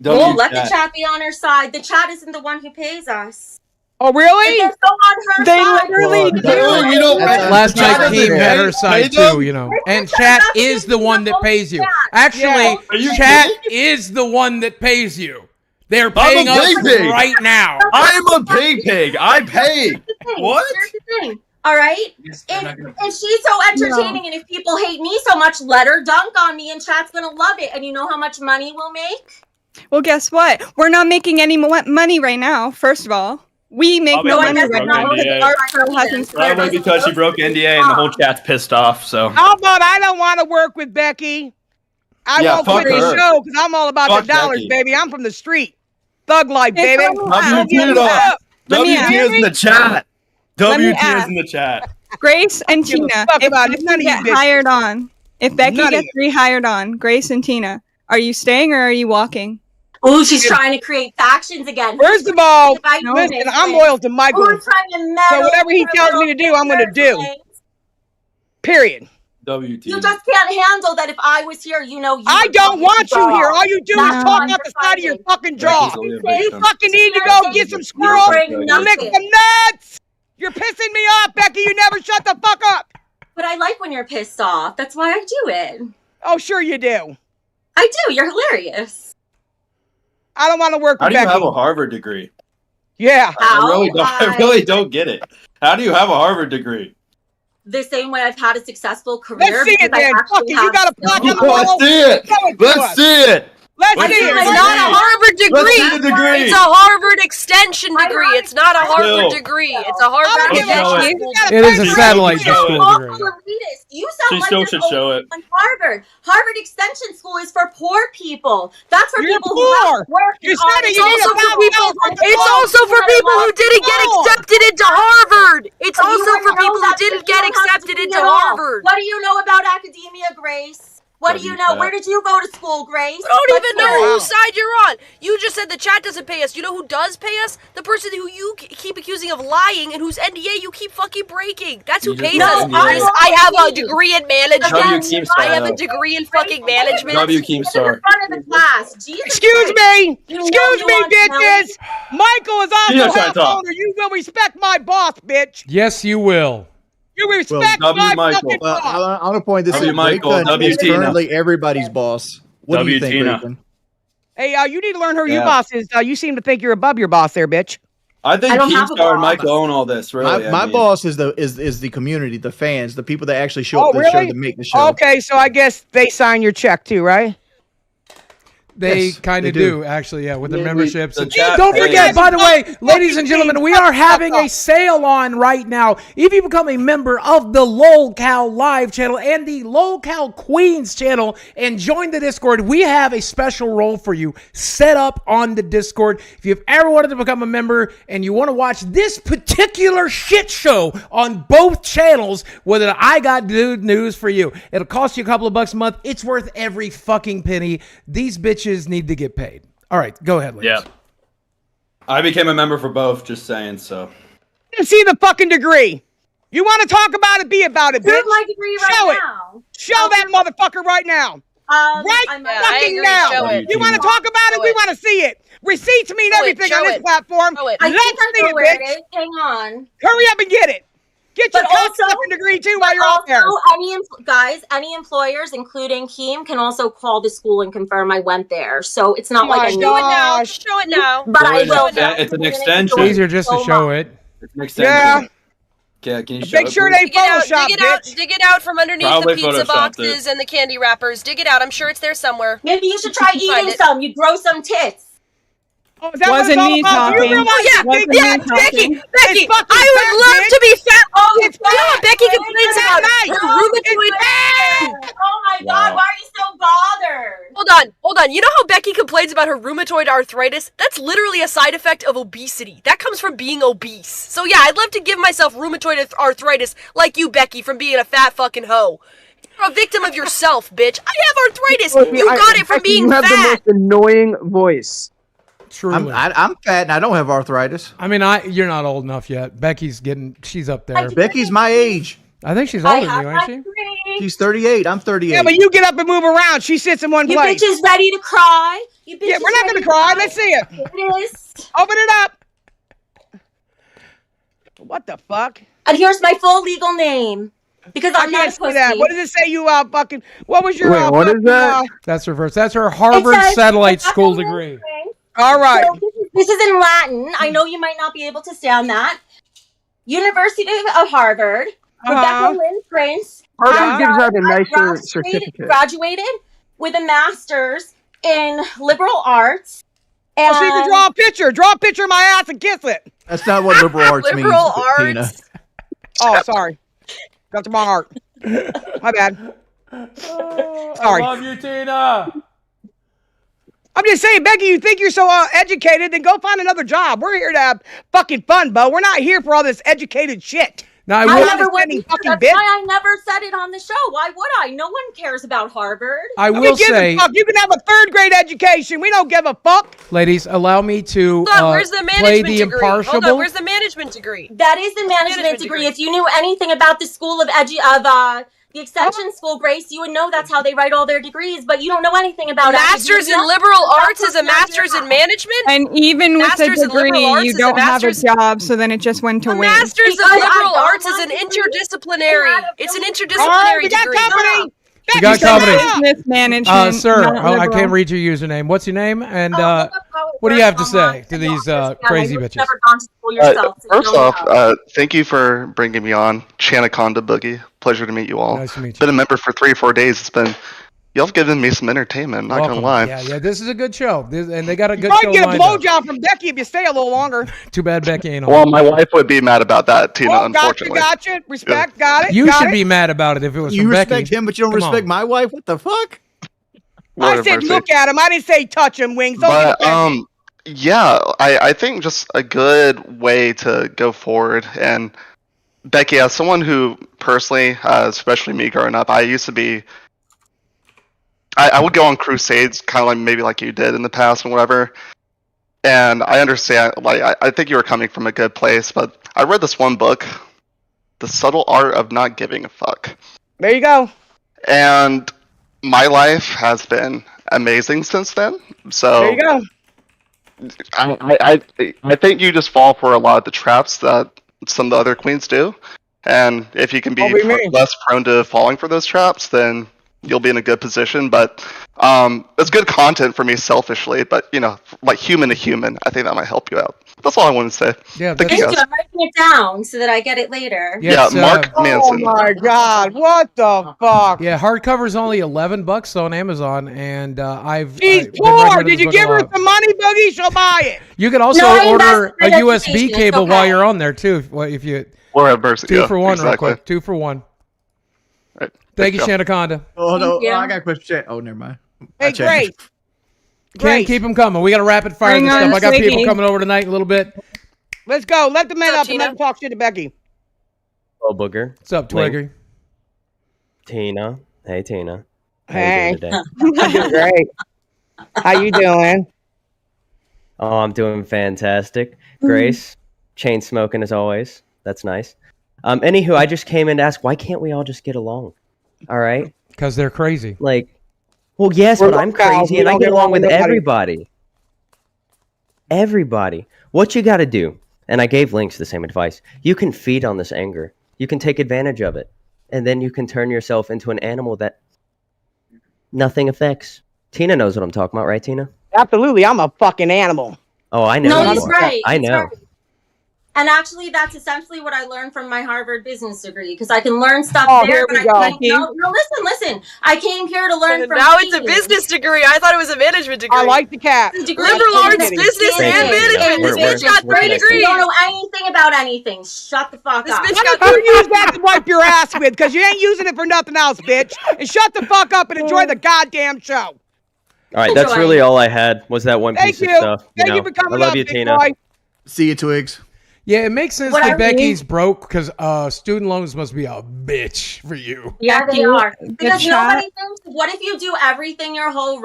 Well, let the chat be on her side. The chat isn't the one who pays us. Oh, really? They're so on her side. Literally do. Last night, Keem had her side too, you know. And chat is the one that pays you. Actually, chat is the one that pays you. They're paying us right now. I'm a pig. I pay. What? Here's the thing. All right? If she's so entertaining and if people hate me so much, let her dunk on me and chat's going to love it. And you know how much money we'll make? Well, guess what? We're not making any money right now, first of all. We make no money right now because our show hasn't started. Probably because she broke NDA and the whole chat's pissed off, so. How about I don't want to work with Becky? I won't quit the show because I'm all about the dollars, baby. I'm from the street. Thug life, baby. WT is in the chat. WT is in the chat. Grace and Tina, if Becky get hired on, if Becky gets rehired on, Grace and Tina, are you staying or are you walking? Oh, she's trying to create factions again. First of all, listen, I'm loyal to Michael. So whatever he tells me to do, I'm going to do. Period. WT. You just can't handle that if I was here, you know. I don't want you here. All you do is talk out the side of your fucking jaw. You fucking need to go get some squirrels and lick some nuts. You're pissing me off, Becky. You never shut the fuck up. But I like when you're pissed off. That's why I do it. Oh, sure you do. I do. You're hilarious. I don't want to work How with do you Becky. have a Harvard degree? Yeah. I really don't get it. How do you have a Harvard degree? The same way I've had a successful career. Let's see it, man. Fuck it. You got a plaque on the wall. Let's see it. Let's see it. Let's see it. It's not a Harvard degree. Let's see the degree. It's a Harvard extension degree. It's not a Harvard degree. It's a Harvard extension. It is a satellite school degree. You sound like She you're should show it. on Harvard. Harvard Extension School is for poor people. That's for You're people who poor. have work. You said it. It's also for people. It's also for people who didn't get accepted into Harvard. It's also for people who didn't get accepted into Harvard. What do you know about academia, Grace? What do you know? Where did you go to school, Grace? I don't even know whose side you're on. You just said the chat doesn't pay us. You know who does pay us? The person who you keep accusing of lying and whose NDA you keep fucking breaking. That's who pays us. I have a degree in management. I have a degree in fucking management. KEEMSTAR. Excuse me, bitches. Michael is also house owner. You will respect my boss, bitch. Yes, you will. You respect my fucking Well, boss. I want to point this out. Michael, Bacon is currently everybody's boss. What do you think, Bacon? Hey, you need to learn who your boss is. You seem to think you're above your boss there, bitch. I think KEEMSTAR and Michael own all this. Really, My boss is the community, the fans, the people that actually show up to the show to make the show. Okay, so I guess they sign your check too, right? They kind of do, actually, yeah, with the memberships. chat Don't forget, pays. by the way, ladies and gentlemen, we are having a sale on right now. If you become a member of the LolCal Live channel and the LolCal Queens channel and join the Discord, we have a special role for you set up on the Discord. If you've ever wanted to become a member and you want to watch this particular shit show on both channels, well, then I got good news for you. It'll cost you a couple of bucks a month. It's worth every fucking penny. These bitches need to get paid. All right, go ahead, Linx. Yeah. I became a member for both, just saying, so. See the fucking degree. You want to talk about it, be about it, bitch. Here's my degree right now. Show that motherfucker right now. Fucking now. You want to talk about it? We want to see it. Receipts mean everything on this platform. Let's see it, bitch. Hang on. Hurry up and get it. Get your fucking degree too while you're out there. Any employers, including Keem, can also call the school and confirm I went there. So it's not like I Show it now. Show it now. But I will. It's an extension. It's easier just to show it. It's an extension. Yeah, can you show Make sure they Photoshop, dig it out from underneath Probably the pizza Photoshopped boxes and the candy wrappers. Dig it out. I'm sure it's there somewhere. Maybe you should try eating some. You grow some tits. Oh, is that Wasn't me talking. Becky, I would love to be fat. Oh, it's what Becky complains about her rheumatoid. Oh my God, why are you so bothered? Hold on. You know how Becky complains about her rheumatoid arthritis? That's literally a side effect of obesity. That comes from being obese. So yeah, I'd love to give myself rheumatoid arthritis like you, Becky, from being a fat fucking hoe. You're a victim of yourself, bitch. I have arthritis. You got it from being fat. You have the most annoying voice. Truly. I'm fat and I don't have arthritis. I mean, you're not old enough yet. She's up there. Becky's my age. I think she's older than you, ain't she? She's 38. I'm 38. Yeah, but you get up and move around. She sits in one place. You bitches ready to cry? Yeah, we're not going to cry. Let's see it. It is. Open it up. What the fuck? And here's my full legal name. Because I'm not a pussy. That. What does it say you fucking... What was your... Wait, what is that? That's reverse. That's her Harvard satellite school degree. All right. So this is in Latin. I know you might not be able to stand that. University of Harvard. Rebecca Lynn Prince. Harvard gives out a nicer certificate. Graduated with a master's in liberal arts. And so you can draw a picture. Draw a picture of my ass and kiss it. That's not what liberal arts means, Tina. Oh, sorry. Got the wrong art. My bad. Sorry. I love you, Tina. I'm just saying, Becky, you think you're so educated, then go find another job. We're here to have fucking fun, Bo. We're not here for all this educated shit. Now, That's why I never said it on the show. Why would I? No one cares about Harvard. I will say, you can have a third grade education. We don't give a fuck. Ladies, allow me to where's the play the degree? impartial. Hold on, where's the management degree? That is the management degree. If you knew anything about the school of the extension school, Grace, you would know that's how they write all their degrees, but you don't know anything about it. Master's in liberal arts is a master's in management? And even with the degree, you don't have a job, so then it just went to waste. Master's in liberal arts is an interdisciplinary. It's an interdisciplinary degree. We got comedy. Business management. Sir, not I liberal. can't read your username. What's your name? And look up how it what do you works have to say online. to these Yeah, crazy you've bitches? never gone to school yourself, so you First don't off, know. thank you for bringing me on. Chanaconda Boogie. Pleasure to meet you all. Nice to meet you. Been a member for 3 or 4 days. Y'all have given me some entertainment, not Welcome. gonna lie. Yeah, this is a good show. And they got a good You show might get a lined up. blowjob from Becky if you stay a little longer. Too bad Becky ain't on. Well, my wife would be mad about that, Tina, Oh, unfortunately. gotcha. Respect, got it. You got should it. be mad about it if it was You from respect Becky. him, but you don't Come respect on. my wife. What the fuck? I Lord have said mercy. look at him. I didn't say touch him, Wings. Don't But, get offended. yeah, I think just a good way to go forward. And Becky, as someone who personally, especially me growing up, I used to be. I would go on crusades, kind of like maybe like you did in the past and whatever. And I understand, like I think you were coming from a good place, but I read this one book, The Subtle Art of Not Giving a Fuck. There you go. And my life has been amazing since then. So There you go. I think you just fall for a lot of the traps that some of the other queens do. And if you can be What do you mean? less prone to falling for those traps, then you'll be in a good position. But it's good content for me selfishly. But, like human to human, I think that might help you out. That's all I want to say. Yeah, Thank you Thank guys. you. I'm writing it down so that I get it later. Yes, Yeah, Mark Oh Manson. my God! What the fuck? Yeah, hardcover's only $11 on Amazon, and She's been poor. recommending Did this you book give a her lot. some money, Boogie? She'll buy it. You could also No, I order invested in a my USB education. It's cable while okay. you're on there too. If you Lord have mercy. 2 Yeah, for 1, exactly. real quick. 2 for 1. Right. Thank you, y'all. Shanaconda. Oh, no. Thank you. I got a question. Oh, never mind. Hey, I changed. Grace. Can't Grace. keep them coming. We got to rapid fire Bring this on stuff. I got people Swiggy. coming over tonight in a little bit. Let's go. Let the men What's up, up and let Tina? them talk shit to Becky. Oh, Booger. What's up, Link. Twiggy? Tina. Hey, Tina. How Hey. you doing today? I'm doing great. How you doing? Oh, I'm doing fantastic. Grace, chain smoking as always. That's nice. Anywho, I just came in to ask, why can't we all just get along? All right? Because they're crazy. Like, well, yes, We're but I'm locals. crazy We and I don't get along with nobody. everybody. Everybody. What you got to do, and I gave Linx the same advice, you can feed on this anger. You can take advantage of it. And then you can turn yourself into an animal that nothing affects. Tina knows what I'm talking about, right, Tina? Absolutely. I'm a fucking animal. Oh, I know. No, you he's are. right. I He's know. right. And actually, that's essentially what I learned from my Harvard business degree, because I can learn stuff Oh, there, here but we I go. can't. No, listen. I came here to learn And from now it's a Steve. business degree. I thought it was a management degree. I like the cat. Degree Liberal in arts, business. business, Thank and you. management. This We're- bitch got we're 3 connected. degrees. You don't know anything about anything. Shut the fuck This up. bitch Why got don't 3 you use that to wipe your ass with? Because you ain't using it for nothing else, bitch. And shut the fuck up and enjoy the goddamn show. All right, that's Enjoy. really all I had was that one Thank piece you. of stuff. Thank you for coming I love up, you, big Tina. boy. See you, Twigs. Yeah, it makes sense What that I Becky's broke because student loans must be a bitch for you. Yeah, they Becky, are. the Because chat- nobody thinks, what if you do everything your whole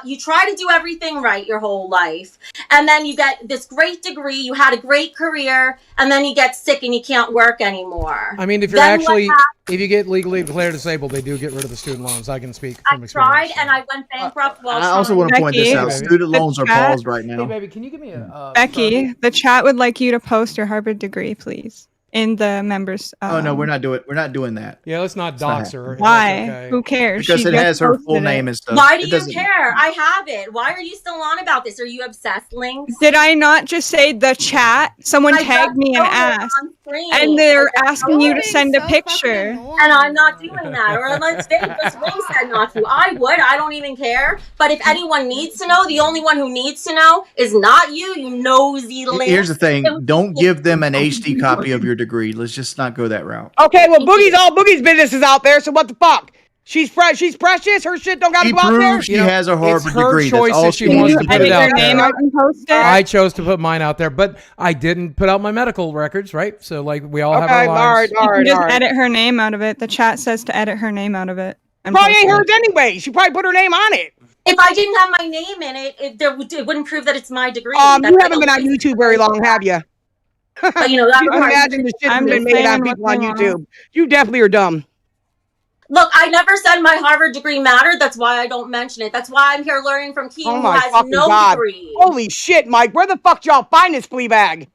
you try to do everything right your whole life, and then you get this great degree, you had a great career, and then you get sick and you can't work anymore. I mean, if you're Then what actually, happens- if you get legally declared disabled, they do get rid of the student loans. I can speak I from tried experience. and I went bankrupt while I also trying. want to point this Becky, out. baby. Student The loans are chat- paused right Hey, now. baby, can you give me a Becky, the chat would like you to post your Harvard degree, please, in the members. Oh no, we're not doing that. Yeah, let's not It's not dox her. if Why? that's okay. Who cares? Because She it just has her full posted name it. and stuff. Why do It you doesn't- care? I have it. Why are you still on about this? Are you obsessed, Links? Did I not just say the chat? Someone I tagged just me and showed it asked, on screen. and they're I just asking showed you to it. send a picture. And I'm not doing that. Or unless they just Wing said not to. I would. I don't even care. But if anyone needs to know, the only one who needs to know is not you, you nosy Links. Here's the thing: don't give them an HD copy of your degree. Let's just not go that route. Okay, well, Boogie's business is out there, so what the fuck? She's precious. Her shit don't gotta She go out there. proves she has a Harvard it's her degree. choice That's all if she she wants needs to to put do. it out Your name there. out and post it. I chose to put mine out there, but I didn't put out my medical records, right? So, like, we all have Okay, our lives. all You can right, just all right. edit her name out of it. The chat says to edit her name out of it. and Probably post ain't it. hers anyway. She probably put her name on it. If I didn't have my name in it, it wouldn't prove that it's my degree. You That's haven't like been a on YouTube very long, have you? But you know, that You can requires- imagine the shit I'm that's been just made on saying people what's on going YouTube. on. You definitely are dumb. Look, I never said my Harvard degree mattered. That's why I don't mention it. That's why I'm here learning from Keem, Oh who my has fucking no god! degree. Holy shit, Mike! Where the fuck y'all find this flea bag?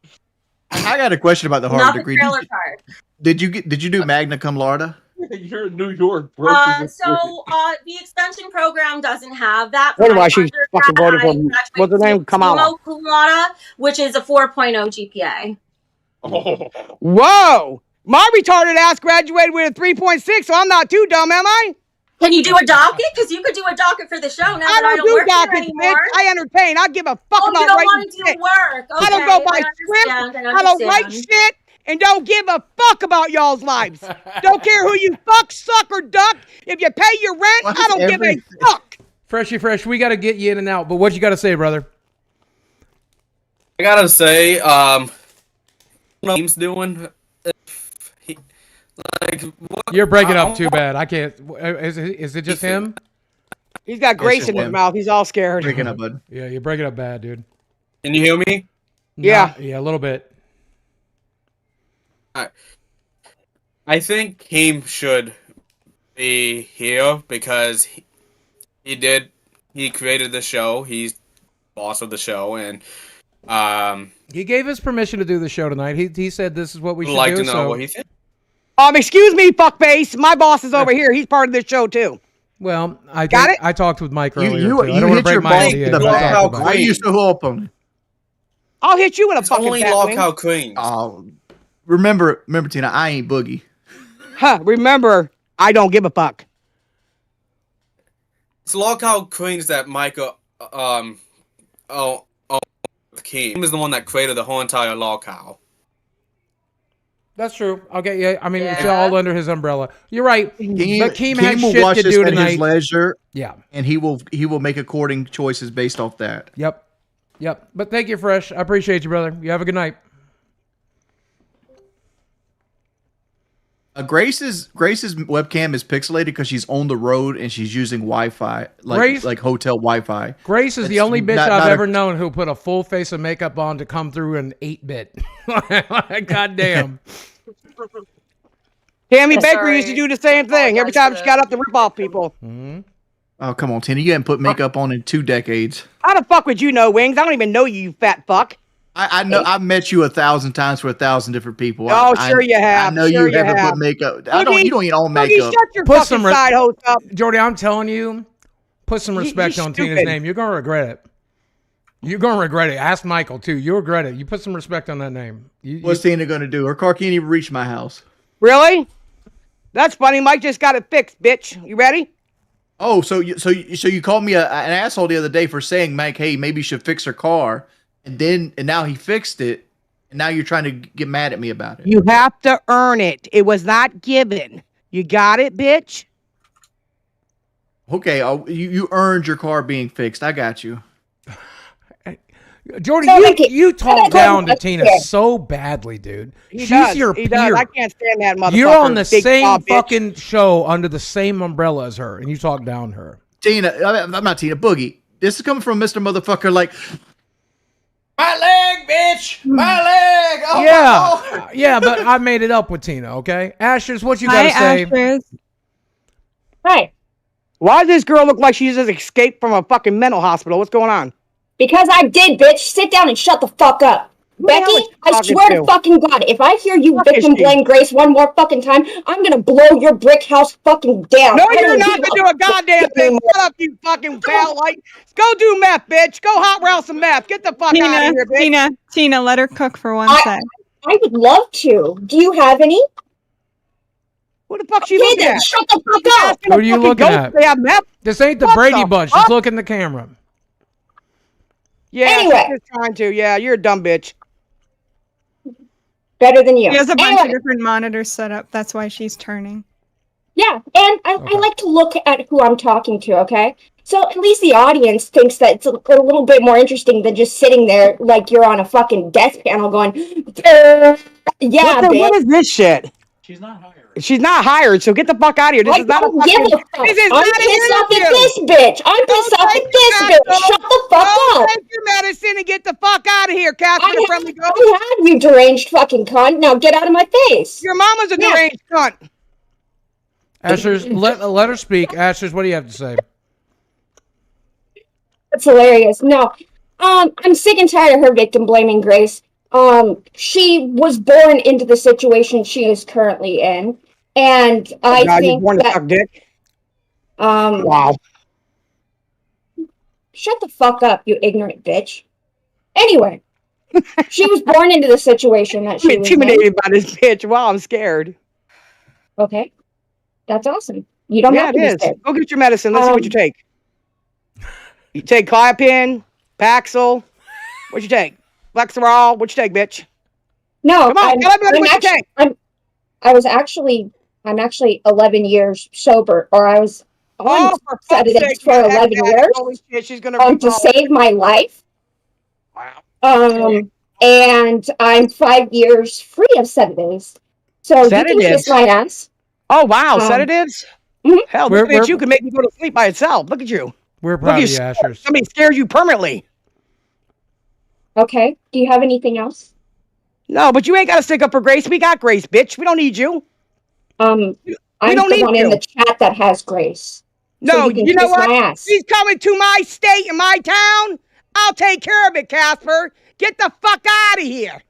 I got a question about the Harvard Not the degree. trailer card. Did you do magna cum laude? You're in New York, bro. The extension program doesn't have that. Wonder why she's fucking voting for him. What's her name? Kamala. Cum laude, which is a 4.0 GPA. Oh. Whoa! My retarded ass graduated with a 3.6, so I'm not too dumb, am I? Can you do a docket? Because you could do a docket for the show now that I don't work here anymore. Bitch. I entertain. I give a fuck about you don't writing want to shit. do work. Okay, I don't go by script. I don't write shit. And don't give a fuck about y'all's lives. Don't care who you fuck, suck, or duck. If you pay your rent, I don't give a fuck. Freshy fresh, we got to get you in and out. But what you got to say, brother? I gotta say, what he's doing. You're breaking up too bad. I can't. Is it just him? He's got grace in his mouth. He's all scared. Breaking up, bud. Yeah, you're breaking up bad, dude. Can you hear me? Yeah. Yeah, a little bit. I think Keem should be here because he created the show. He's boss of the show, and he gave us permission to do the show tonight. He said this is what we should like do. to know what he thinks. Excuse me, fuckface. My boss is over here. He's part of this show too. Well, I talked with Mike earlier. You I don't want to break my to the back. Why are you so open? I'll hit you with a fucking only lockout queens. Oh, remember, Tina, I ain't Boogie. Huh? Remember, I don't give a fuck. It's lockout queens that Micah Keem is the one that created the whole entire lockout. That's true. Okay, yeah. I mean, it's all under his umbrella. You're right. But Keem had will shit watch to this do at tonight. his leisure. Yeah, and he will make according choices based off that. Yep. But thank you, Fresh. I appreciate you, brother. You have a good night. Grace's webcam is pixelated because she's on the road and she's using Wi-Fi, like hotel Wi-Fi. Grace is the only bitch I've ever known who put a full face of makeup on to come through an 8-bit. God damn. Tammy Baker used to do the same thing every time she got up to rip off people. Mm-hmm. Oh, come on, Tina. You haven't put makeup on in 2 decades. How the fuck would you know, Wings? I don't even know you fat fuck. I know. I've met you 1,000 times for 1,000 different people. Oh, sure you have. I know sure you haven't put makeup. You don't eat all makeup. Shut your fucking side host up. Jordy, I'm telling you, put some respect on Tina's name. You're going to regret it. You're going to regret it. Ask Michael, too. You'll regret it. You put some respect on that name. What's Tina going to do? Her car can't even reach my house. Really? That's funny. Mike just got it fixed, bitch. You ready? Oh, so you called me an asshole the other day for saying, Mike, hey, maybe you should fix her car. And now he fixed it, and now you're trying to get mad at me about it. You have to earn it. It was not given. You got it, bitch? Okay, you earned your car being fixed. I got you. Jordy, you talk down to Tina so badly, dude. She's your peer. Does. I can't stand that motherfucker. You're on the same fucking show under the same umbrella as her, and you talk down to her. Tina, I'm not Tina. Boogie. This is coming from Mr. Motherfucker like... My leg, bitch! My leg! Oh, yeah, yeah, but I made it up with Tina, okay? Ashes, what you got to say? Ashes. Hi. Why does this girl look like she just escaped from a fucking mental hospital? What's going on? Because I did, bitch. Sit down and shut the fuck up. Becky, I swear to fucking God, if I hear you victim blame Grace one more fucking time, I'm gonna blow your brick house fucking down. No, you're not gonna do a goddamn thing. Shut up, you fucking pal. Like, go do meth, bitch. Go hot round some meth. Get the fuck out of here, bitch. Tina, let her cook for one sec. I would love to. Do you have any? What the fuck she looking at? Shut the fuck up. Who are you looking at? This ain't the Brady Bunch. Just look in the camera. Yeah, anyway. She's trying to. Yeah, you're a dumb bitch. Better than you. She has a bunch of different monitors set up. That's why she's turning. Yeah, and I like to look at who I'm talking to, okay? So at least the audience thinks that it's a little bit more interesting than just sitting there like you're on a fucking death panel going, yeah, bitch. What is this shit? She's not hired. She's not hired, so get the fuck out of here. This is not a fucking... Give a fuck. This is I'm not pissed off an at this bitch. I'm pissed off at this bitch. Shut the fuck up. Take your medicine and get the fuck out of here, Catherine. I have you deranged fucking cunt. Now get out of my face. Your mama's a deranged cunt. Ashers, let her speak. Ashers, what do you have to say? That's hilarious. No, I'm sick and tired of her victim blaming Grace. She was born into the situation she is currently in. And I God, you're think born to that suck dick. wow. Shut the fuck up, you ignorant bitch. Anyway, she was born into the situation that I'm she was intimidated by this bitch. Wow, I'm scared. Okay, that's awesome. You don't have to be scared. Go get your medicine. Let's see what you take. You take Clopin, Paxil. What you take? Lexerol. What you take, bitch? No, Come on, tell everybody what you take. I'm actually 11 years sober, or I was on For fuck's sedatives sake, for man, 11 years holy shit, she's gonna to save my life. Wow. And I'm 5 years free of sedatives. So you can kiss my ass. Oh wow, sedatives? Hell, look at you can make me go to sleep by itself. Look at you. We're proud of you, Ashers. Somebody scares you permanently. Okay. Do you have anything else? No, but you ain't got to stick up for Grace. We got Grace, bitch. We don't need you. I'm the one in the chat that has Grace. No, so you know kiss what? my ass. She's coming to my state and my town. I'll take care of it, Casper. Get the fuck out of here.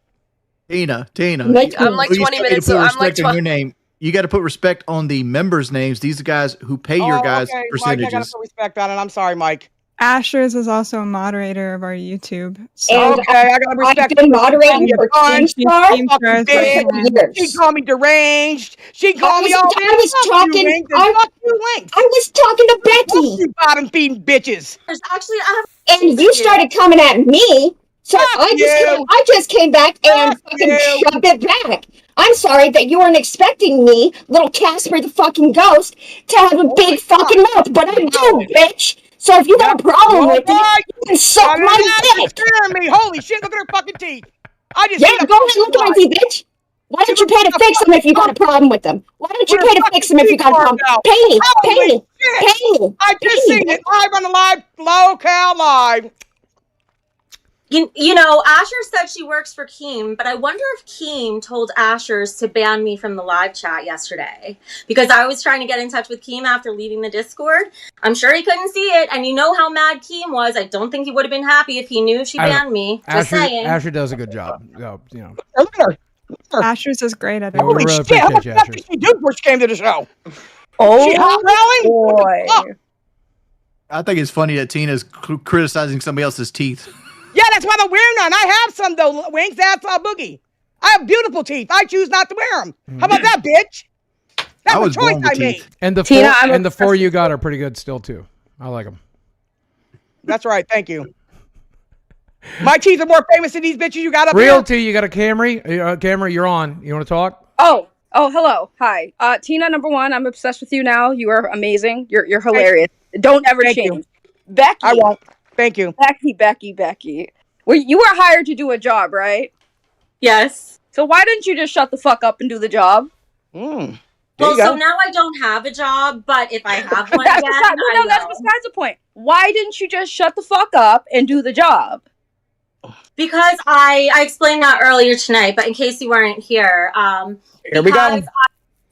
Tina. I'm like you 20 still need minutes, to put so I'm respect like on 12. your name. You got to put respect on the members' names. These are guys who pay your guys' okay, Mike, I percentages. gotta put respect on it. I'm sorry, Mike. Ashers is also a moderator of our YouTube. So. And Okay, I gotta respect. I've been moderating for KEEMSTAR fucking bitch. She called me deranged. She called me all. I was talking. Fuck you, Linx. I was talking to Becky. You bottom feeding bitches. Actually, I have. And you started coming at me. So I just came back and fucking shoved it back. I'm sorry that you weren't expecting me, little Casper the fucking ghost, to have a big fucking mouth, but I do, bitch. So if you got a problem with it, you can suck my dick. Scaring me. Holy shit, look at her fucking teeth. I just go ahead and look at my teeth, bitch. Why don't you pay to fix them if you got a problem with them? Why don't you pay to fix them if you got a problem? Pay me. I just seen it live on the live locale live. You know, Asher said she works for Keem, but I wonder if Keem told Ashers to ban me from the live chat yesterday, because I was trying to get in touch with Keem after leaving the Discord. I'm sure he couldn't see it, and you know how mad Keem was. I don't think he would have been happy if he knew she banned me. Just saying. Asher does a good job. You know. Look at her. Ashers is great at it. We really appreciate you, Asher. She did before she came to the show. Oh, she hot rallying? I think it's funny that Tina's criticizing somebody else's teeth. Yeah, that's why I don't wear none. I have some though, Winks. That's a boogie. I have beautiful teeth. I choose not to wear them. How about that, bitch? That's a choice I made. And the Tina, and the four you got are pretty good still too. I like them. That's right. Thank you. My teeth are more famous than these bitches you got up Real here. T, you got a Camry? Camry, you're on. You want to talk? Oh, hello. Hi. Tina, number one, I'm obsessed with you now. You are amazing. You're hilarious. Don't ever Thank change. you. Becky. I won't. Thank you. Becky. Well, you were hired to do a job, right? Yes. So why didn't you just shut the fuck up and do the job? Well, so now I don't have a job, but if I have one again, that's besides the point. Why didn't you just shut the fuck up and do the job? Because I explained that earlier tonight, but in case you weren't here, here we go.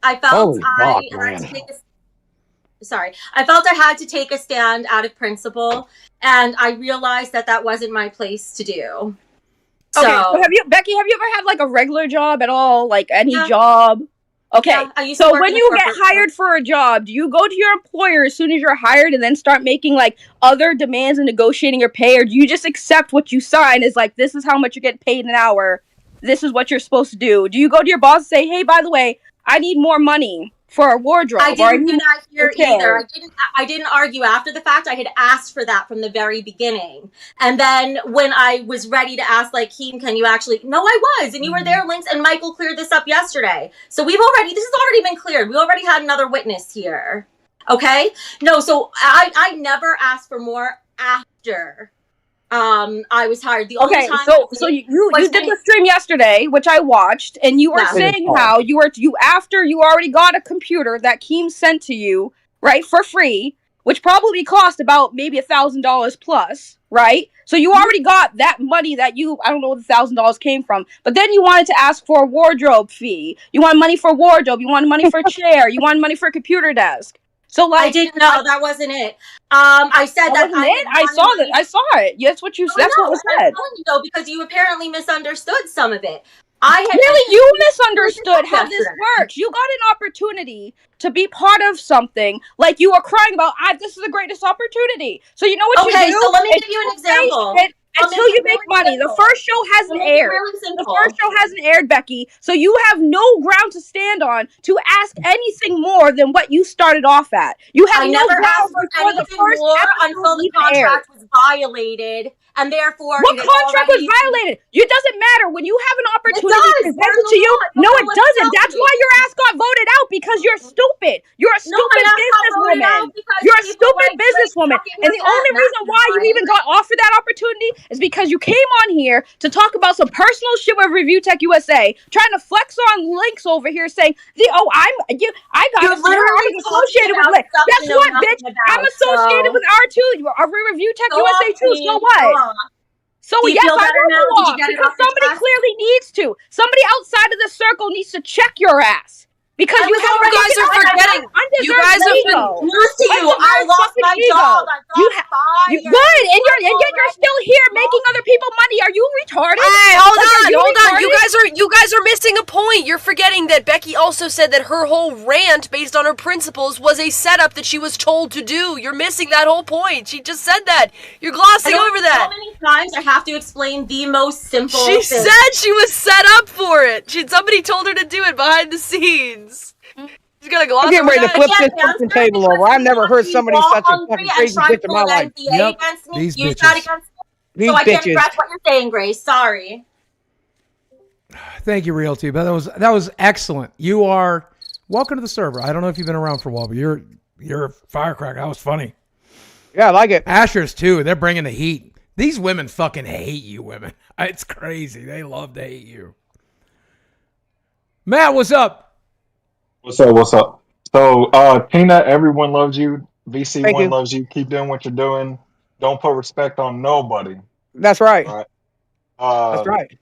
I felt Holy I fuck, had to man. take I felt I had to take a stand out of principle, and I realized that wasn't my place to do. Okay, so Becky, have you ever had like a regular job at all? Like any job? Okay, Yeah, I used to so work when in a you get corporate hired for a job, do you go to your employer as soon as you're hired and then start making like other demands and negotiating your pay, or do you just accept what you sign as like, this is how much you're getting paid an hour, this is what you're supposed to do? Do you go to your boss and say, hey, by the way, I need more money for a wardrobe? I didn't do that here Okay. either. I didn't argue after the fact. I had asked for that from the very beginning. And then when I was ready to ask, like, Keem, can you actually... No, I was. And you were there, Linx, and Michael cleared this up yesterday. So this has already been cleared. We already had another witness here. Okay? No, so I never asked for more after I was hired. The only time so you did the stream yesterday, which I watched, and you were saying how after you already got a computer that Keem sent to you, right, for free, which probably cost about maybe $1,000 plus, right? So you already got that money that I don't know where the $1,000 came from, but then you wanted to ask for a wardrobe fee. You want money for wardrobe. You wanted money for a chair. You wanted money for a computer desk. So like, I didn't know that wasn't it. I said that I saw it. That's what you. That's what was said. I'm telling you though, because you apparently misunderstood some of it. You misunderstood how this works. You got an opportunity to be part of something, like you were crying about. This is the greatest opportunity. So you know what you do? Okay, so let me give you an example. Until you make money. The first show hasn't aired. The first show hasn't aired, Becky. So you have no ground to stand on to ask anything more than what you started off at. You have no never ground asked for before the anything first more episode until the even aired. contract was violated, and therefore What contract was violated? It doesn't matter. When you have an opportunity presented to you, no, it doesn't. That's why your ass got voted out, because you're stupid. You're a stupid businesswoman. You're a stupid businesswoman. And the only reason why you even got offered that opportunity is because you came on here to talk about some personal shit with ReviewTechUSA, trying to flex on Linx over here, saying, I got associated with Linx. Guess what, bitch? I'm associated with R2, ReviewTechUSA too. So what? So yes, I will go off because somebody clearly needs to. Somebody outside of the circle needs to check your ass. Because you guys are forgetting. You guys have been I lost my job. You good, and yet you're still here making other people money. Are you retarded? Hey, hold on. You guys are missing a point. You're forgetting that Becky also said that her whole rant based on her principles was a setup that she was told to do. You're missing that whole point. She just said that. You're glossing over that. So many times I have to explain the most simple She thing. said she was set up for it. Somebody told her to do it behind the scenes. She's gonna gloss I'm getting over ready to that. flip this fucking table over. I've never heard somebody such a fucking crazy bitch in my life. Yep, these bitches. So I can't correct what you're saying, Grace. Sorry. Thank you, Realty. But that was excellent. You are welcome to the server. I don't know if you've been around for a while, but you're a firecracker. That was funny. Yeah, I like it. Asher's too. They're bringing the heat. These women fucking hate you, women. It's crazy. They love to hate you. Matt, what's up? What's up? So, Tina, everyone loves you. VC1 loves you. Keep doing what you're doing. Don't put respect on nobody. That's right. All right. That's right.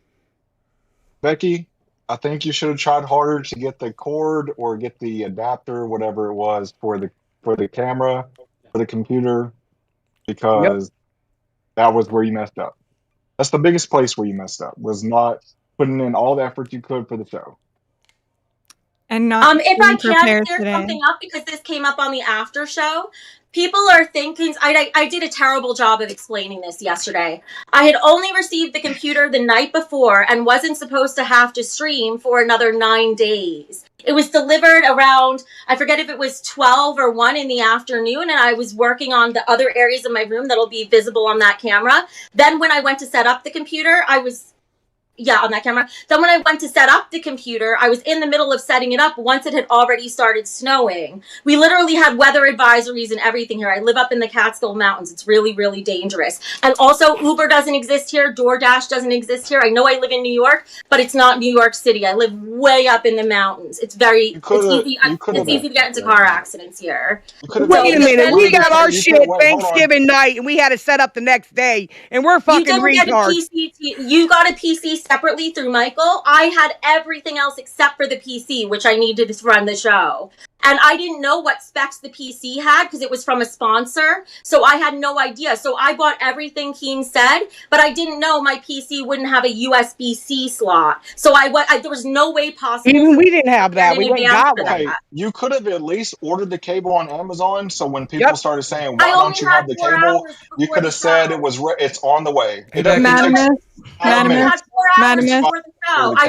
Becky, I think you should have tried harder to get the cord or get the adapter, whatever it was, for the camera, for the computer, because that was where you messed up. That's the biggest place where you messed up, was not putting in all the effort you could for the show. And not if I can prepared clear today. something up, because this came up on the after show. People are thinking, I did a terrible job of explaining this yesterday. I had only received the computer the night before and wasn't supposed to have to stream for another 9 days. It was delivered around, I forget if it was 12 or 1 in the afternoon, and I was working on the other areas of my room that'll be visible on that camera. Then when I went to set up the computer, on that camera. Then when I went to set up the computer, I was in the middle of setting it up once it had already started snowing. We literally had weather advisories and everything here. I live up in the Catskill Mountains. It's really, really dangerous. And also, Uber doesn't exist here. DoorDash doesn't exist here. I know I live in New York, but it's not New York City. I live way up in the mountains. It's easy to get into car accidents here. Wait a minute. We got our shit Thanksgiving night, and we had it set up the next day, and we're fucking retards. You got a PC separately through Michael. I had everything else except for the PC, which I needed to run the show. And I didn't know what specs the PC had because it was from a sponsor. So I had no idea. So I bought everything Keem said, but I didn't know my PC wouldn't have a USB-C slot. So there was no way possible. Even we didn't have that. We didn't got one. You could have at least ordered the cable on Amazon. So when people started saying, "Why don't you have the cable?" You could have said it's on the way. It doesn't I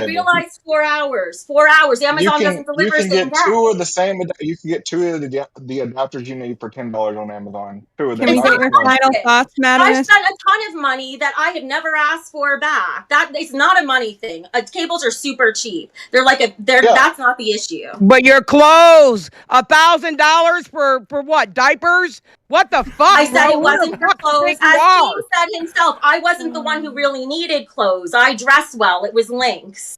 realized 4 hours. 4 hours. Amazon doesn't deliver. You can get two of the same. You can get two of the adapters you need for $10 on Amazon. Two of them. Can we get your final thoughts, Madam? I spent a ton of money that I had never asked for back. It's not a money thing. Cables are super cheap. That's not the issue. But your clothes, $1,000 for what? Diapers? What the fuck? I said it wasn't for clothes. As Keem said himself, I wasn't the one who really needed clothes. I dress well. It was Linx.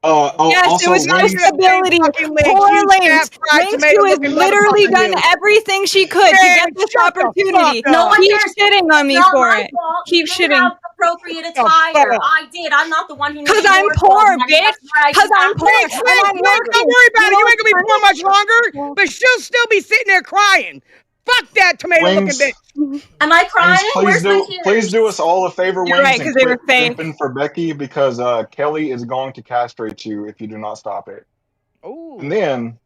Yes, it was your stability. Poor Linx. Linx, who has literally done everything she could to get this opportunity. No one Keep shitting on me for it. Keep shitting. Appropriate attire. I did. I'm not the one who. Because I'm poor, bitch. Because I'm poor. Don't worry about it. You ain't gonna be poor much longer, but she'll still be sitting there crying. Fuck that tomato-looking Wings. bitch. Am I crying? Wings, Where's my tears? please do us all a favor, You're Wings, right, 'cause and they were quit fake. simping for Becky because Kelly is going to castrate you if you do not stop it. Ooh. And then,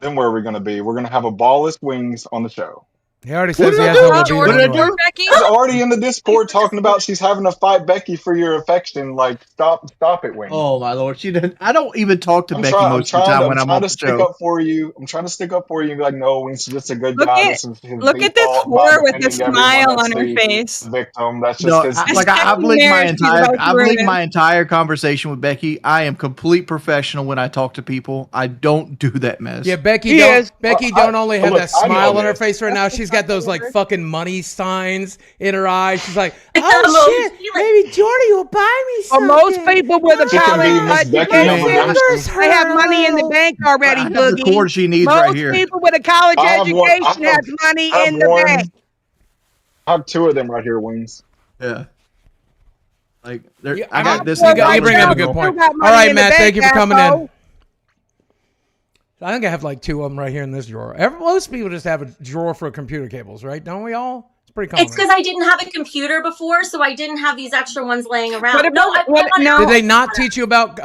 then where are we going to be? We're going to have a ballless Wings on the show. He already What says did he I has do? no What libido did I anyway. do? She's already in the Discord talking about she's having to fight Becky for your affection. Like, stop it, Wings. Oh my lord, she didn't. I don't even talk to Becky I'm most of the time when I'm trying on to the stick show. up for you. I'm trying to stick up for you and be like, no, Wings is just a good Look guy. at This is his look at this default by whore with a defending everyone smile that's on her the face. victim. That's just No, his. I've linked my marriage she's about to I've linked ruin. my entire conversation with Becky. I am complete professional when I talk to people. I don't do that mess. Yeah, Becky He don't is. Becky Well, don't only have look, that I know smile on her this. face right now. She's got those like fucking money signs in her eyes. She's like, I'm oh shit, maybe Jordy will buy me For something. most people with a She can be college Miss Becky number education, 9. they have money in the bank already, I have the Boogie. cord she needs Most right here. people with a college I have one. education has money I have in the one. bank. I have 2 of them right here, Wings. Yeah. Like Yeah, I got this. You bring up a good point. All right, Matt, thank you for coming in. I think I have like 2 of them right here in this drawer. Most people just have a drawer for computer cables, right? Don't we all? It's pretty common. It's because I didn't have a computer before, so I didn't have these extra ones laying around. What about- Did they not teach you about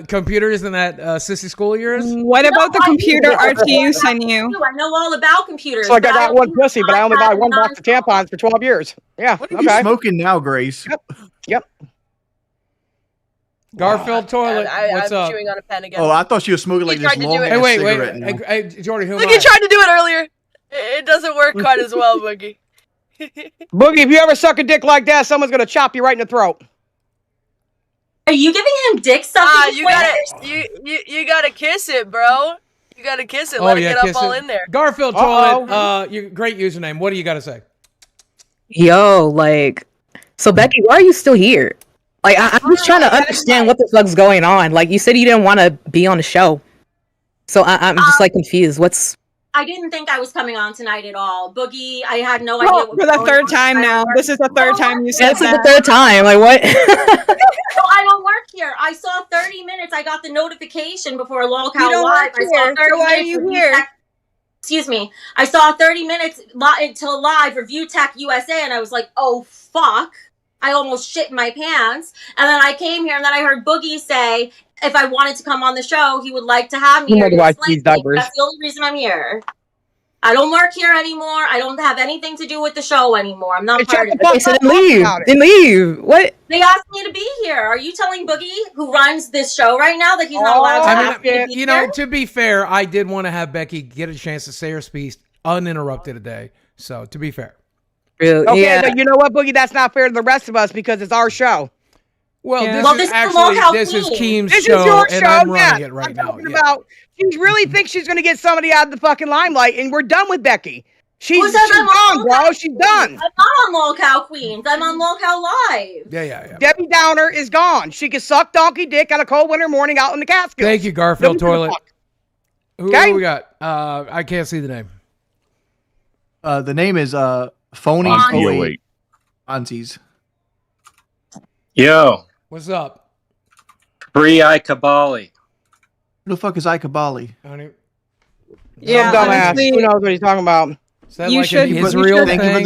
computers in that sissy school of yours? What about the computer RTU sent you? I know all about computers. So like I but got one pussy, but I only buy one box of tampons for 12 years. Yeah. What are you smoking now, Grace? Yep. Garfield toilet. What's I'm up? chewing on a pen again. Oh, I thought she was smoking like He this tried to do long it. ass Hey, wait. cigarette. now. Hey, Jordy, who am Look, I? he tried to do it earlier. It doesn't work quite as well, Boogie. Boogie, if you ever suck a dick like that, someone's gonna chop you right in the throat. Are you giving him dick sucking? You gotta kiss it, bro. You gotta kiss it. Let it get up all in there. Garfield toilet. Great username. What do you got to say? Yo, like, so Becky, why are you still here? Like, I'm just trying to understand what the fuck's going on. Like, you said you didn't want to be on the show, so I'm just like confused. What's I didn't think I was coming on tonight at all. Boogie, I had no idea. What For the third time now. This is the third time you said This is that. the third time. Like, what? So I don't work here. I saw 30 minutes. I got the notification before LOL You don't Live. work I saw here, 30 so why are minutes. you Review here? Tech- Excuse me. I saw 30 minutes until live ReviewTechUSA, and I was like, oh fuck. I almost shit in my pants. And then I came here, and then I heard Boogie say if I wanted to come on the show, he would like to have me here. Otherwise, to explain these things. diapers. That's the only reason I'm here. I don't work here anymore. I don't have anything to do with the show anymore. I'm not part of it. Okay, so then leave. Then leave. What? They asked me to be here. Are you telling Boogie, who runs this show right now, that he's not allowed to ask me to be You here? know, to be fair, I did want to have Becky get a chance to say her speech uninterrupted today. So, to be fair. Okay, but you know what, Boogie? That's not fair to the rest of us because it's our show. Well, Yeah. this is actually this is Keem's This show, is your and show, I'm yeah. running it right now. Talking about, she really thinks she's going to get somebody out of the fucking limelight, and we're done with Becky. She's Who says I'm gone, on bro. Lolcow She's Queens? done. I'm not on Lolcow Queens. I'm on Lolcow Live. Yeah. Debbie Downer is gone. She can suck donkey dick on a cold winter morning out in the Catskills. Thank you, Garfield Nobody Toilet. fuck. Who Okay. we got? I can't see the name. The name is Phony Fonzie. 08. Fonzies. Yo, What's up? free Ikabali. Who the fuck is Ikabali? Yeah, dumbass. honestly, Who knows what he's talking about? You should, Thank you for the you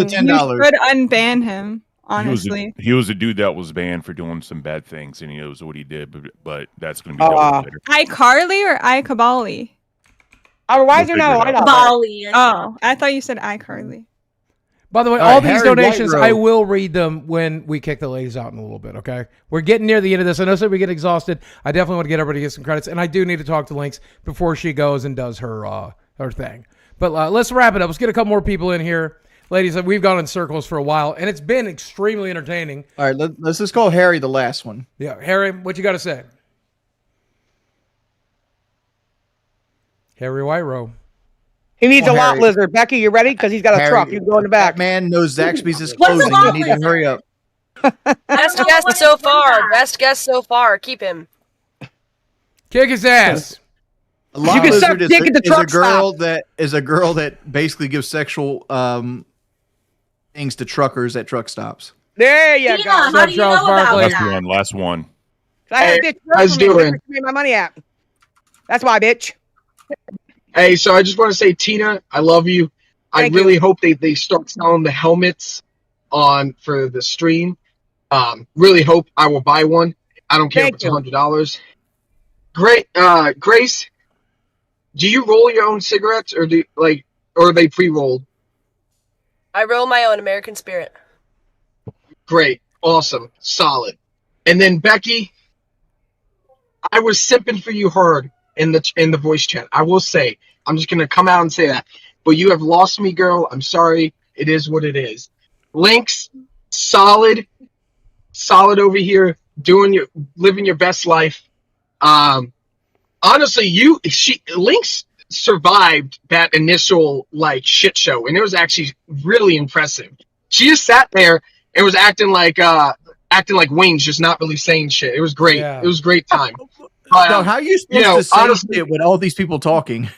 $10. should unban him, honestly. He was a dude that was banned for doing some bad things, and he knows what he did. But that's going to be dealt with later. iCarly or iCabali? Oh, why is We'll there not a figure it light out. out Bali. there? Oh, I thought you said iCarly. By the way, All all right, these Harry donations, White I Road. will read them when we kick the ladies out in a little bit, okay? We're getting near the end of this. I know we get exhausted. I definitely want to get everybody to get some credits, and I do need to talk to Linx before she goes and does her thing. But let's wrap it up. Let's get a couple more people in here. Ladies, we've gone in circles for a while, and it's been extremely entertaining. All right, let's just call Harry the last one. Yeah, Harry, what you got to say? Harry Whiterow. He needs Oh, a lot Harry. lizard. Becky, you ready? Because he's got a Harry, truck. You can go in the back. That man knows Zaxby's is What's a closing. lot You need to lizard? hurry up. Best know guest what so it is. far. Best guest so far. Keep him. Kick his ass. A lot You can suck lizard dick at the is a truck girl that basically gives sexual things to truckers at truck stops. There you Tina, go. how do you know about Barkley? that? Last one. I had a bitch work how's for me. doing? Where made my money at? That's why, bitch. Hey, so I just want to say, Tina, I love you. I Thank really you. hope they start selling the helmets for the stream. Really hope I will buy one. I don't care if Thank it's you. $100. Great, Grace. Do you roll your own cigarettes, or or are they pre-rolled? I roll my own American Spirit. Great, awesome, solid. And then Becky, I was simping for you hard in the voice chat. I will say, I'm just gonna come out and say that. But you have lost me, girl. I'm sorry. It is what it is. Linx, solid over here, living your best life. Honestly, Linx survived that initial shit show, and it was actually really impressive. She just sat there and was acting like Wings, just not really saying shit. It was great. Yeah. It was a great time. Dog, how are you supposed to say honestly, shit with all these people talking?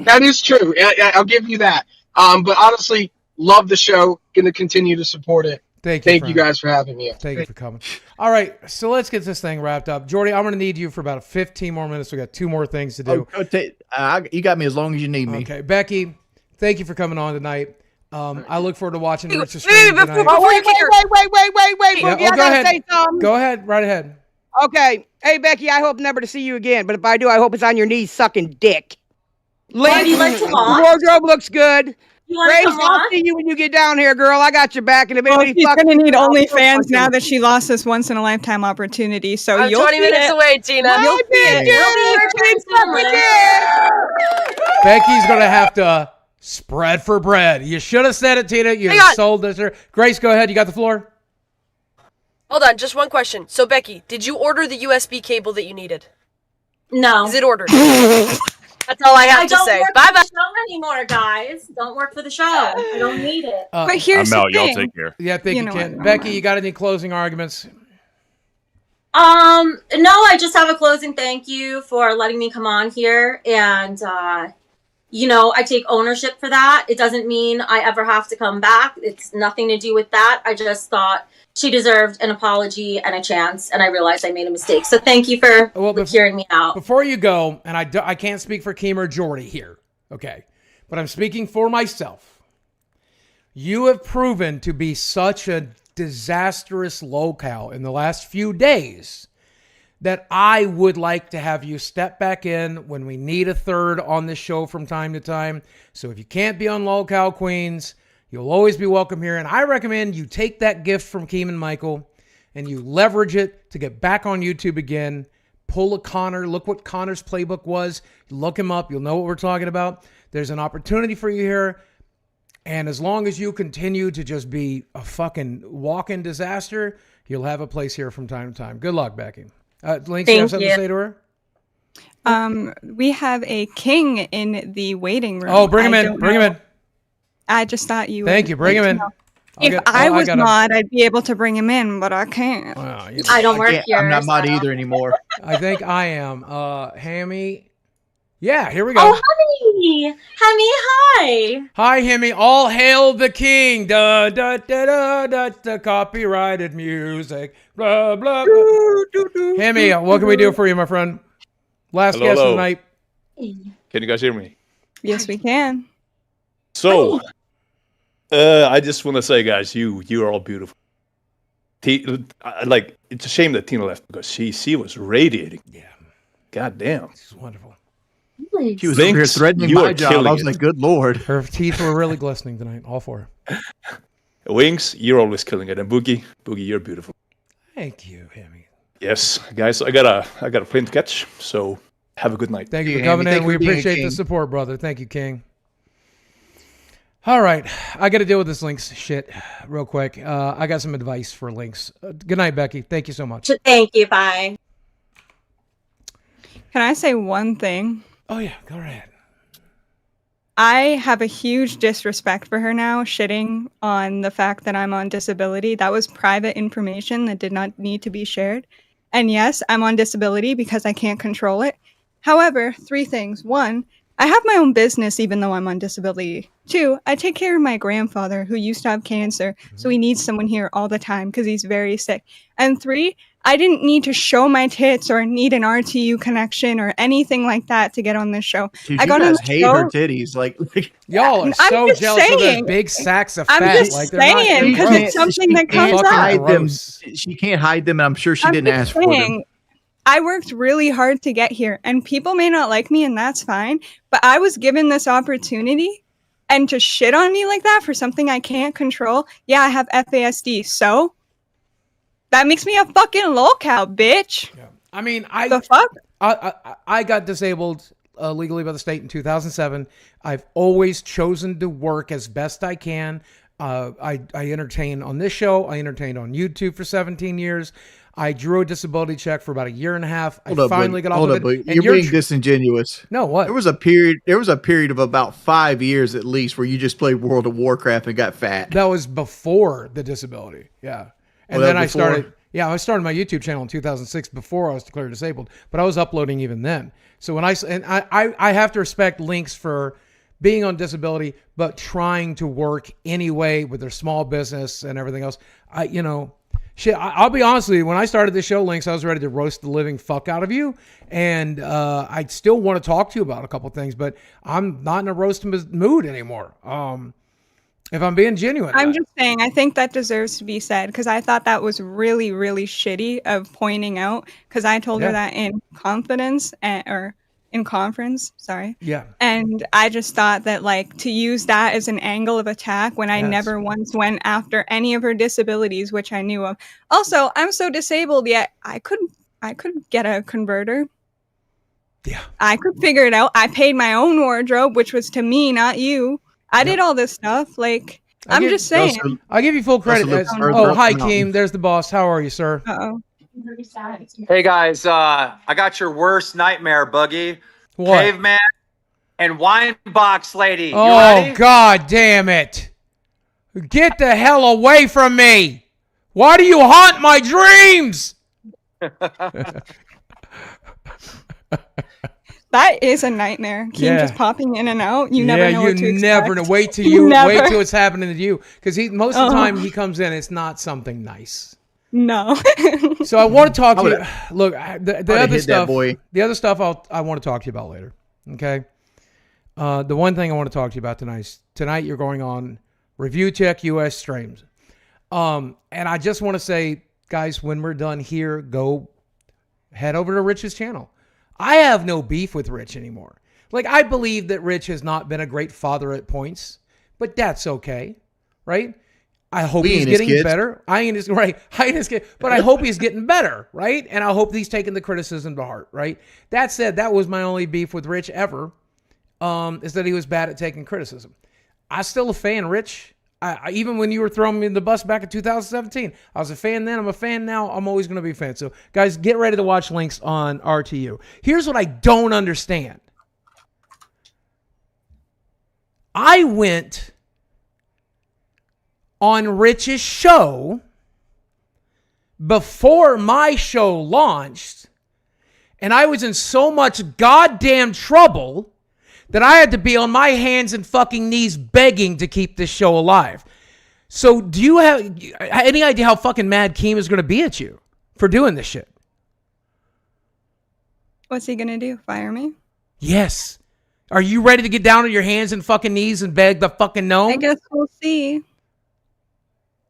that is true. I'll give you that. But honestly, love the show. Going to continue to support it. Thank you guys for having me. Thank you for coming. All right, so let's get this thing wrapped up. Jordy, I'm going to need you for about 15 more minutes. We got 2 more things to do. You got me as long as you need me. Okay, Becky, thank you for coming on tonight. I look forward to watching the Richard Wait, stream tonight. wait, Boogie. Yeah, I go gotta ahead. say something. Go ahead, right ahead. Okay. Hey, Becky, I hope never to see you again. But if I do, I hope it's on your knees sucking dick. Would you like to Your watch? wardrobe looks good. You want to Grace, come I'll on? see you when you get down here, girl. I got your back. And if Well, anybody she's fucks gonna need I'll OnlyFans punch now them. that she lost this once in a lifetime opportunity. So I'm you'll 20 see minutes it. away, Tina. You'll see it. Becky's going to have to spread for bread. You should have said it, Tina. You Hang on. sold this. Grace, go ahead. You got the floor. Hold on, just one question. So, Becky, did you order the USB cable that you needed? No. Is it ordered? That's all I have to say. Don't work Bye for bye. the show anymore, guys. Don't work for the show. I don't need it. But here's I'm out. Y'all take care. Yeah, thank you, know Ken. what? Becky, you got any closing arguments? No, I just have a closing thank you for letting me come on here. And, I take ownership for that. It doesn't mean I ever have to come back. It's nothing to do with that. I just thought she deserved an apology and a chance, and I realized I made a mistake. So thank you for hearing me out. Before you go, and I can't speak for Keem or Jordy here, okay? But I'm speaking for myself. You have proven to be such a disastrous locale in the last few days that I would like to have you step back in when we need a third on this show from time to time. So if you can't be on Locale Queens, you'll always be welcome here. And I recommend you take that gift from Keem and Michael and you leverage it to get back on YouTube again. Pull a Connor. Look what Connor's playbook was. Look him up. You'll know what we're talking about. There's an opportunity for you here. And as long as you continue to just be a fucking walk-in disaster, you'll have a place here from time to time. Good luck, Becky. Linx, you have something to say to her? We have a king in the waiting room. Oh, bring him in. Bring him in. I just thought you. Thank you. Bring him in. If I was mod, I'd be able to bring him in, but I can't. I don't work here. I'm not mod so- either anymore. I think I am. Hammy. Yeah, here we go. Oh, Hemi! Hemi, hi! Hi, Hemi. All hail the king. Da, da, da, da, da, da, copyrighted music. Blah, blah, blah. Hemi, what can we do for you, my friend? Last Hello, guest of hello. the night. Can you guys hear me? Yes, we can. So, I just want to say, guys, you are all beautiful. It's a shame that Tina left because she was radiating. Yeah. God damn. She's wonderful. She was over here threatening my job. I was like, good Lord. Her teeth were really glistening tonight, all four. Wings, you're always killing it. And Boogie, you're beautiful. Thank you, Hemi. Yes, guys, I got a plane to catch, so have a good night. Thank you for coming in. We appreciate the support, brother. Thank you, King. All right, I got to deal with this Linx shit real quick. I got some advice for Linx. Good night, Becky. Thank you so much. Thank you, bye. Can I say one thing? Oh, yeah, go ahead. I have a huge disrespect for her now, shitting on the fact that I'm on disability. That was private information that did not need to be shared. And yes, I'm on disability because I can't control it. However, 3 things. 1, I have my own business even though I'm on disability. 2, I take care of my grandfather who used to have cancer, so he needs someone here all the time because he's very sick. And 3, I didn't need to show my tits or need an RTU connection or anything like that to get on this show. Dude, I you got on guys the hate show. her titties. Like y'all are I'm so just jealous of saying. those big sacks of I'm fat. just Like they're not. saying, They're 'cause it's gross. something that comes can't up. hide them. Gross. She can't hide them, and I'm sure she I'm didn't just ask for them. saying, I worked really hard to get here, and people may not like me, and that's fine. But I was given this opportunity, and to shit on me like that for something I can't control. Yeah, I have FASD, so that makes me a fucking lolcow, bitch. Yeah. I mean, the fuck? I got disabled legally by the state in 2007. I've always chosen to work as best I can. I entertain on this show. I entertained on YouTube for 17 years. I drew a disability check for about a year and a half. I finally got off of it. You're being disingenuous. No, what? There was a period of about 5 years at least where you just played World of Warcraft and got fat. That was before the disability. Yeah. And then I started my YouTube channel in 2006 before I was declared disabled, but I was uploading even then. So when I have to respect Linx for being on disability, but trying to work anyway with their small business and everything else. I'll be honest with you. When I started this show, Linx, I was ready to roast the living fuck out of you. And I still want to talk to you about a couple things, but I'm not in a roast mood anymore. If I'm being genuine. I'm just saying, I think that deserves to be said because I thought that was really, really shitty of pointing out because I told her that in confidence or in conference, sorry. Yeah. And I just thought that like to use that as an angle of attack when I never once went after any of her disabilities, which I knew of. Also, I'm so disabled yet I could get a converter. Yeah. I could figure it out. I paid my own wardrobe, which was to me, not you. I did all this stuff. Like, I'm just saying. I'll give you full credit. Hi, Keem. There's the boss. How are you, sir? Uh-oh. Hey, guys. I got your worst nightmare, Buggy. What? Caveman and wine box lady. You Oh, ready? God damn it. Get the hell away from me. Why do you haunt my dreams? That is a nightmare. Keem just popping in and out. You never know what to expect. Never know. Wait till wait till it's happening to you. Because most of the time he comes in, it's not something nice. No. So I want to talk to you. Look, the other stuff. Boy. The other stuff I want to talk to you about later. Okay. The one thing I want to talk to you about tonight you're going on ReviewTechUSA streams. And I just want to say, guys, when we're done here, go head over to Rich's channel. I have no beef with Rich anymore. Like, I believe that Rich has not been a great father at points, but that's okay, right? I hope he's getting better. I ain't his kid, but I hope he's getting better, right? And I hope he's taking the criticism to heart, right? That said, that was my only beef with Rich ever, is that he was bad at taking criticism. I'm still a fan, Rich. Even when you were throwing me in the bus back in 2017, I was a fan then. I'm a fan now. I'm always going to be a fan. So, guys, get ready to watch Linx on RTU. Here's what I don't understand. I went on Rich's show before my show launched, and I was in so much goddamn trouble that I had to be on my hands and fucking knees begging to keep this show alive. So do you have any idea how fucking mad Keem is going to be at you for doing this shit? What's he going to do? Fire me? Yes. Are you ready to get down on your hands and fucking knees and beg the fucking gnome? I guess we'll see.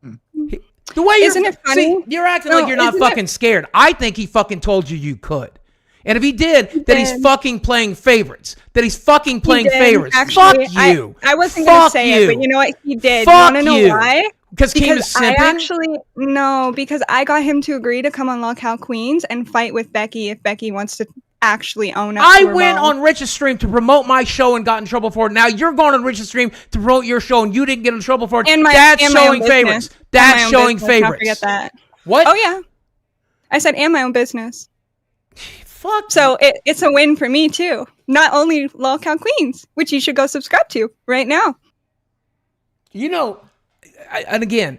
The way Isn't it funny? See, you're acting like you're not fucking scared. I think he fucking told you could. And if he did, then he's fucking playing favorites. That he's fucking playing favorites. Actually, Fuck you. I wasn't going to say it, but you know what? He did. You want to know why? Because Keem is simping? Because I got him to agree to come on Lockout Queens and fight with Becky if Becky wants to actually own up. I went on Rich's stream to promote my show and got in trouble for it. Now you're going on Rich's stream to promote your show and you didn't get in trouble for it. That's showing favorites. That's showing favorites. Don't forget that. What? Oh yeah. I said, and my own business. Fuck. So it's a win for me too. Not only Lolcow Queens, which you should go subscribe to right now. You know, and again,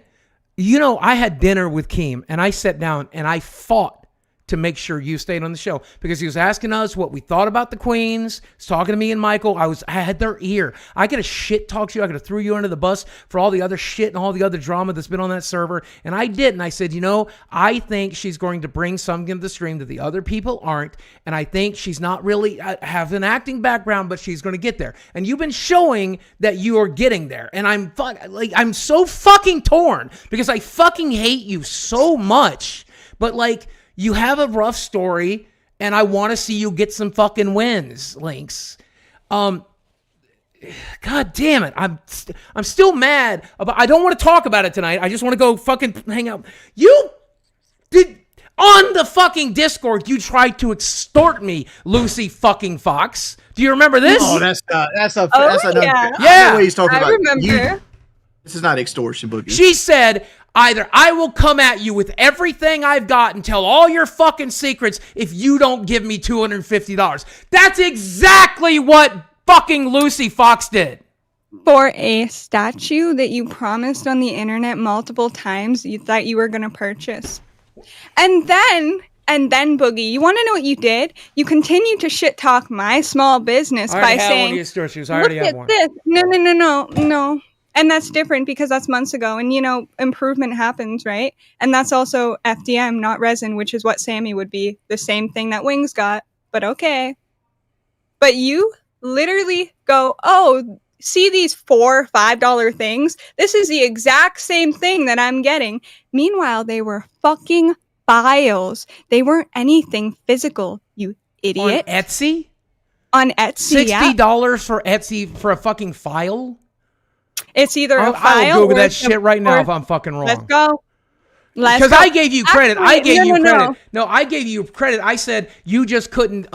I had dinner with Keem and I sat down and I fought to make sure you stayed on the show because he was asking us what we thought about the queens. He's talking to me and Michael. I had their ear. I could have shit talked you. I could have threw you under the bus for all the other shit and all the other drama that's been on that server. And I didn't. I said, I think she's going to bring something to the stream that the other people aren't. And I think she's not really have an acting background, but she's going to get there. And you've been showing that you are getting there. And I'm so fucking torn because I fucking hate you so much. But you have a rough story and I want to see you get some fucking wins, Linx. God damn it. I'm still mad about, I don't want to talk about it tonight. I just want to go fucking hang out. You did on the fucking Discord, you tried to extort me, Lucy fucking Fox. Do you remember this? Oh, that's yeah. I know what he's talking about. I remember. This is not extortion, Boogie. She said, either I will come at you with everything I've got and tell all your fucking secrets if you don't give me $250. That's exactly what fucking Lucy Fox did. For a statue that you promised on the internet multiple times you thought you were going to purchase. And then, Boogie, you want to know what you did? You continued to shit talk my small business by saying, look at this. No. And that's different because that's months ago. And, improvement happens, right? And that's also FDM, not resin, which is what Sammy would be. The same thing that Wings got. But okay. But you literally go, oh, see these $4, $5 things? This is the exact same thing that I'm getting. Meanwhile, they were fucking files. They weren't anything physical, you idiot. On Etsy? On Etsy, $60 for Etsy for a fucking file? It's either a file I will Google or that shit right now if I'm fucking wrong. Let's go. Because I gave you credit. Actually, I gave you credit. No. No, I gave you credit. I said you just couldn't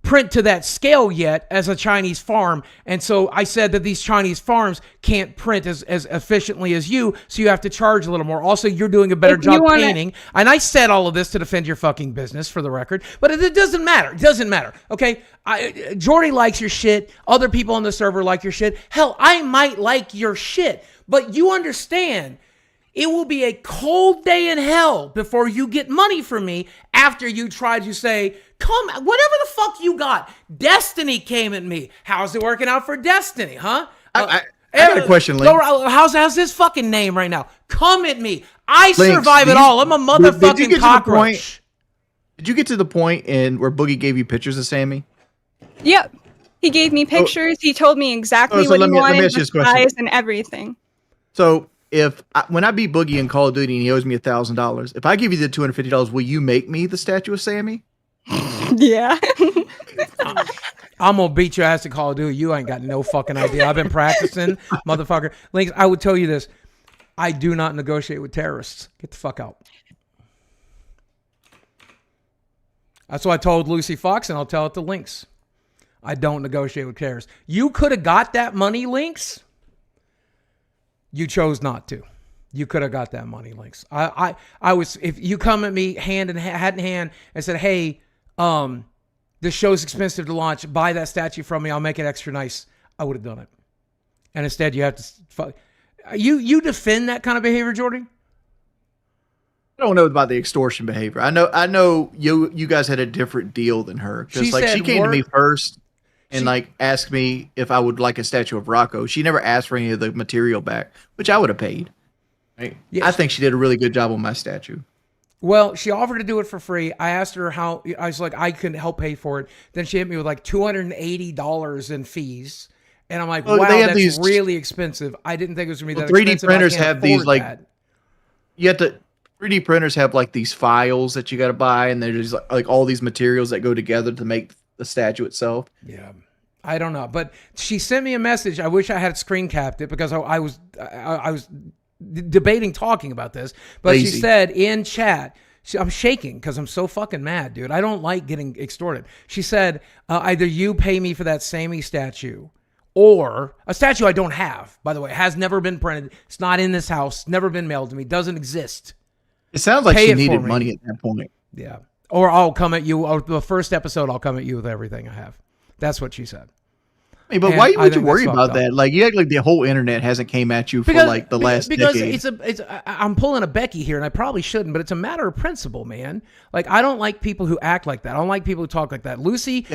print to that scale yet as a Chinese farm. And so I said that these Chinese farms can't print as efficiently as you, so you have to charge a little more. Also, you're doing a better job painting. And I said all of this to defend your fucking business, for the record. But it doesn't matter. It doesn't matter. Okay? Jordy likes your shit. Other people on the server like your shit. Hell, I might like your shit. But you understand, it will be a cold day in hell before you get money from me after you try to say, whatever the fuck you got. Destiny came at me. How's it working out for Destiny, huh? I got a question, Linx. How's his fucking name right now? Come at me. I survive it all. I'm a motherfucking cockroach. Did you get to the point where Boogie gave you pictures of Sammy? Yep. He gave me pictures. He told me exactly what he wanted, the size and everything. So when I beat Boogie in Call of Duty and he owes me $1,000, if I give you the $250, will you make me the statue of Sammy? Yeah. I'm gonna beat your ass to Call of Duty. You ain't got no fucking idea. I've been practicing, motherfucker. Linx, I would tell you this. I do not negotiate with terrorists. Get the fuck out. That's what I told Lucy Fox, and I'll tell it to Linx. I don't negotiate with terrorists. You could have got that money, Linx. You chose not to. You could have got that money, Linx. I was, if you come at me hat in hand and said, hey, this show's expensive to launch, buy that statue from me, I'll make it extra nice, I would have done it. And instead you have to, you defend that kind of behavior, Jordy? I don't know about the extortion behavior. I know you guys had a different deal than her. Because she came to me first and asked me if I would like a statue of Rocco. She never asked for any of the material back, which I would have paid. Right? Yes. I think she did a really good job on my statue. Well, she offered to do it for free. I asked her how. I was like, I couldn't help pay for it. Then she hit me with $280 in fees. And I'm like, wow, that's really expensive. I didn't think it was going to be that 3D expensive. printers have these you have to 3D printers have these files that you got to buy, and there's all these materials that go together to make the statue itself. Yeah, I don't know, but she sent me a message. I wish I had screen capped it because I was debating talking about this, but Lazy. She said in chat. I'm shaking because I'm so fucking mad, dude. I don't like getting extorted. She said either you pay me for that Sammy statue. Or a statue I don't have, by the way, has never been printed. It's not in this house. Never been mailed to me. Doesn't exist. It sounds like she needed money at that point. Yeah. Or I'll come at you. Or the first episode, I'll come at you with everything I have. That's what she said. Hey, but why would you worry about that? Like, you act like the whole internet hasn't came at you for like the last decade. Because I'm pulling a Becky here, and I probably shouldn't, but it's a matter of principle, man. Like, I don't like people who act like that. I don't like people who talk like that. Lucy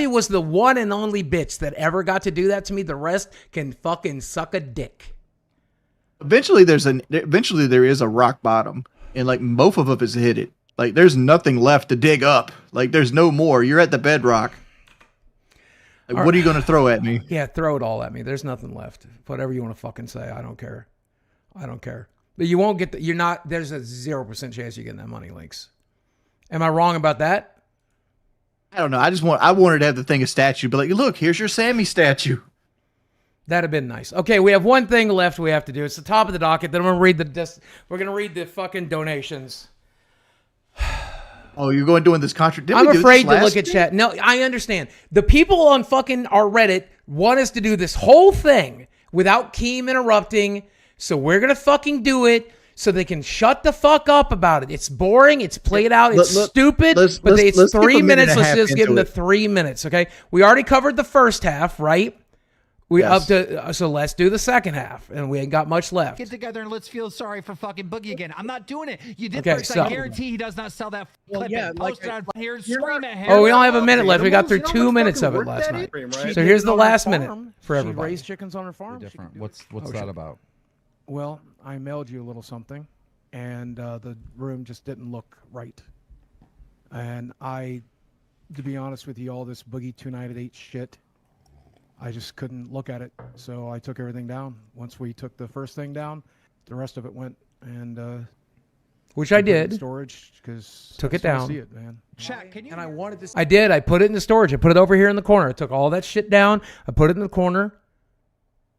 was the one and only bitch that ever got to do that to me. The rest can fucking suck a dick. Eventually there is a rock bottom, and like both of us has hit it. Like, there's nothing left to dig up. Like, there's no more. You're at the bedrock. Like, what are you going to throw at me? Yeah, throw it all at me. There's nothing left. Whatever you want to fucking say, I don't care. I don't care. But you won't get there's a 0% chance you're getting that money, Linx. Am I wrong about that? I don't know. I wanted to have the thing a statue, but like, look, here's your Sammy statue. That'd have been nice. Okay, we have one thing left we have to do. It's the top of the docket. Then we're going to read the fucking donations. Oh, you're doing this contract? I'm afraid to look at chat. No, I understand. The people on fucking our Reddit want us to do this whole thing without Keem interrupting. So we're going to fucking do it so they can shut the fuck up about it. It's boring. It's played out. It's stupid. But it's 3 minutes. Let's just give them the 3 minutes, okay? We already covered the first half, right? So let's do the second half, and we ain't got much left. Get together and let's feel sorry for fucking Boogie again. I'm not doing it. You did Okay, first. so- I guarantee he does not sell that clip. yeah, and like, post it on here and you're scream not- at him. Oh, we only have a minute left. We got through You know how 2 much minutes of fucking it work last that night. is? So here's the last minute for everybody. She raised chickens on her farm. Different. What's that about? Well, I mailed you a little something, and the room just didn't look right. And to be honest with you, all this Boogie 2 Night at 8 shit, I just couldn't look at it. So I took everything down. Once we took the first thing down, the rest of it went and Which I put it in did. storage because Took I it just wanna down. See it, man. Chat, can you? And I wanted to. I did. I put it in the storage. I put it over here in the corner. I took all that shit down. I put it in the corner.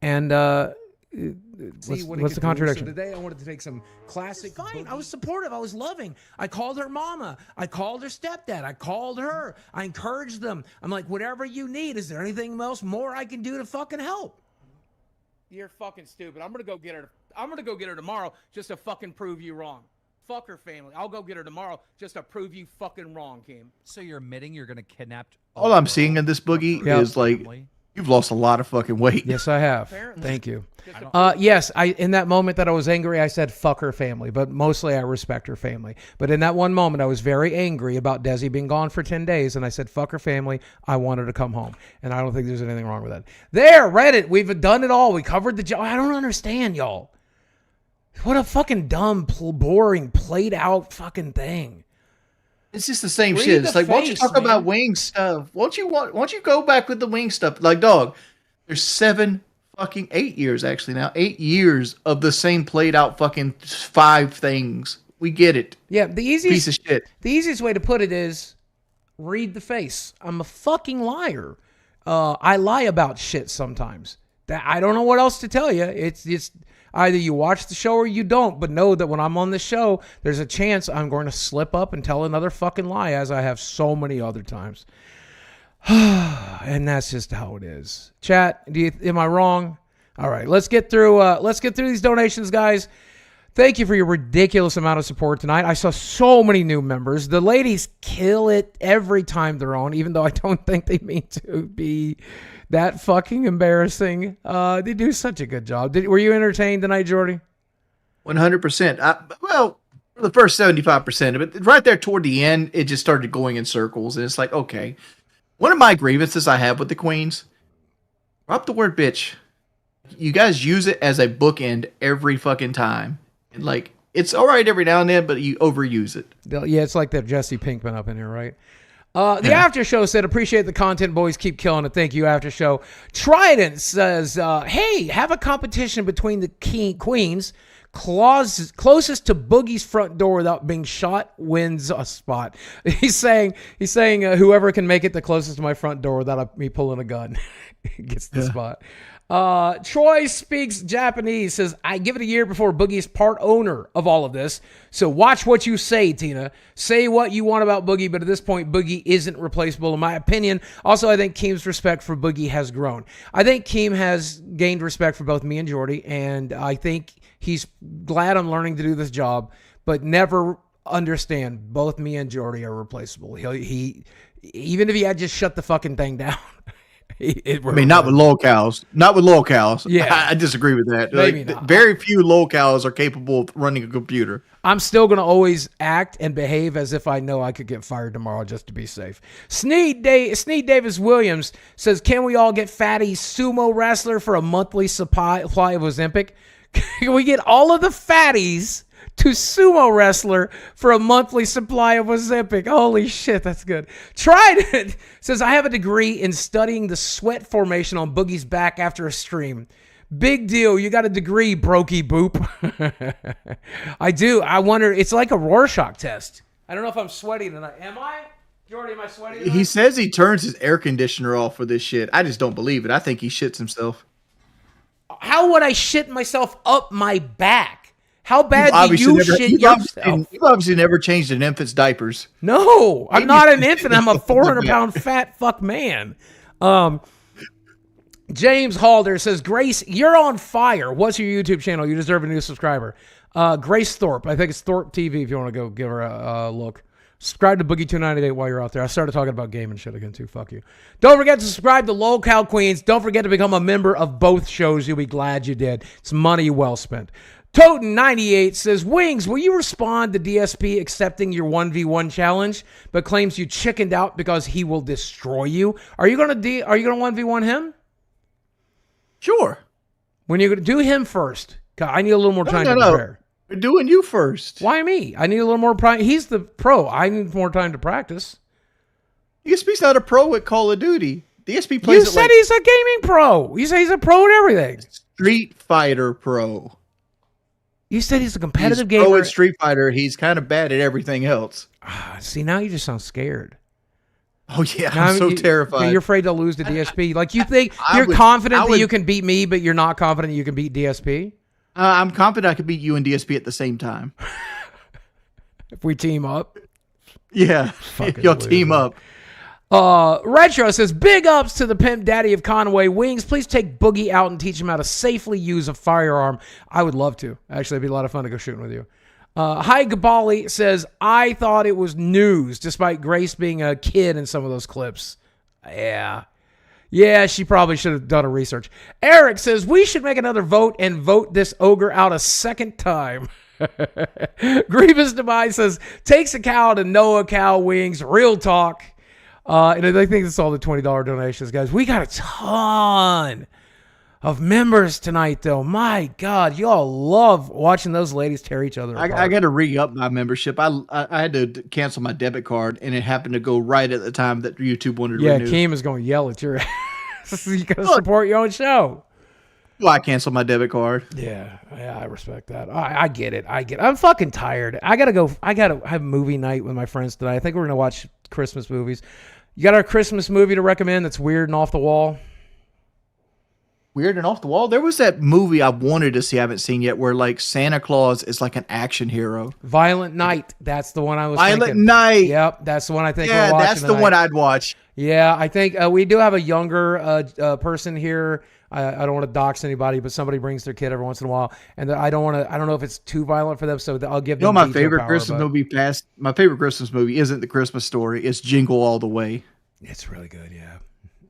And what's the contradiction? So today I wanted to take some classic. Fine. I was supportive. I was loving. I called her mama. I called her stepdad. I called her. I encouraged them. I'm like, whatever you need. Is there anything else more I can do to fucking help? You're fucking stupid. I'm gonna go get her. I'm gonna go get her tomorrow just to fucking prove you wrong. Fuck her family. I'll go get her tomorrow just to prove you fucking wrong, Kim. So you're admitting you're gonna kidnap? All I'm seeing in this Boogie is like, you've lost a lot of fucking weight. Yes, I have. Thank you. Yes, in that moment that I was angry, I said fuck her family, but mostly I respect her family. But in that one moment, I was very angry about Desi being gone for 10 days, and I said fuck her family. I want her to come home, and I don't think there's anything wrong with that. There, Reddit, we've done it all. We covered the I don't understand, y'all. What a fucking dumb, boring, played out fucking thing. It's just the same Read shit. the It's like, why don't you face, talk man. about wing stuff? Why don't you go back with the wing stuff? Like, dog, there's 8 years actually now. 8 years of the same played out fucking 5 things. We get it. Yeah, the easiest Piece of shit. The easiest way to put it is read the face. I'm a fucking liar. I lie about shit sometimes. That I don't know what else to tell you. It's either you watch the show or you don't, but know that when I'm on the show, there's a chance I'm going to slip up and tell another fucking lie, as I have so many other times. And that's just how it is. Chat, am I wrong? All right, let's get through these donations, guys. Thank you for your ridiculous amount of support tonight. I saw so many new members. The ladies kill it every time they're on, even though I don't think they mean to be that fucking embarrassing. They do such a good job. Were you entertained tonight, Jordy? 100%. Well, for the first 75% of it, right there toward the end, it just started going in circles, and it's like, okay. One of my grievances I have with the queens, drop the word bitch. You guys use it as a bookend every fucking time. And like, it's all right every now and then, but you overuse it. Yeah, it's like that Jesse Pinkman up in here, right? The After Show said, appreciate the content, boys. Keep killing it. Thank you, After Show. Trident says, hey, have a competition between the queens. Closest to Boogie's front door without being shot wins a spot. He's saying whoever can make it the closest to my front door without me pulling a gun gets the spot. Troy speaks Japanese, says, I give it a year before Boogie is part owner of all of this. So watch what you say, Tina. Say what you want about Boogie, but at this point, Boogie isn't replaceable, in my opinion. Also, I think Keem's respect for Boogie has grown. I think Keem has gained respect for both me and Jordy, and I think he's glad I'm learning to do this job, but never understand both me and Jordy are replaceable. He even if he had just shut the fucking thing down, I mean, not with locals. Not with locals. Yeah. I disagree with that. Maybe Like, not. very few locals are capable of running a computer. I'm still going to always act and behave as if I know I could get fired tomorrow just to be safe. Sneed Davis Williams says, can we all get Fatty sumo wrestler for a monthly supply of Ozempic? Can we get all of the fatties to sumo wrestler for a monthly supply of Ozempic? Holy shit, that's good. Tried it. Says, I have a degree in studying the sweat formation on Boogie's back after a stream. Big deal. You got a degree, brokey boop. I do. I wonder. It's like a Rorschach test. I don't know if I'm sweaty tonight. Am I? Jordy, am I sweaty tonight? He says he turns his air conditioner off for this shit. I just don't believe it. I think he shits himself. How would I shit myself up my back? How bad do you shit yourself? You've obviously never changed an infant's diapers. No, I'm not an infant. I'm a 400-pound fat fuck man. James Halder says, Grace, you're on fire. What's your YouTube channel? You deserve a new subscriber. Grace Thorpe. I think it's Thorpe TV if you want to go give her a look. Subscribe to Boogie298 while you're out there. I started talking about game and shit again, too. Fuck you. Don't forget to subscribe to Lolcow Queens. Don't forget to become a member of both shows. You'll be glad you did. It's money well spent. Toten98 says, Wings, will you respond to DSP accepting your 1v1 challenge, but claims you chickened out because he will destroy you? Are you gonna 1v1 him? Sure. When you're gonna do him first, I need a little more time to prepare. We're doing you first. Why me? I need a little more practice. He's the pro. I need more time to practice. DSP's not a pro at Call of Duty. DSP plays. You said he's a gaming pro. You say he's a pro at everything. Street Fighter pro. You said he's a competitive gamer. gamer. Pro at Street Fighter. He's kind of bad at everything else. See, now you just sound scared. Oh yeah, I'm so terrified. You're afraid to lose to DSP. Like you think you're confident that you can beat me, but you're not confident you can beat DSP. I'm confident I could beat you and DSP at the same time. If we team up. Yeah, you'll team up. Retro says, big ups to the pimp daddy of Conway. Wings, please take Boogie out and teach him how to safely use a firearm. I would love to. Actually, it'd be a lot of fun to go shooting with you. Hi Gabali says, I thought it was news, despite Grace being a kid in some of those clips. Yeah, she probably should have done a research. Eric says, we should make another vote and vote this ogre out a second time. Grievous Demise says, takes a cow to Noah Cow Wings. Real talk. And I think that's all the $20 donations, guys. We got a ton of members tonight, though. My God, y'all love watching those ladies tear each other apart. I got to re-up my membership. I had to cancel my debit card, and it happened to go right at the time that YouTube wanted to renew. Yeah, Keem is going to yell at your ass. You got to support your own show. Well, I canceled my debit card. Yeah, I respect that. I get it. I'm fucking tired. I got to have movie night with my friends tonight. I think we're going to watch Christmas movies. You got a Christmas movie to recommend that's weird and off the wall? Weird and off the wall? There was that movie I wanted to see, I haven't seen yet, where like Santa Claus is like an action hero. Violent Night. That's the one I was thinking. Violent Night. Yep, that's the one I think we're watching. Yeah, that's the one I'd watch. Yeah, I think we do have a younger person here. I don't want to dox anybody, but somebody brings their kid every once in a while, and I don't know if it's too violent for them, so I'll give them. My favorite Christmas movie isn't The Christmas Story. It's Jingle All the Way. It's really good, yeah.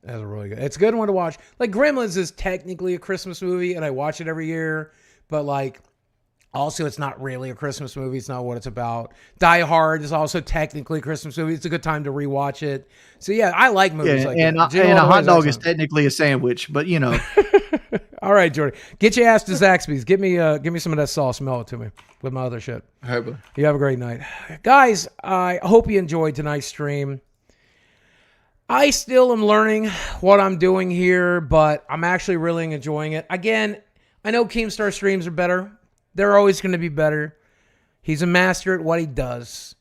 That's really good. It's a good one to watch. Like Gremlins is technically a Christmas movie, and I watch it every year, but like also it's not really a Christmas movie. It's not what it's about. Die Hard is also technically a Christmas movie. It's a good time to rewatch it. So yeah, I like movies like that. And a hot dog is technically a sandwich, but you know. All right, Jordy, get your ass to Zaxby's. Give me some of that sauce. Smell it to me with my other shit. All right, bro. You have a great night, guys. I hope you enjoyed tonight's stream. I still am learning what I'm doing here, but I'm actually really enjoying it. Again, I know KEEMSTAR streams are better. They're always going to be better. He's a master at what he does.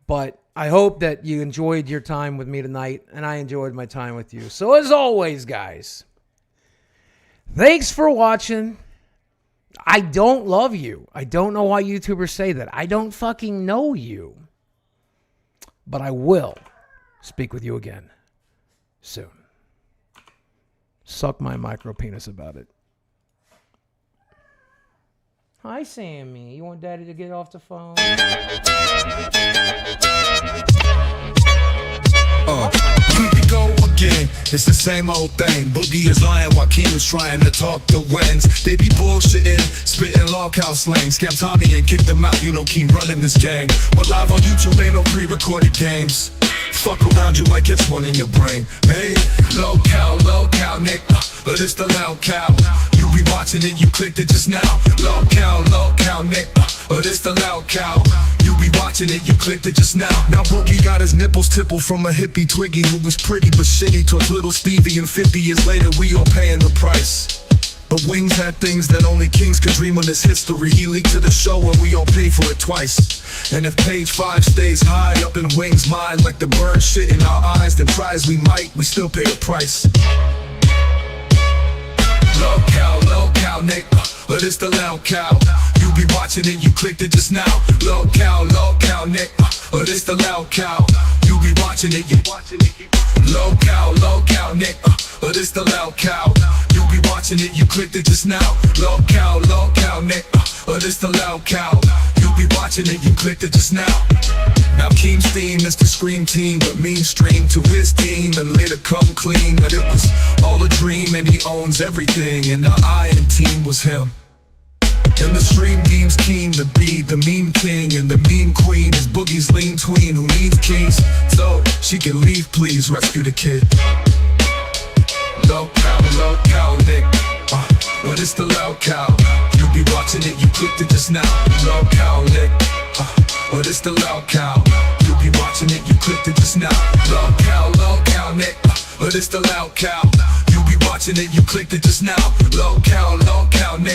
But I hope that you enjoyed your time with me tonight, and I enjoyed my time with you. So as always, guys, thanks for watching. I don't love you. I don't know why YouTubers say that. I don't fucking know you. But I will speak with you again soon. Suck my micro penis about it. Hi, Sammy. You want Daddy to get off the phone? Here we go again. It's the same old thing. Boogie is lying while Keem's trying to talk the wins. They be bullshitting, spitting loghouse slang. Scam Tommy and kick them out, you know Keem running this gang. But live on YouTube ain't no pre-recorded games. Fuck around you like it's one in your brain. Hey, low cow, Nick, but it's the loud cow. You be watching it, you clicked it just now. Low cow, Nick, but it's the loud cow. You be watching it, you clicked it just now. Now Boogie got his nipples tippled from a hippie Twiggy who was pretty but shitty towards little Stevie, and 50 years later we all paying the price. But Wings had things that only kings could dream of this history. He leaked to the show and we all paid for it twice. And if page 5 stays high up in Wings' mind like the bird shit in our eyes, then try as we might, we still pay a price. Low cow, Nick, but it's the loud cow. You be watching it, you clicked it just now. Low cow, Nick, but it's the loud cow. You be watching it, you watching it. Low cow, Nick, but it's the loud cow. You be watching it, you clicked it just now. Low cow, Nick, but it's the loud cow. You be watching it, you clicked it just now. Now Keem's theme is the Scream Team, but mainstream to his team and later come clean. But it was all a dream and he owns everything, and the Iron Team was him. And the stream deems Keem to be the meme king, and the meme queen is Boogie's lean tween who needs keys so she can leave, please rescue the kid. Low cow, Nick, but it's the loud cow. You be watching it, you clicked it just now. Low cow, Nick, but it's the loud cow. You be watching it, you clicked it just now. Low cow, Nick, but it's the loud cow. You be watching it, you clicked it just now. Low cow, Nick.